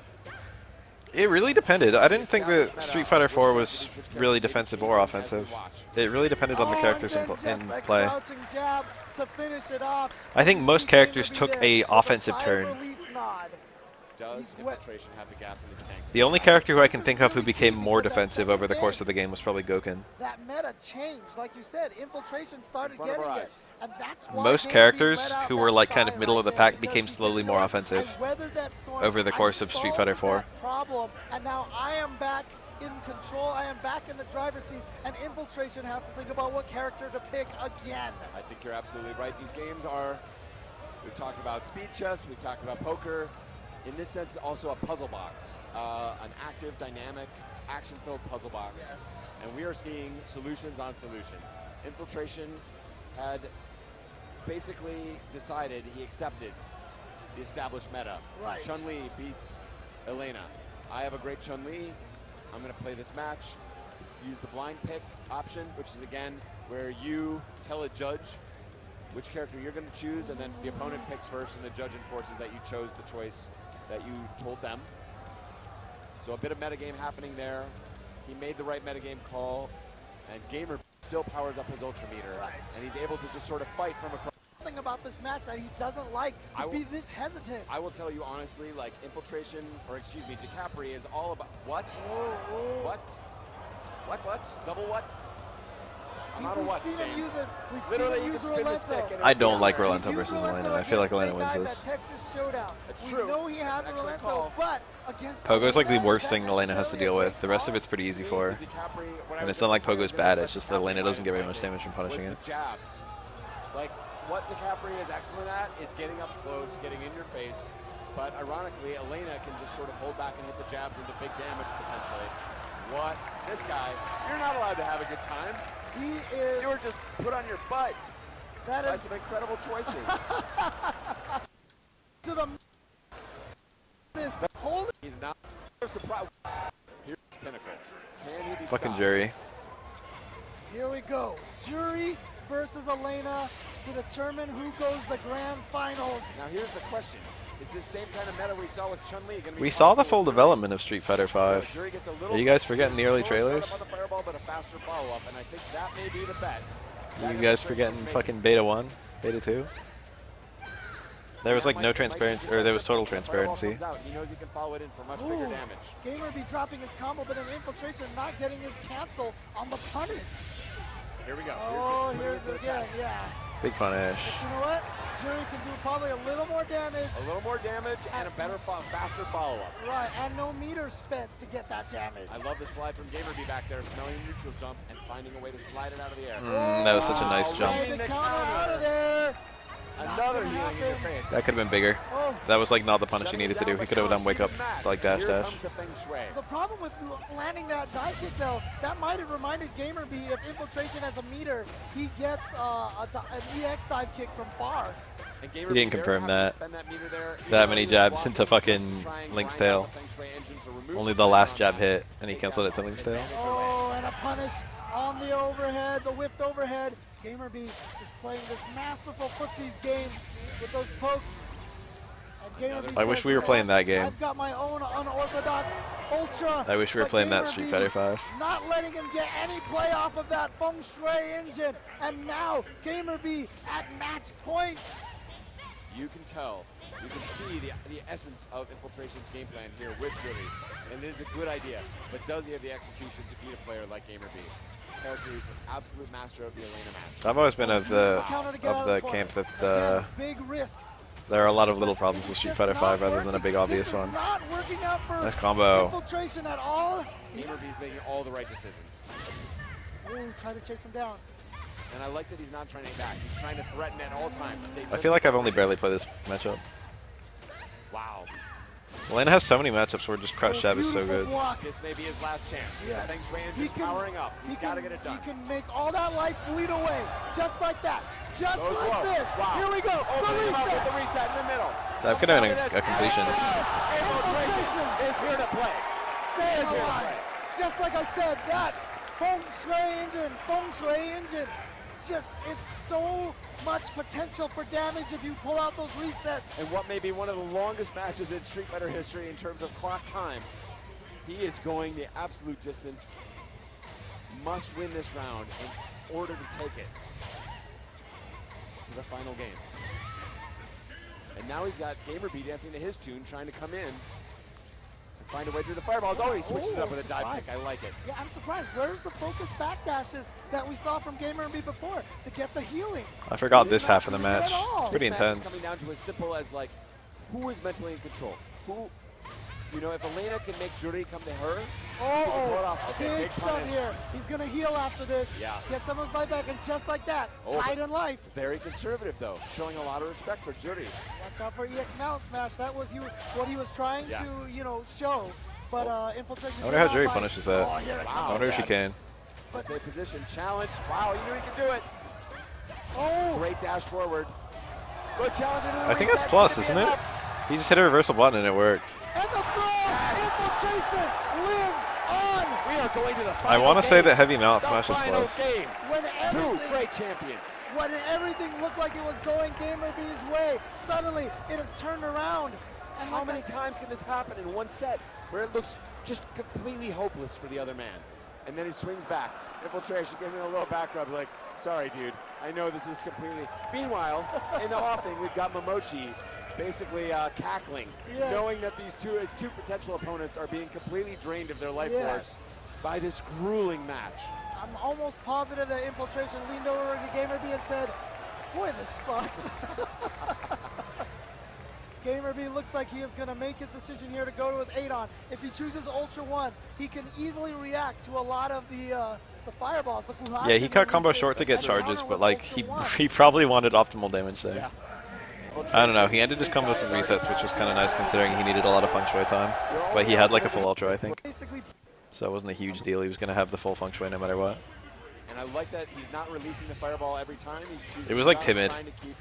It really depended. I didn't think that Street Fighter 4 was really defensive or offensive. It really depended on the characters in play. I think most characters took a offensive turn. Does Infiltration have the gas in his tank? The only character who I can think of who became more defensive over the course of the game was probably Gouken. That meta changed, like you said. Infiltration started getting it, and that's why most characters who were like kind of middle of the pack became slowly more offensive over the course of Street Fighter 4. Problem, and now I am back in control. I am back in the driver's seat, and Infiltration has to think about what character to pick again. I think you're absolutely right. These games are. We've talked about speed chess. We've talked about poker. In this sense, also a puzzle box, an active, dynamic, action-filled puzzle box. Yes. And we are seeing solutions on solutions. Infiltration had basically decided he accepted the established meta. Right. Chun-Li beats Elena. I have a great Chun-Li. I'm going to play this match. Use the blind pick option, which is, again, where you tell a judge which character you're going to choose, and then the opponent picks first, and the judge enforces that you chose the choice that you told them. So a bit of metagame happening there. He made the right metagame call, and Gamer still powers up his ultra meter, and he's able to just sort of fight from across. Something about this match that he doesn't like to be this hesitant. I will tell you honestly, like Infiltration, or excuse me, DiCapri is all about what? Whoa. What? Double what? I'm out of what, James? Literally, you can spin the stick. I don't like Rolento versus Elena. I feel like Elena wins this. That's true. We know he has Rolento, but against Pogo's like the worst thing Elena has to deal with. The rest of it's pretty easy for her. And it's not like Pogo's bad, it's just that Elena doesn't get very much damage from punishing it. Jabs. Like, what DiCapri is excellent at is getting up close, getting in your face. But ironically, Elena can just sort of hold back and hit the jabs into big damage potentially. What? This guy, you're not allowed to have a good time. He is. You were just put on your butt. That is some incredible choices. To the this whole. He's not surprised. Here's Pinnacle. Can he be Fucking stopped? Jury. Here we go. Jury versus Elena to determine who goes the grand finals. Now here's the question. Is this same kind of meta we saw with Chun-Li? We saw the full development of Street Fighter V. Are you guys forgetting the early trailers? You guys forgetting fucking Beta 1? Beta 2? There was like no transparency, or there was total transparency. He knows he can follow it in for much bigger damage. Gamer be dropping his combo, but then Infiltration not getting his cancel on the punish. Here we go. Oh, here's it again, yeah. Big punish. But you know what? Jury can do probably a little more damage. A little more damage and a better, faster follow-up. Right, and no meter spent to get that damage. I love the slide from Gamerby back there, smelling a neutral jump and finding a way to slide it out of the air. That was such a nice jump. The counter out of there. Another healing in your face. That could have been bigger. That was like not the punish he needed to do. He could have done wake up like dash dash. The problem with landing that dive kick though, that might have reminded Gamerby if Infiltration has a meter, he gets an EX dive kick from far. He didn't confirm that. That many jabs into fucking Link's tail. Only the last jab hit, and he canceled it to Link's tail. Oh, and a punish on the overhead, the whipped overhead. Gamer B is playing this masterful footsies game with those pokes. And Gamer B I wish we were playing that game. I've got my own unorthodox ultra. I wish we were playing that Street Fighter 5. Not letting him get any play off of that feng shui engine. And now Gamer B at match point. You can tell, you can see the essence of Infiltration's game plan here with Jury. And it is a good idea, but does he have the execution to beat a player like Gamer B? Character is an absolute master of the Elena match. I've always been of the camp that big risk. there are a lot of little problems with Street Fighter 5 rather than a big obvious one. Nice combo. Infiltration at all. Gamer B is making all the right decisions. Ooh, try to chase him down. And I like that he's not trying to hang back. He's trying to threaten at all times. I feel like I've only barely played this matchup. Wow. Elena has so many matchups where just crouch jab is so good. This may be his last chance. Yes. Feng Shui engine powering up. He's got to get it done. He can make all that life bleed away, just like that. Just Goes like low. this. Wow. Here we go. Opening him up with the reset in the middle. That could have been a completion. Infiltration is here to play. Stay alive. Just like I said, that feng shui engine, just, it's so much potential for damage if you pull out those resets. And what may be one of the longest matches in Street Fighter history in terms of clock time. He is going the absolute distance. Must win this round in order to take it to the final game. And now he's got Gamer B dancing to his tune, trying to come in and find a way through the fireballs. Oh, he switches up with a dive kick. I like it. Yeah, I'm surprised. Where's the focus backdashes that we saw from Gamer B before to get the healing? I forgot this half of the match. It's pretty This match is intense. coming down to as simple as, like, who is mentally in control? Who, you know, if Elena can make Jury come to her, Big stuff here. He's going to heal after this. Yeah. Get some of his life back, and just like that, tied in life. Very conservative, though, showing a lot of respect for Jury. Watch out for EX Mount Smash. That was what he was trying to, you know, show. But Infiltration. I wonder how Jury punishes that. Wow. I wonder if she can. Let's say position challenge. Wow, you knew he could do it. Oh. Great dash forward. Good challenge into the I think reset. that's plus, isn't it? He just hit a reversal button and it worked. And the throw! Infiltration lives on! We are going to the final I want to game. say that heavy mount smash is Final plus. game. When Two great champions. When everything looked like it was going Gamer B's way, suddenly it has turned around. And How many times can this happen in one set where it looks just completely hopeless for the other man? And then he swings back. Infiltration giving him a little back rub like, sorry, dude. I know this is completely... Meanwhile, in the offing, we've got Momochi basically cackling, knowing that his two potential opponents are being completely drained of their life force by this grueling match. I'm almost positive that Infiltration leaned over to Gamer B and said, boy, this sucks. Gamer B looks like he is going to make his decision here to go with 8 on. If he chooses Ultra 1, he can easily react to a lot of the fireballs. Yeah, he cut combo short to get charges, but like he probably wanted optimal damage there. Yeah. I don't know. He ended his combos with resets, which was kind of nice considering he needed a lot of feng shui time. But he had like a full ultra, I think. So it wasn't a huge deal. He was going to have the full feng shui no matter what. And I like that he's not releasing the fireball every time. He's choosing It was like shots, timid. trying to keep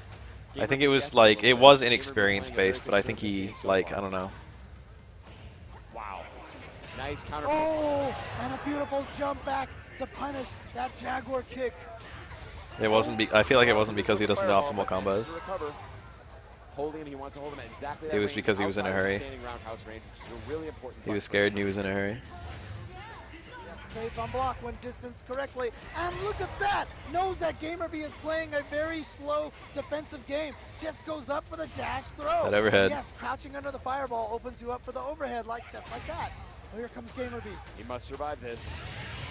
I think it was like, it was inexperience based, but I think he like, I don't know. Wow. Nice counter. Oh, and a beautiful jump back to punish that Jaguar kick. It wasn't. I feel like it wasn't because he doesn't do optimal combos. Holding him, he wants to hold him at exactly that It was range, because he was in a outside of hurry. standing roundhouse range, which is a really important He was part. scared and he was in a hurry. Yep, safe on block when distanced correctly. And look at that! Knows that Gamer B is playing a very slow defensive game. Just goes up for the dash throw. That overhead. Yes, crouching under the fireball opens you up for the overhead, just like that. Oh, here comes Gamer B. He must survive this.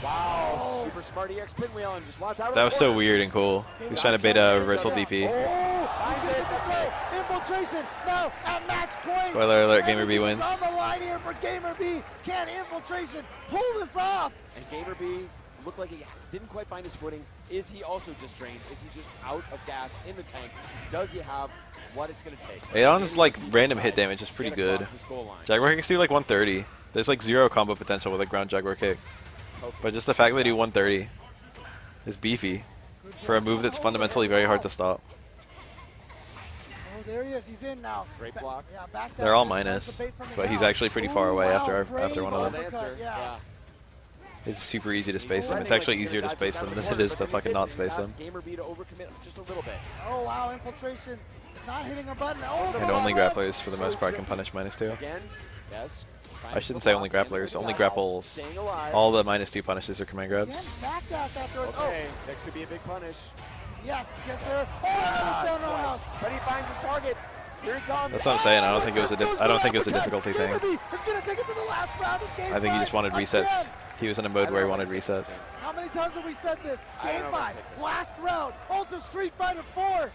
Wow, super smart EX pinwheel and just wants out of That the was so corner. weird and cool. He's trying to bait a reversal DP. Oh, he's gonna get the throw. Infiltration now at match point. Spoiler alert, Gamer B Everything is wins. on the line here for Gamer B. Can Infiltration pull this off? And Gamer B looked like he didn't quite find his footing. Is he also just drained? Is he just out of gas in the tank? Does he have what it's going to take? Aeon's like random hit damage is pretty Get good. across this goal line. Jaguar kicks do like 130. There's like 0 combo potential with a ground Jaguar kick. But just the fact that they do 130 is beefy for a move that's fundamentally very hard to stop. Oh, there he is. He's in now. Great block. Yeah, back They're all down. minus, Tries to bait something but he's out. actually pretty far Ooh, away wow, after brave one of them. Good answer. uppercut, yeah. It's super easy to space them. It's actually easier to space them than it is to fucking not space them. Gamer-B to overcommit just a little bit. Oh wow, infiltration not hitting a button. Oh, And only grapplers for the most part can punish -2. Again, yes. I shouldn't say only grapplers, only grapples. All the -2 punishes are command Again, grabs. backdash afterwards. Okay, next could be a big punish. Oh, yes, gets there. Oh, down roundhouse. But he finds his target. Here he comes. That's what I'm saying. I don't think it was a difficulty thing. It's gonna take it to the last round of game I think he 5 just wanted resets. again. He was in a mode where he wanted resets. How many times have we said this? I Game don't know 5, if I last round, Ultra Street Fighter 4.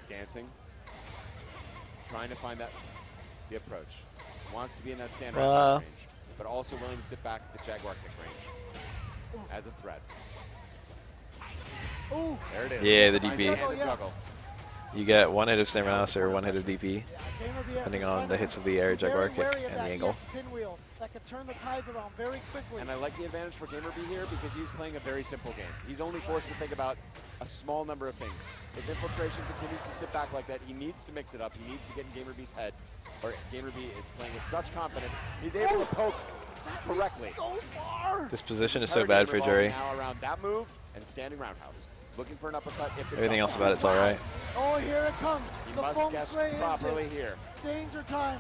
Dancing. Trying to find the approach. Wants to be in that stand Well. range, but also willing to sit back at the Jaguar kick range as a threat. Ooh. There it is. Yeah, the Finds DP. hand to juggle. You get 1 hit of Stand Roundhouse or 1 hit of DP, depending on the hits of the air Jaguar kick and the angle. Pinwheel that could turn the tides around very quickly. And I like the advantage for Gamer-B here because he's playing a very simple game. He's only forced to think about a small number of things. If infiltration continues to sit back like that, he needs to mix it up. He needs to get in Gamer-B's head. Or Gamer-B is playing with such confidence. He's able to poke correctly. So far. This position is so bad for Jerry. Now around that move and standing roundhouse. Looking for an uppercut. If Everything else about it's alright. Oh, here it comes. He The must feng guess shui properly engine. here. Danger time.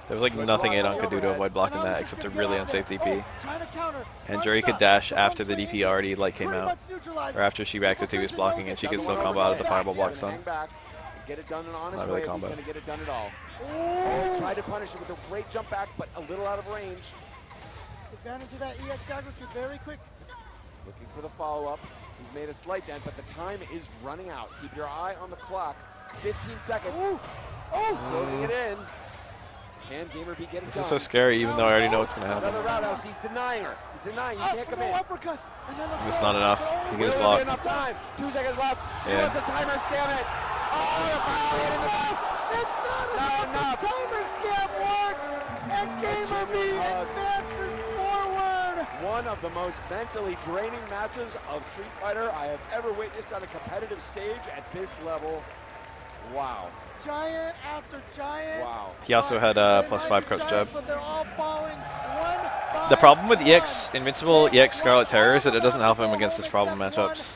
There was like nothing Adon could do to avoid blocking that except a really unsafe DP. And Jerry could dash after the DP already like came out, or after she reacted to his blocking, and she could still combo out of the fireball block stun. Get it done in an honest Not really way. combo. He's going to get it done at all. Oh, tried to punish it with a great jump back, but a little out of range. Advantage of that EX dagger shoot very quick. Looking for the follow-up. He's made a slight dent, but the time is running out. Keep your eye on the clock. 15 seconds. Ooh. Oh. Closing it in. Can Gamer-B get it This done? is so scary, even though I already know what's gonna happen. Another roundhouse. He's denying her. He's denying. He can't come No in. uppercuts. And then the It's throw. not enough. He Will gets there be blocked. enough time? 2 seconds left. He Yeah. wants a timer. Scam it. Oh, the fire hit in the back. It's not enough. The timer scam works. And Gamer-B advances forward. One of the most mentally draining matches of Street Fighter I have ever witnessed on a competitive stage at this level. Wow. Giant after giant. Wow. He also had They +5 might be crouch giants, jab. but they're all falling one by The problem with EX Invincible, EX Scarlet Terror is that it doesn't help him against his problem matchups.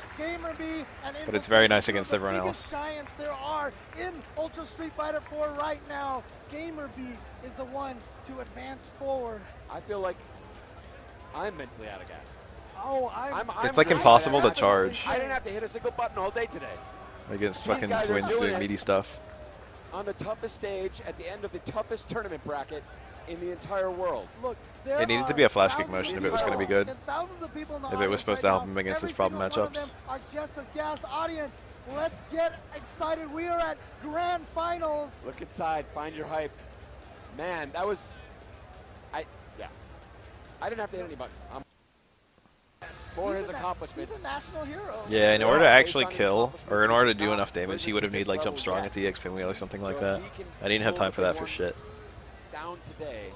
But it's very nice against everyone else. Giants there are in Ultra Street Fighter 4 right now. Gamer-B is the one to advance forward. I feel like I'm mentally out of gas. Oh, I'm It's like I'm impossible to happy. charge I didn't have to hit a single button all day today. against These fucking guys are twins doing doing it. meaty stuff. On the toughest stage at the end of the toughest tournament bracket in the entire world. Look, It needed to be a flash kick motion if it was going to be good. If it was supposed to help him against his problem matchups. Are just as gas. Audience, let's get excited. We are at grand finals. Look inside, find your hype. Man, that was, yeah. I didn't have to hit any buttons. For his accomplishments. He's a national hero. Yeah, in order to actually kill, or in order to do enough damage, he would have needed like jump strong at the EX Pinwheel or something like that. I didn't have time for that for shit. Down today,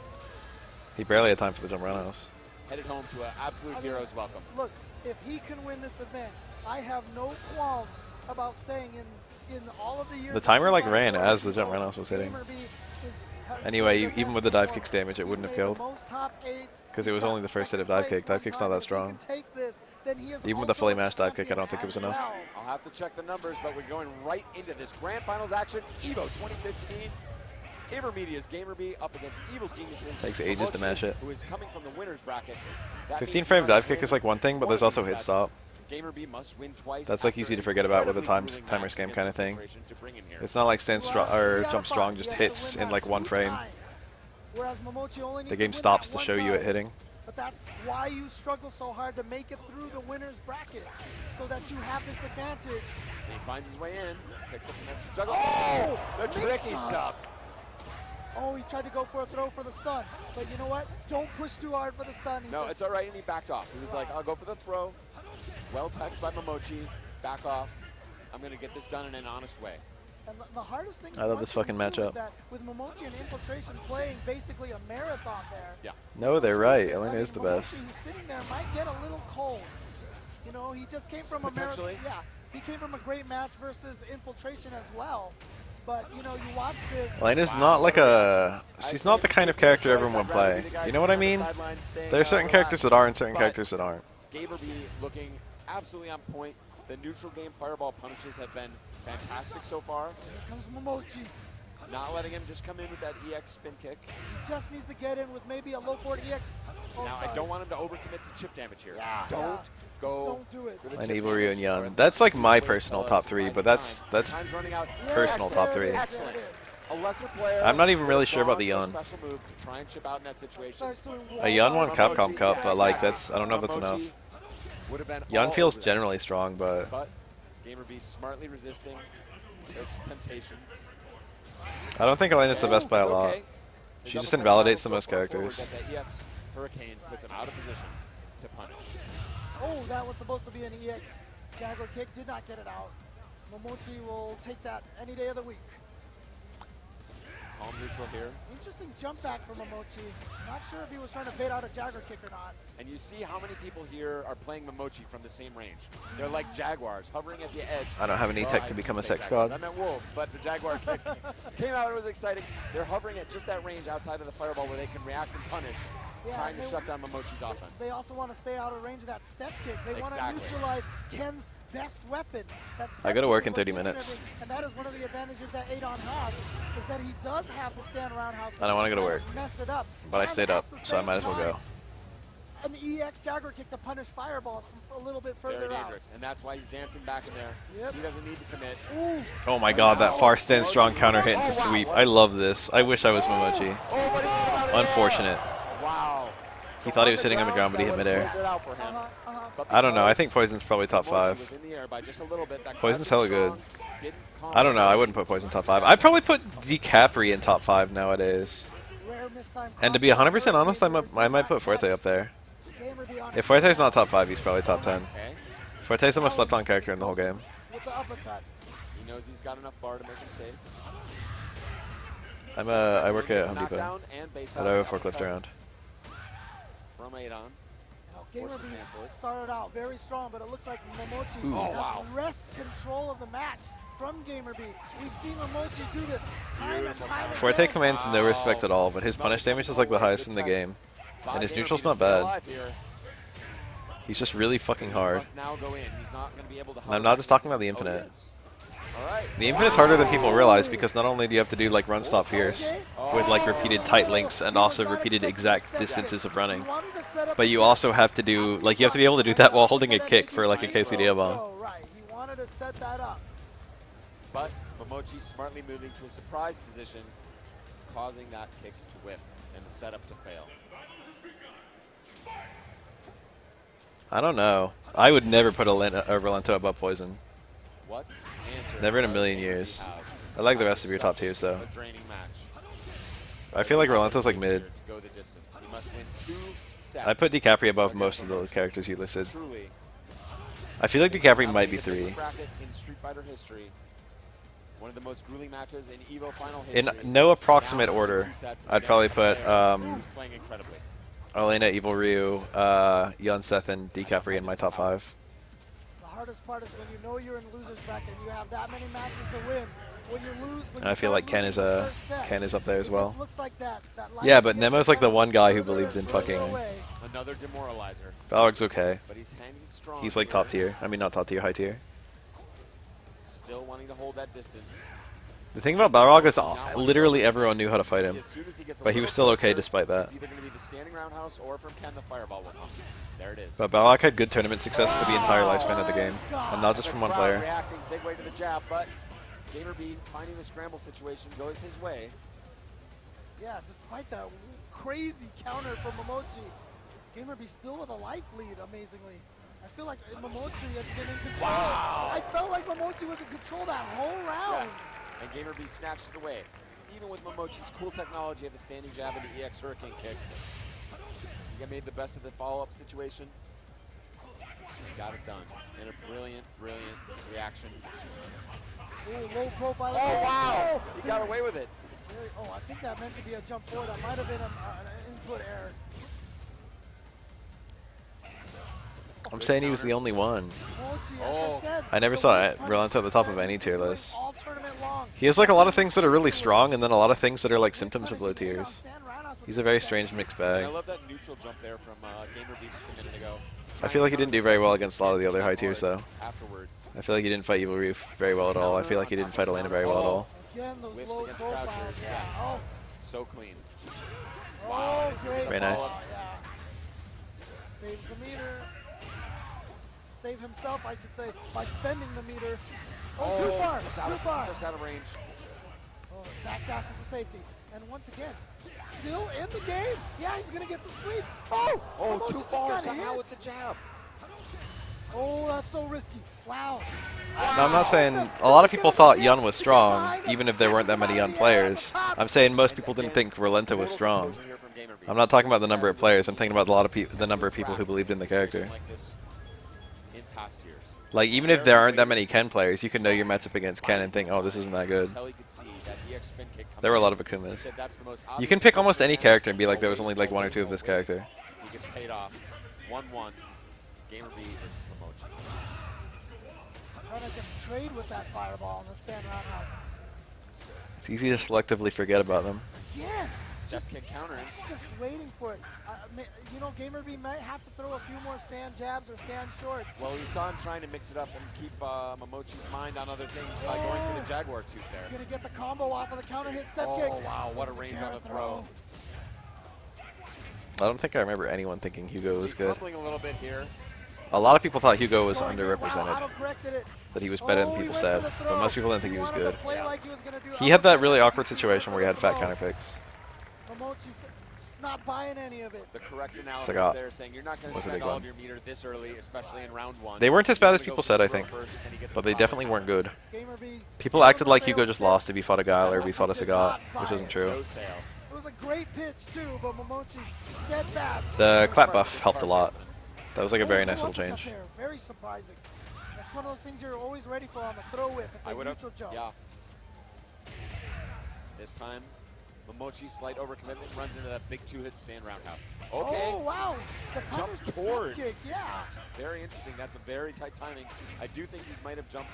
He barely had time for the jump roundhouse. headed home to an absolute hero's welcome. Look, if he can win this event, I have no qualms about saying in all of the years. The timer like ran as the jump roundhouse was hitting. Anyway, even with the dive kick's damage, it wouldn't have killed. Because it was only the first hit of dive kick. Dive kick's not that strong. Even with a fully mashed dive kick, I don't think it was enough. I'll have to check the numbers, but we're going right into this grand finals action. EVO 2015. Gamer Media's Gamer-B up against Evil Geniuses. Takes ages to mash it. Who is coming from the winner's bracket. That 15 means frame he dive must kick win is like one thing, but there's also 20 hit sets. stop. Gamer-B must win twice. That's like after easy to an forget about with a incredibly timer grueling scam match kind of against thing. Infiltration to bring in here. It's not like stand strong or jump strong just hits in like one frame. The game stops to show you it hitting. But that's why you struggle so hard to make it through the winner's bracket, so that you have this advantage. He finds his way in, picks up the next juggle. Oh, the tricky stuff. Oh, he tried to go for a throw for the stun. But you know what? Don't push too hard for the stun. No, it's all right, and he backed off. He was like, I'll go for the throw. Well touched by Momochi. Back off. I'm going to get this done in an honest way. And the hardest thing I love this fucking matchup. is that with Momochi and Infiltration playing basically a marathon there. Yeah. No, they're right. Elena is the Momochi, best. who's sitting there, might get a little cold. You know, he just came from a marathon. Potentially. Yeah, he came from a great match versus Infiltration as well. But, you know, you watch this. Elena's not like a... She's not the kind of character everyone would play. You know what I mean? There are certain characters that are and certain characters that aren't. Gamerby looking absolutely on point. The neutral game fireball punishes have been fantastic so far. Here comes Momochi. Not letting him just come in with that EX spin kick. He just needs to get in with maybe a low forward EX. Oh, Now, sorry. I don't want him to overcommit to chip damage here. Yeah. Don't go. Don't do it. for the And chip Evil Ryu and damage, Yun. or That's like my wait personal till top us 3, by but the that's time. Time's running out. personal top 3. Excellent. A lesser player. I'm not even really sure about the gone Yun. for a special move to try and chip out in that situation. A Yun won Capcom Momochi, Cup, but like that's, I don't know if that's Momochi enough. would have been Yun all feels over that. generally strong, but But Gamerby smartly resisting those temptations. I don't think Elena's the best by a It's lot. okay. She The just double invalidates the punch most so far forward characters. that EX Hurricane puts him out of position to punish. Oh, that was supposed to be an EX Jaguar kick. Did not get it out. Momochi will take that any day of the week. Palm neutral here. Interesting jump back from Momochi. Not sure if he was trying to bait out a Jaguar kick or not. And you see how many people here are playing Momochi from the same range. They're like Jaguars, hovering at the edge. I don't have any Well, tech I to become a shouldn't sex say Jaguars. god. I meant wolves, but the Jaguar kick came out. It was exciting. They're hovering at just that range outside of the fireball where they can react and punish, Yeah, trying to they- shut down Momochi's offense. They also want to stay out of range of that step kick. They want to Exactly. neutralize Ken's best weapon. That step I gotta kick work is in what 30 gives him minutes. everything. And that is one of the advantages that Adon has, is that he does have the stand roundhouse. I don't wanna go to which work. can mess it up. But I And stayed at up, the so I same might as well go. time, An EX Jaguar kick to punish fireballs from a little bit Very further out. dangerous, and that's why he's dancing back in there. Yep. He doesn't need to commit. Ooh, Oh my god, that far stand strong counter hit into sweep. I love this. I wish I was Momochi. Oh, but he came out of the Unfortunate. air. Wow. He thought he was hitting on the ground, but he hit midair. I don't know. I think Poison's probably top 5. Poison's hella good. I don't know. I wouldn't put Poison top 5. I'd probably put DiCapri in top 5 nowadays. And to be 100% honest, I might put Forte up there. If Forte's not top 5, he's probably top 10. Okay. Forte's the most slept-on character in the whole game. with the uppercut. He knows he's got enough bar to make him safe. I work at Home Depot. Knockdown and baits I out drive a uppercut forklift around. From Adon. Gamerby Force the cancel. started out very strong, but it looks like Momochi Ooh. Oh, has wow. wrest control of the match from Gamerby. We've seen Momochi do this time and time again. Forte commands no respect at all, but his punish damage is like the highest in the game. And his neutral's not bad. He's just really fucking hard. And I'm not just talking about the infinite. The infinite's harder than people realize because not only do you have to do like run stop pierce with like repeated tight links and also repeated exact distances of running, but you also have to do like you have to be able to do that while holding a kick for like a KCD bomb. Right, he wanted to set that up. But Momochi smartly moving to a surprise position, causing that kick to whiff and the setup to fail. I don't know. I would never put a Rolento above Poison. What answer Never in a does million Gamerby years. have? I like the rest of your top tiers though. A draining match. I feel like Rolento's like mid. To go the distance. He must win 2 sets. I put DiCapri above most of the characters you listed. Truly. I feel like DiCapri might be 3. Bracket in Street Fighter history. One of the most grueling matches in EVO final In history. no approximate Now, order, 2 sets I'd probably against put a player who's playing incredibly. Elena, Evil Ryu, Yun, Seth, and DiCapri in my top 5. The hardest part is when you know you're in loser's bracket and you have that many matches to win. When you lose, when I you feel start like Ken losing is the first set, Ken is up there as it well. just looks like that Yeah, light but gets Nemo's like the kind of one guy who further believed in and further fucking. away. Another demoralizer. Balrog's okay. But he's hanging strong. He's like here. top tier. I mean, not top tier, high tier. Still wanting to hold that distance. The thing about Balrog is literally everyone knew how to fight him, As soon as he gets a but he little was still okay closer, despite that. It's either going to be the standing roundhouse or from Ken the fireball will come. There it is. But Balrog had good tournament success for the entire lifespan of the game, and not just from one Crowd player. reacting big way to the jab, but Gamerby finding the scramble situation goes his way. Yeah, despite that crazy counter from Momochi, Gamerby still with a life lead, amazingly. I feel like Momochi has been in control. Wow. I felt like Momochi was in control that whole round. Yes, and Gamerby snatched it away. Even with Momochi's cool technology of the standing jab and the EX Hurricane kick, he made the best of the follow-up situation. He got it done in a brilliant, brilliant reaction. Ooh, low profile. Oh, wow! Oh, He got away with it. Oh, I think that meant to be a jump forward. That might have been an input error. I'm saying he was the only one. Momochi, as Oh. I said, I never the saw way it. he Rolento at the top of punishes any tier is list. all tournament long. He has like a lot of things that are really strong, and then a lot of things that are like symptoms of low tiers. He's a very strange mixed bag. I love that neutral jump there from GamerB just a minute ago. I feel like he didn't do very well against a lot of the other high tiers, though. Afterwards. I feel like he didn't fight Evil Reef very well at all. I feel like he didn't fight Elena very well at all. Again, those Whiffs low against profiles. crouchers. Yeah. Oh, So clean. oh, great. Very nice. Yeah. Saves the meter. Save himself, I should say, by spending the meter. Oh, too far. Too far. Just out of range. Oh, backdash is the safety. And once again, still in the game. Yeah, he's going to get the sweep. Oh! Oh, Mochi too just far got somehow hit. with the jab. Oh, that's so risky. Wow. No, I'm not saying a lot of people thought Yun was strong, even if there weren't that many Yun players. I'm saying most people didn't think Rolenta was strong. I'm not talking about the number of players. I'm thinking about a lot of the number of people who believed in the character. In past years. Like, even if there aren't that many Ken players, you can know your matchup against Ken and think, oh, this isn't that good. There were a lot of Akumas. You can pick almost any character and be like, there was only like one or two of this character. He gets paid off. 1-1. GamerB versus Momochi. Trying to just trade with that fireball in the stand roundhouse. It's easy to selectively forget about them. Yeah. Step kick counters. Just waiting for it. You know, GamerB might have to throw a few more stand jabs or stand shorts. Well, we saw him trying to mix it up and keep Momochi's mind on other things by going for the Jaguar tooth there. You're gonna get the combo off of the counter hit step Oh, kick. wow, what a range on the throw. I don't think I remember anyone thinking Hugo was good. Crumbling a little bit here. A lot of people thought Hugo was Wow, underrepresented, auto-corrected it. that he was better than Oh, he people went said, for the but throw. most people didn't think he was wanted good. to play like he was gonna do He had that uppercut. really awkward He situation where he had fat throw. counter picks. Momochi's just not buying any of it. The correct analysis Sagat. there saying you're not going to Was a spend big all one. of your meter this early, especially in round one. They weren't as bad You're as gonna go people for said, the I throw think, first, and he gets but the they proper definitely weren't counter. good. GamerB. People acted like Hugo just lost if he fought a Guile or if he fought a Sagat, which isn't true. No sale. It was a great pitch too, but Momochi steadfast. The clap buff helped a lot. That was like a very nice little Uppercut change. there. Very surprising. That's one of those things you're always ready for on the throw whip if I they would have, neutral jump. yeah. This time, Momochi slight overcommitment runs into that big two-hit stand roundhouse. Okay, Oh wow! The Jump punish the step towards. kick, yeah. very interesting. That's a very tight timing. I do think he might have jumped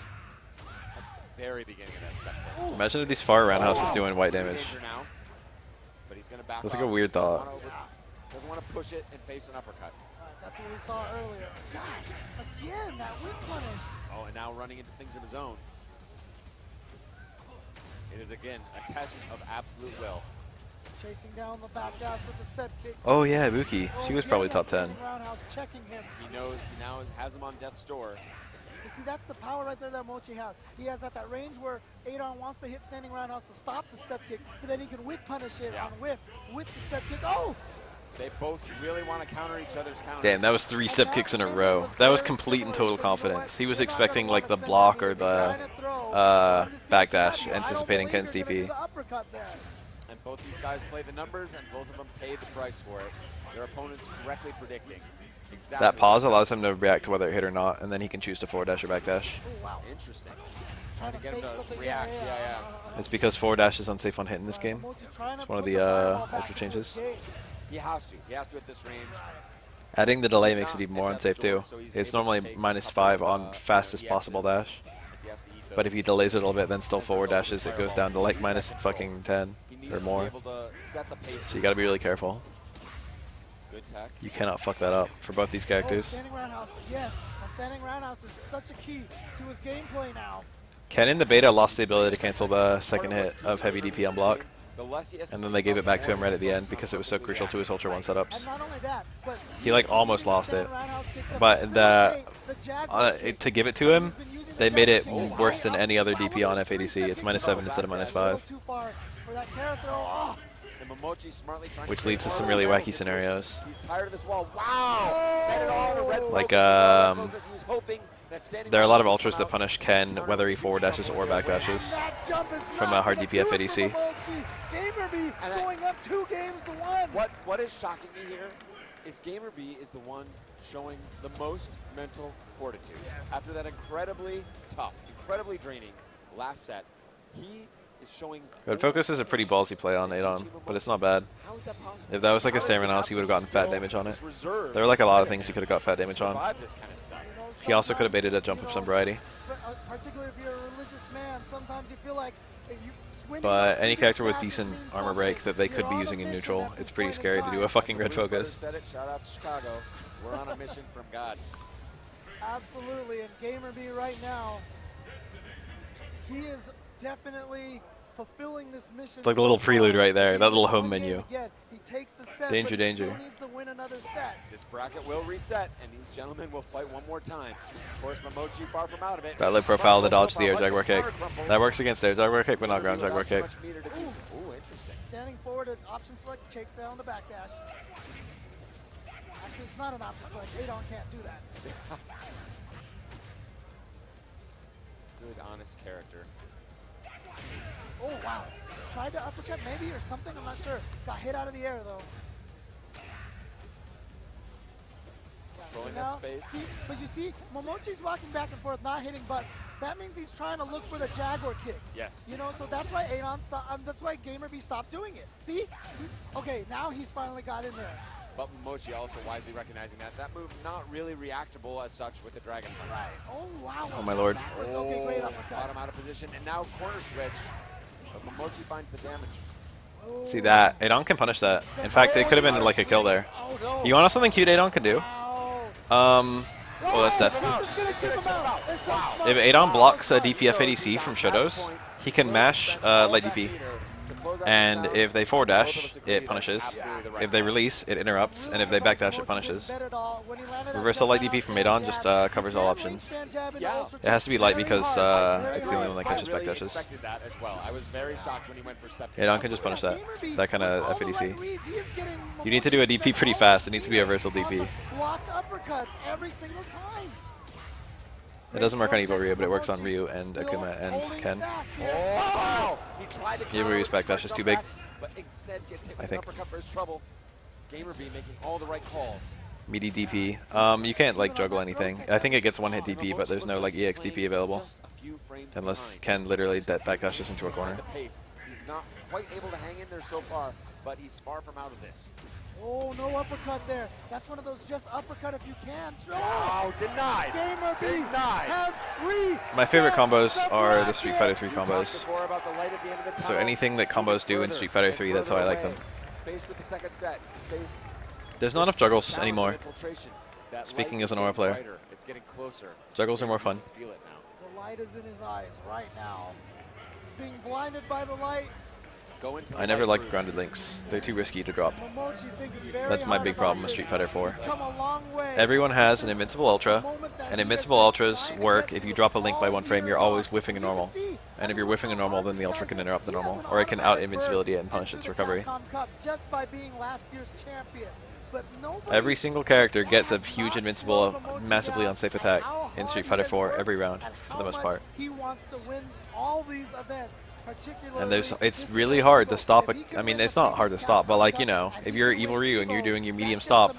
at the very beginning of that step kick. Ooh. Imagine if these far roundhouses doing white damage. Danger now, but he's going to back That's like a off. weird Doesn't thought. wanna doesn't want to push it and face an uppercut. That's what we saw earlier. God, again, that whip punish. Oh, and now running into things of his own. It is, again, a test of absolute will. Chasing down the back dash with the step kick. Oh yeah, Buki. She was again, probably that top 10. standing roundhouse checking him. He knows he now has him on death's door. You see, that's the power right there that Mochi has. He has at that range where Adon wants to hit standing roundhouse to stop the step kick, but then he can whip punish it on whiff with the step kick. Oh! They both really want to counter each other's counters. Damn, that was 3 step kicks in a row. That was complete and total confidence. He was expecting like the block or the backdash, anticipating Ken's DP. And both these guys play the numbers, and both of them paid the price for it. Their opponents correctly predicting exactly. That pause allows him to react to whether it hit or not, and then he can choose to forward dash or backdash. Oh, wow. Interesting. Trying to get him fake to something. react. Yeah. It's because forward dash is unsafe on hit in this game. It's one of the ultra changes. He has to. He has to at this range. Adding the delay makes it even more unsafe too. It's normally -5 on fastest possible dash, He has to eat those. but if he delays it a little bit, then still forward dashes, it goes down to like minus fucking 10 He needs or to be more. able to set the pace. So you gotta be really careful. Good tech. You cannot fuck that up for both these characters. Standing roundhouse, yes. A standing roundhouse is such a key to his gameplay now. Ken in the beta lost the ability to cancel the second hit of heavy DP on block, The less he has to and then they gave it back to him right at the end because it was so crucial to his Ultra 1 And setups. not only that, but He like almost lost it, roundhouse kick to but facilitate the Jaguar kick. to give it to him, He's been using they the made it Jaguar kick worse than high any up. other Wow, DP on look at the FADC. It's three-step -7 kick instead of A -5, little too far for that carrot throw. Oh. And Momochi smartly trying which to leads to create some a really barrel wacky situation. scenarios. He's tired of this wall. Wow! Met it all in a red Like, focus, a red focus. He was hoping that standing There are a lot of roundhouse would ultras that come out. punish Ken whether he forward dashes or back dashes. That jump is From not a hard gonna DP do it for FADC. Momochi. GamerB And going up 2 games to 1. What is shocking me here is GamerB is the one showing the most mental fortitude. After that incredibly tough, incredibly draining last set, he is showing... Red focus is a pretty ballsy play on Adon, but it's not bad. How is that possible? If that was like a How does stamina he house, he would have gotten fat damage on it. this reserve There were like a lot of things he could have got fat damage on. survive this kind of stuff? You know, He also could have sometimes, baited a jump of some variety. Particularly if you're a religious man, sometimes you feel like But any character with decent armor break that they could be using in neutral, it's pretty scary to do a fucking red focus. Said it. Shout out to Chicago. We're on a mission from God. Absolutely, and GamerB right now, he is definitely fulfilling this mission. It's like the little prelude right there, that little home menu. He takes the set, Danger, but he danger. still needs to win another set. This bracket will reset, and these gentlemen will fight one more time. Of course, Momochi far from out of it. That low profile to dodge the air jaguar kick. That works against air jaguar kick, but not ground jaguar kick. Ooh, interesting. Standing forward, an option select, take down the backdash. Actually, it's not an option select. Adon can't do that. Good, honest character. Oh, wow. Tried to uppercut maybe or something, I'm not sure. Got hit out of the air, though. Controlling So that now, space. see, but you see, Momochi's walking back and forth, not hitting buttons. That means he's trying to look for the Jaguar kick. Yes. You know, so that's why Adon stopped, that's why GamerB stopped doing it. See? Okay, now he's finally got in there. But Momochi also wisely recognizing that move not really reactable as such with the Dragon Punch. Right. Oh, wow. Oh, my lord. Okay, great uppercut. Got him out of position, and now corner switch. But Momochi finds the damage. Oh. See that? Adon can punish that. In fact, it could have been like a kill there. Oh, no. You want to know something cute Adon can do? Wow. Oh, that's death. He's just gonna keep him out. It's so smart. If Adon blocks a DPF ADC from Shadows, he can mash light DP. And if they forward dash, it punishes. If they release, it interrupts. And if they backdash, it punishes. Reversal light DP from Adon just covers all options. Yeah. It has to be light because it's the only one that catches I really backdashes. expected that as well. I was very shocked when he went for step. Adon can just punish that kind of FADC. You need to do a DP pretty fast. It needs to be a versal DP. Blocked uppercuts every single time. It doesn't work on Evo Ryu, but it works on Ryu and Akuma and Ken. Oh! He tried to Yeah, Ryu's backdash is too big. but instead gets hit I with think. an uppercut for his trouble. GamerB making all the right calls. Meaty DP. You can't like juggle anything. I think it gets one hit DP, but there's no like EX DP available. Just a few frames Unless behind. Ken literally backdashes into a corner. The pace. He's not quite able to hang in there so far, but he's far from out of this. Oh, no uppercut there. That's one of those just uppercut if you can. Oh, denied. GamerB Denied. has reset My favorite combos the are the Street Fighter 3 We talked combos. before about the light at the end of the So tunnel. anything that combos do in Street Fighter 3, that's how I like them. Faced with the second set, faced There's not enough juggles challenge anymore. and infiltration. That Speaking light as an is Aura getting player. brighter. It's getting closer. Juggles are more fun. Feel it now. The light is in his eyes right now. He's being blinded by the light. Go into the I never light liked cruise. grounded links. They're too risky to drop. Momochi thinking very That's my hard big about problem with this. Street Fighter 4. He's come a long way. Everyone has an This is invincible ultra, the moment that and he invincible has been ultras trying to work get if you to drop a link by all one frame, you're year always long. whiffing a You normal. can see, And if you're whiffing a normal, then the ultra can interrupt the he has normal, an or it can out automatic invincibility it berth and punish into its the recovery. Capcom Cup just by being last year's champion. But nobody Every single character gets a has huge not invincible, slowed Momochi massively down unsafe and attack how in hard Street he Fighter has 4 worked every round, and for how the most much part. He wants to win all these events. And it's really hard to stop. I mean, it's not hard to stop, but like, you know, if you're Evil Ryu and you're doing your medium stop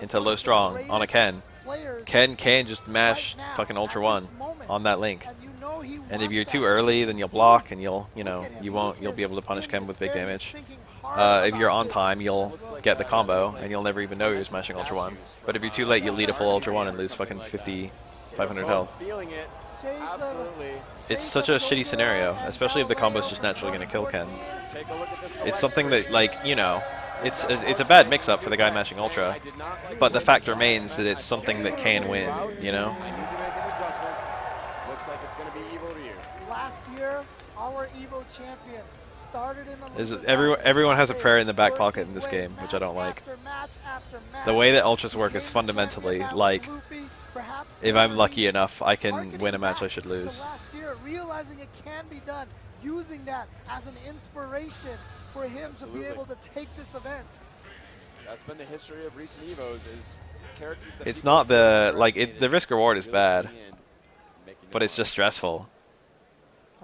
into low strong on a Ken can just mash fucking Ultra 1 on that link. And if you're too early, then you'll block and you'll be able to punish Ken with big damage. If you're on time, you'll get the combo and you'll never even know you're smashing Ultra 1. But if you're too late, you'll lead a full Ultra 1 and lose fucking 500 health. Feeling it. Absolutely. It's such a shitty scenario, especially if the combo's just naturally going to kill Ken. Take a look at this It's something that, like, you know, it's a bad mix-up for the guy mashing Ultra, but the fact remains that it's something that can win, you know? I need to make an adjustment. Looks like it's going to be Evil Ryu. Last year, our EVO champion started in the Is everyone has a prayer in the back pocket in this game, which I don't like. The way that Ultras work is fundamentally like, if I'm lucky enough, I can win a match I should lose. Last year, realizing it can be done, using that as an inspiration for him to be able to take this event. That's been the history of recent Evos is characters that It's people not the, consider like, underrated the risk reward is really bad, coming in, making but it it's just work. stressful.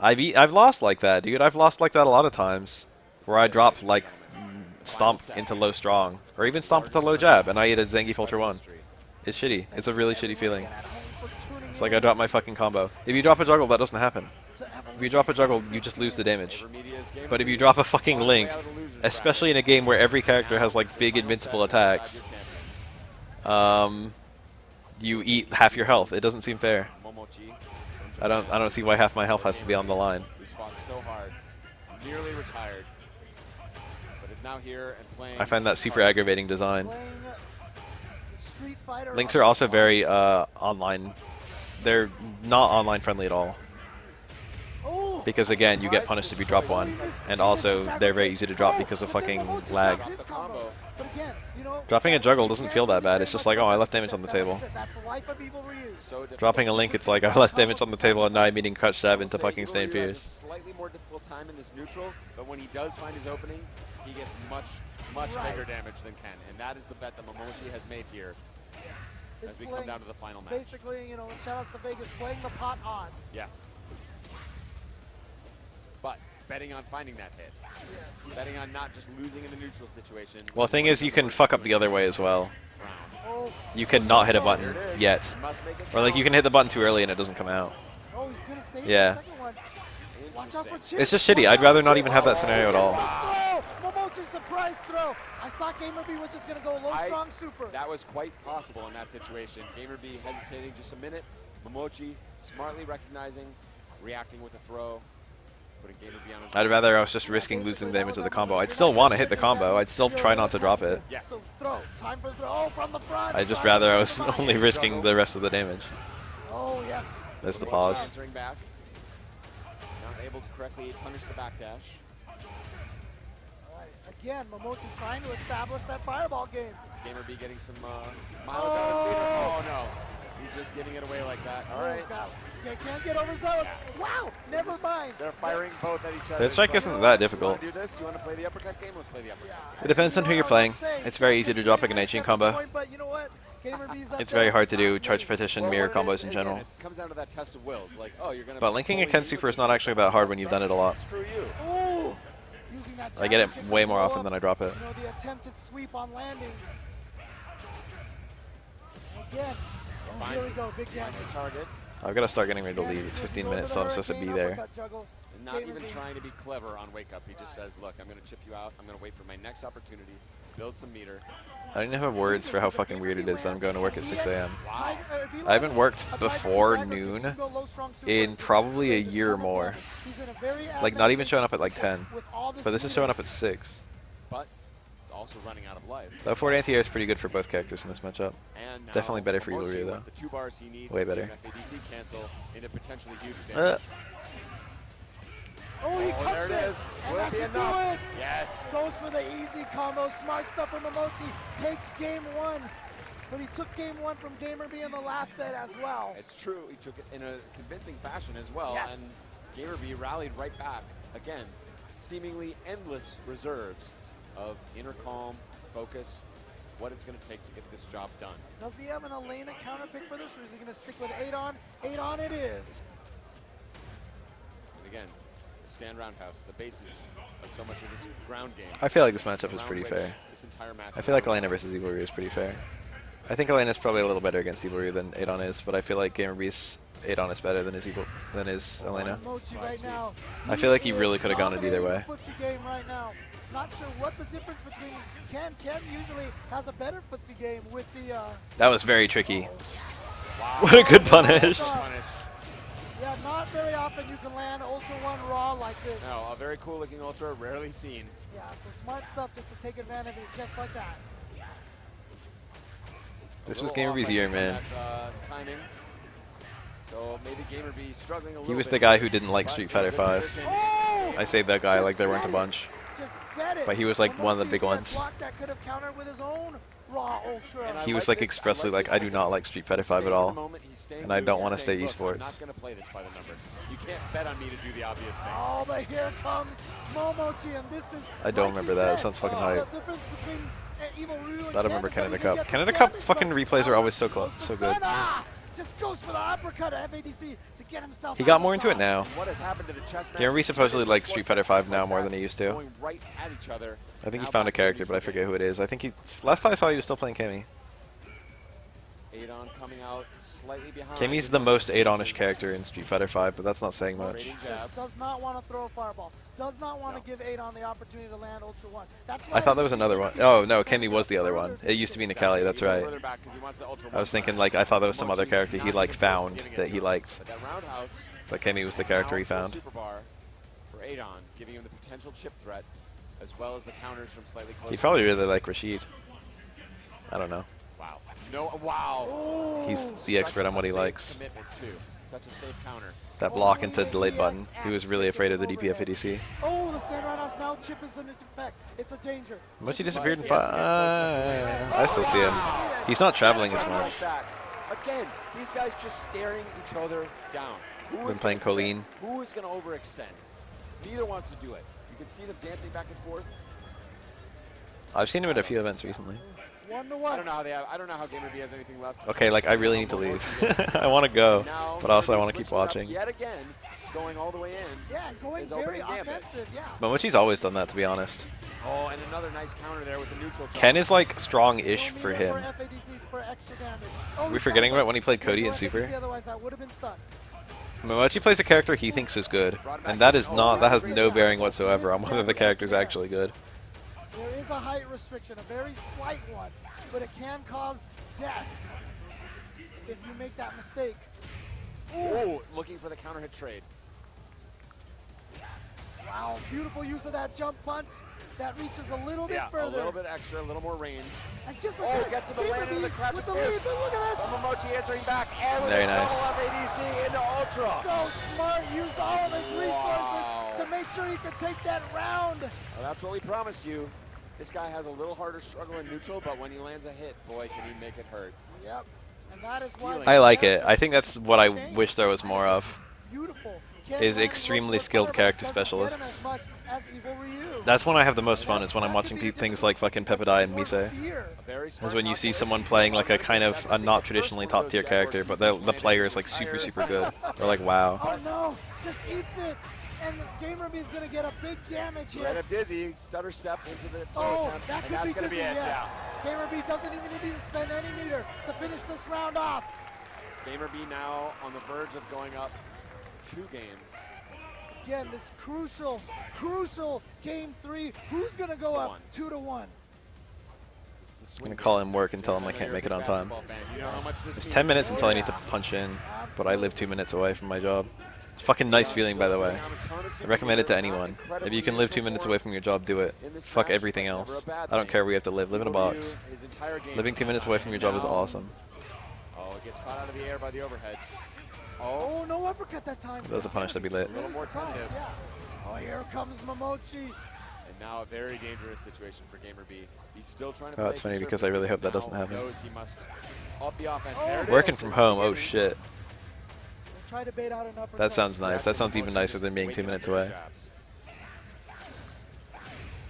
I've lost like that, dude. I've lost like that a lot of times, where I drop, like, stomp into low strong, or even stomp into low jab, and I eat a Zangief Ultra 1. It's shitty. It's a really shitty feeling. It's like I drop my fucking combo. If you drop a juggle, that doesn't happen. If you drop a juggle, you just lose the damage. But if you drop a fucking link, especially in a game where every character has like big invincible attacks, you eat half your health. It doesn't seem fair. Momochi I don't see why half my health has to be on the line. Who fought so hard, nearly retired, but is now here and playing. I find that super aggravating design. Playing Street Fighter Links are also very online. They're not online friendly at all. Oh, Because again, you get punished if you drop one, and also they're very easy to drop because of fucking lag. His combo. But again, you know, Dropping a juggle doesn't feel that bad. It's just like, oh, I left damage on the table. That's the life of Evil Ryu. So difficult. Dropping a Link, it's like I left damage on the table and now I'm eating crutch stab into fucking Stain Evil Ryu has a Fierce. slightly more difficult time in this neutral, but when he does find his opening, he gets much Right. bigger damage than Ken, and that is the bet that Momochi has made here Is as we playing- come down to the final match. Basically, you know, shout outs to Vegas, playing the pot odds. Yes. But betting on finding that hit. Yes. Betting on not just losing in the neutral situation. Well, the thing is, you can fuck up the other way as well. Round. Oh, You can not hit a There button it is. yet. Must make it Or like you can hit the button too early and it doesn't come out. oh, he's gonna save Yeah. the second one. Watch out for Interesting. Chip. It's just shitty. Watch I'd out rather for not Chip. even have that scenario at all. Oh, Momochi's surprise throw. I thought Gamer B was just gonna go low strong super. That was quite possible in that situation. Gamer B hesitating just a minute. Momochi smartly recognizing, reacting with a throw, putting Gamer B on his I'd rather I was just risking losing damage to the combo. I'd still want to hit the combo. I'd still try not to drop it. Yes. So throw. Time for the throw. Oh, from the front. I'd just rather I was only risking the rest of the damage. Oh, yes. That's the Momochi pause. answering back. Not able to correctly punish the backdash. All right. Again, Momochi trying to establish that fireball game. Gamer B getting some mileage out of his meter. Oh no. He's just giving it away like that. All right. Oh, God. Okay, can't get overzealous. Wow, never mind. They're firing both at each other. That strike It's isn't like, that You difficult. want to do this? You want to play the uppercut game? Let's play the uppercut. It depends on who you're playing. It's very easy to drop a Ganachian combo. But you know what? Gamer B's up It's very there. hard to do charge petition Well, mirror what it is, combos in again, general. It comes down to that test of wills. Like, oh, you're gonna. But linking a totally Ken do super it is not actually that hard when you've done it a lot. Screw you. Ooh, using that I get it jacket way to more blow often up, than I drop it. You know, the attempted sweep on landing. Again. Oh, here we go, big damage. Finds the target. I've got to start getting ready to Again, leave. It's goes 15 for minutes, the so I'm supposed to be hurricane there. uppercut juggle. And not Gamer even B. trying to be clever on Wake Up. He just says, look, I'm going to chip you out. I'm going to wait for my next opportunity, build some meter. I don't even have words for how fucking weird it is that I'm going to work at 6 a.m. Wow. I haven't worked before noon in probably a year or more. Like, not even showing up at like 10. But this is showing up at 6. But also running out of life. That forward anti-air is pretty good for both characters in this matchup. And now Definitely better for Momochi Evil Ryu, though. with the 2 bars he needs Way to better. do an FADC cancel into potentially huge Uh, damage. Oh, he Oh, comes there it in, is. and Will that it be should do enough? it. Yes. Goes for the easy combo. Smart stuff from Momochi. Takes game 1. But he took game 1 from Gamer B in the last set as well. It's true. He took it in a convincing fashion as well. Yes. And Gamer B rallied right back. Again, seemingly endless reserves of inner calm, focus, what it's going to take to get this job done. Does he have an Elena counter pick for this, or is he going to stick with 8 on? 8 on it is. And again, stand roundhouse, the basis of so much of this ground game. I feel like this matchup is around pretty which fair. This entire match I feel like Elena versus Evil Ryu is pretty fair. I think Elena's probably a little better against Evil Ryu than Adon is, but I feel like Gamer B's Adon is better than his Elena. Mochi right now. I feel like he really could have gone it either way. Footsie game right now. Not sure what the difference between Ken. Ken usually has a better footsie game with the. That was very tricky. Wow. What a good punish. Punish. Yeah, not very often you can land Ultra 1 raw like this. No, a very cool looking Ultra, rarely seen. Yeah, so smart stuff just to take advantage of it just like that. This was Gamer B's year, man. Timing. So maybe Gamer B struggling a little He was bit the guy here, who didn't like but Street in a Fighter good 5. position. Oh! I saved that guy Just like there weren't a bet it. bunch. Just bet it. But he was like one of the Mochi big had ones. block that could have countered with his own raw Ultra. And I He was like like this- expressly I like like, I this do not because like Street Fighter 5 staying at in the all. moment, he's staying And I don't loose, wanna he's stay saying, "Look, I'm esports." not going to play this by the numbers. You can't bet on me to do the obvious thing. Oh, but here comes Momochi, and this is. I don't like remember you that. It said, sounds fucking the hype. difference between Evil Ryu and I don't remember Ken is Canada that he Cup. can get Canada this Cup damage, fucking but replays are always so goes close, to so good. stun. Ah, just goes for the uppercut at FADC to get himself. He out got of more the into it top. now. What has happened to the chess match? Gamer B supposedly likes Street Fighter 5 now more than he used to. Going right at each other. I think he Now found a back to character, but I forget who it is. I think he. Last time I saw he was still playing Cammy. A Adon coming out slightly behind. Kami's the most Adonish character in Street Fighter V, but that's not saying much. Trading jabs. Does not want to throw a fireball. Does not want to give Adon the opportunity to land Ultra One. That's I thought there was another one. Oh, no, Kami was the other one. It used to be Nikali, that's right. Further back 'cause he wants the Ultra I was One. thinking, like, I thought there was some other character he, like, found that he liked. But that roundhouse. But Kami was the character he found. Super bar for Adon, giving him the potential chip threat, as well as the counters from slightly closer. He probably really liked Rashid. I don't know. Wow. No. Wow. Oh, He's the expert on what he likes. Commitment too. Such a safe counter. That block into delayed button. He was really afraid of the DPF ADC. Oh, the stand roundhouse now chip is in effect. It's a danger. Mochi disappeared in 5. I still see him. He's not traveling as Just much. like that. Again, these guys just staring each other down. Been playing Colleen. Who is going to overextend? Neither wants to do it. You can see them dancing back and forth. I've seen him at a few events recently. 1-1. I don't know how they have. I don't know how Gamer B has anything left. Okay, like, I really need to leave. I want to go, Now, but also I want to switching keep it up watching. Yet again, going all the way in. Yeah, going His very opening gambit. offensive. Yeah. Mochi's always done that, to be honest. Oh, and another nice counter there with the neutral. Ken is, like, strong-ish for him. For extra damage. Oh, Are we forgetting about when he played Cody in Super? Otherwise, that would have been stuck. Mochi plays a character he thinks is good, and that is not, that has no bearing whatsoever on whether the character's actually good. There is a height restriction, a very slight one, but it can cause death if you make that mistake. Oh, looking for the counter hit trade. Wow, beautiful use of that jump punch. That reaches a little bit Yeah, further. a little bit extra, a little more range. And just like Oh, that, gets him to Gamer land into the B crouch with the fist. lead, but look at this. Momochi answering back. Oh, Very with a nice. double up ADC into Ultra. So smart, used all of his resources Wow. to make sure he could take that round. Well, that's what we promised you. This guy has a little harder struggle in neutral, but when he lands a hit, boy, can he make it hurt. Yep, and that is why. Stealing. I like it. I think that's what I wish there was more of. Beautiful. Is extremely skilled character specialists. That's when I have the most fun, is when I'm watching things like fucking Pepidai and Mise. Is when you see someone playing like a kind of a not traditionally top tier character, but the player is like super good. They're like, wow. Oh no, just eats it. And Gamer B is going to get a big damage here. Right up Dizzy, stutter step into the Oh, attempt, that and could that's be going to be Dizzy, it. yes. Yeah. Gamer B doesn't even need to spend any meter to finish this round off. Gamer B now on the verge of going up 2 games. Again, this crucial game 3. Who's going to go up 2-1? I'm going to call him work and tell him I can't make it on time. It's 10 minutes until I need to punch in, but I live 2 minutes away from my job. It's a fucking nice feeling, by the way. I recommend it to anyone. If you can live 2 minutes away from your job, do it. Fuck everything else. I don't care where you have to live. Live in a box. Living 2 minutes away from your job is awesome. Oh, it gets caught out of the air by the overhead. Oh, no uppercut that time. That was a punish that'd be lit. A little more tentative. Yeah. Oh, here comes Momochi. And now a very dangerous situation for Gamer B. He's still trying to Oh, play that's funny because I really hope that doesn't happen. knows he must up the offense. There it Working is. from home, oh shit. Try to bait out an uppercut. That sounds nice. That sounds even nicer than being 2 minutes away.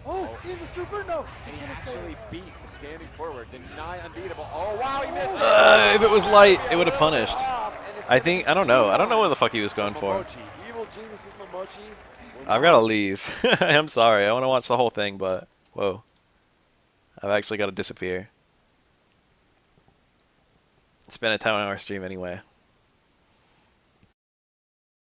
Oh, in the super? No. And he actually beat the standing forward, the nigh unbeatable. Oh, wow, he missed it. If it was light, it would have punished. I don't know. I don't know what the fuck he was going for. Momochi. Evil genius is Momochi. I've got to leave. I'm sorry. I want to watch the whole thing, but whoa. I've actually got to disappear. It's been a 10-hour stream anyway.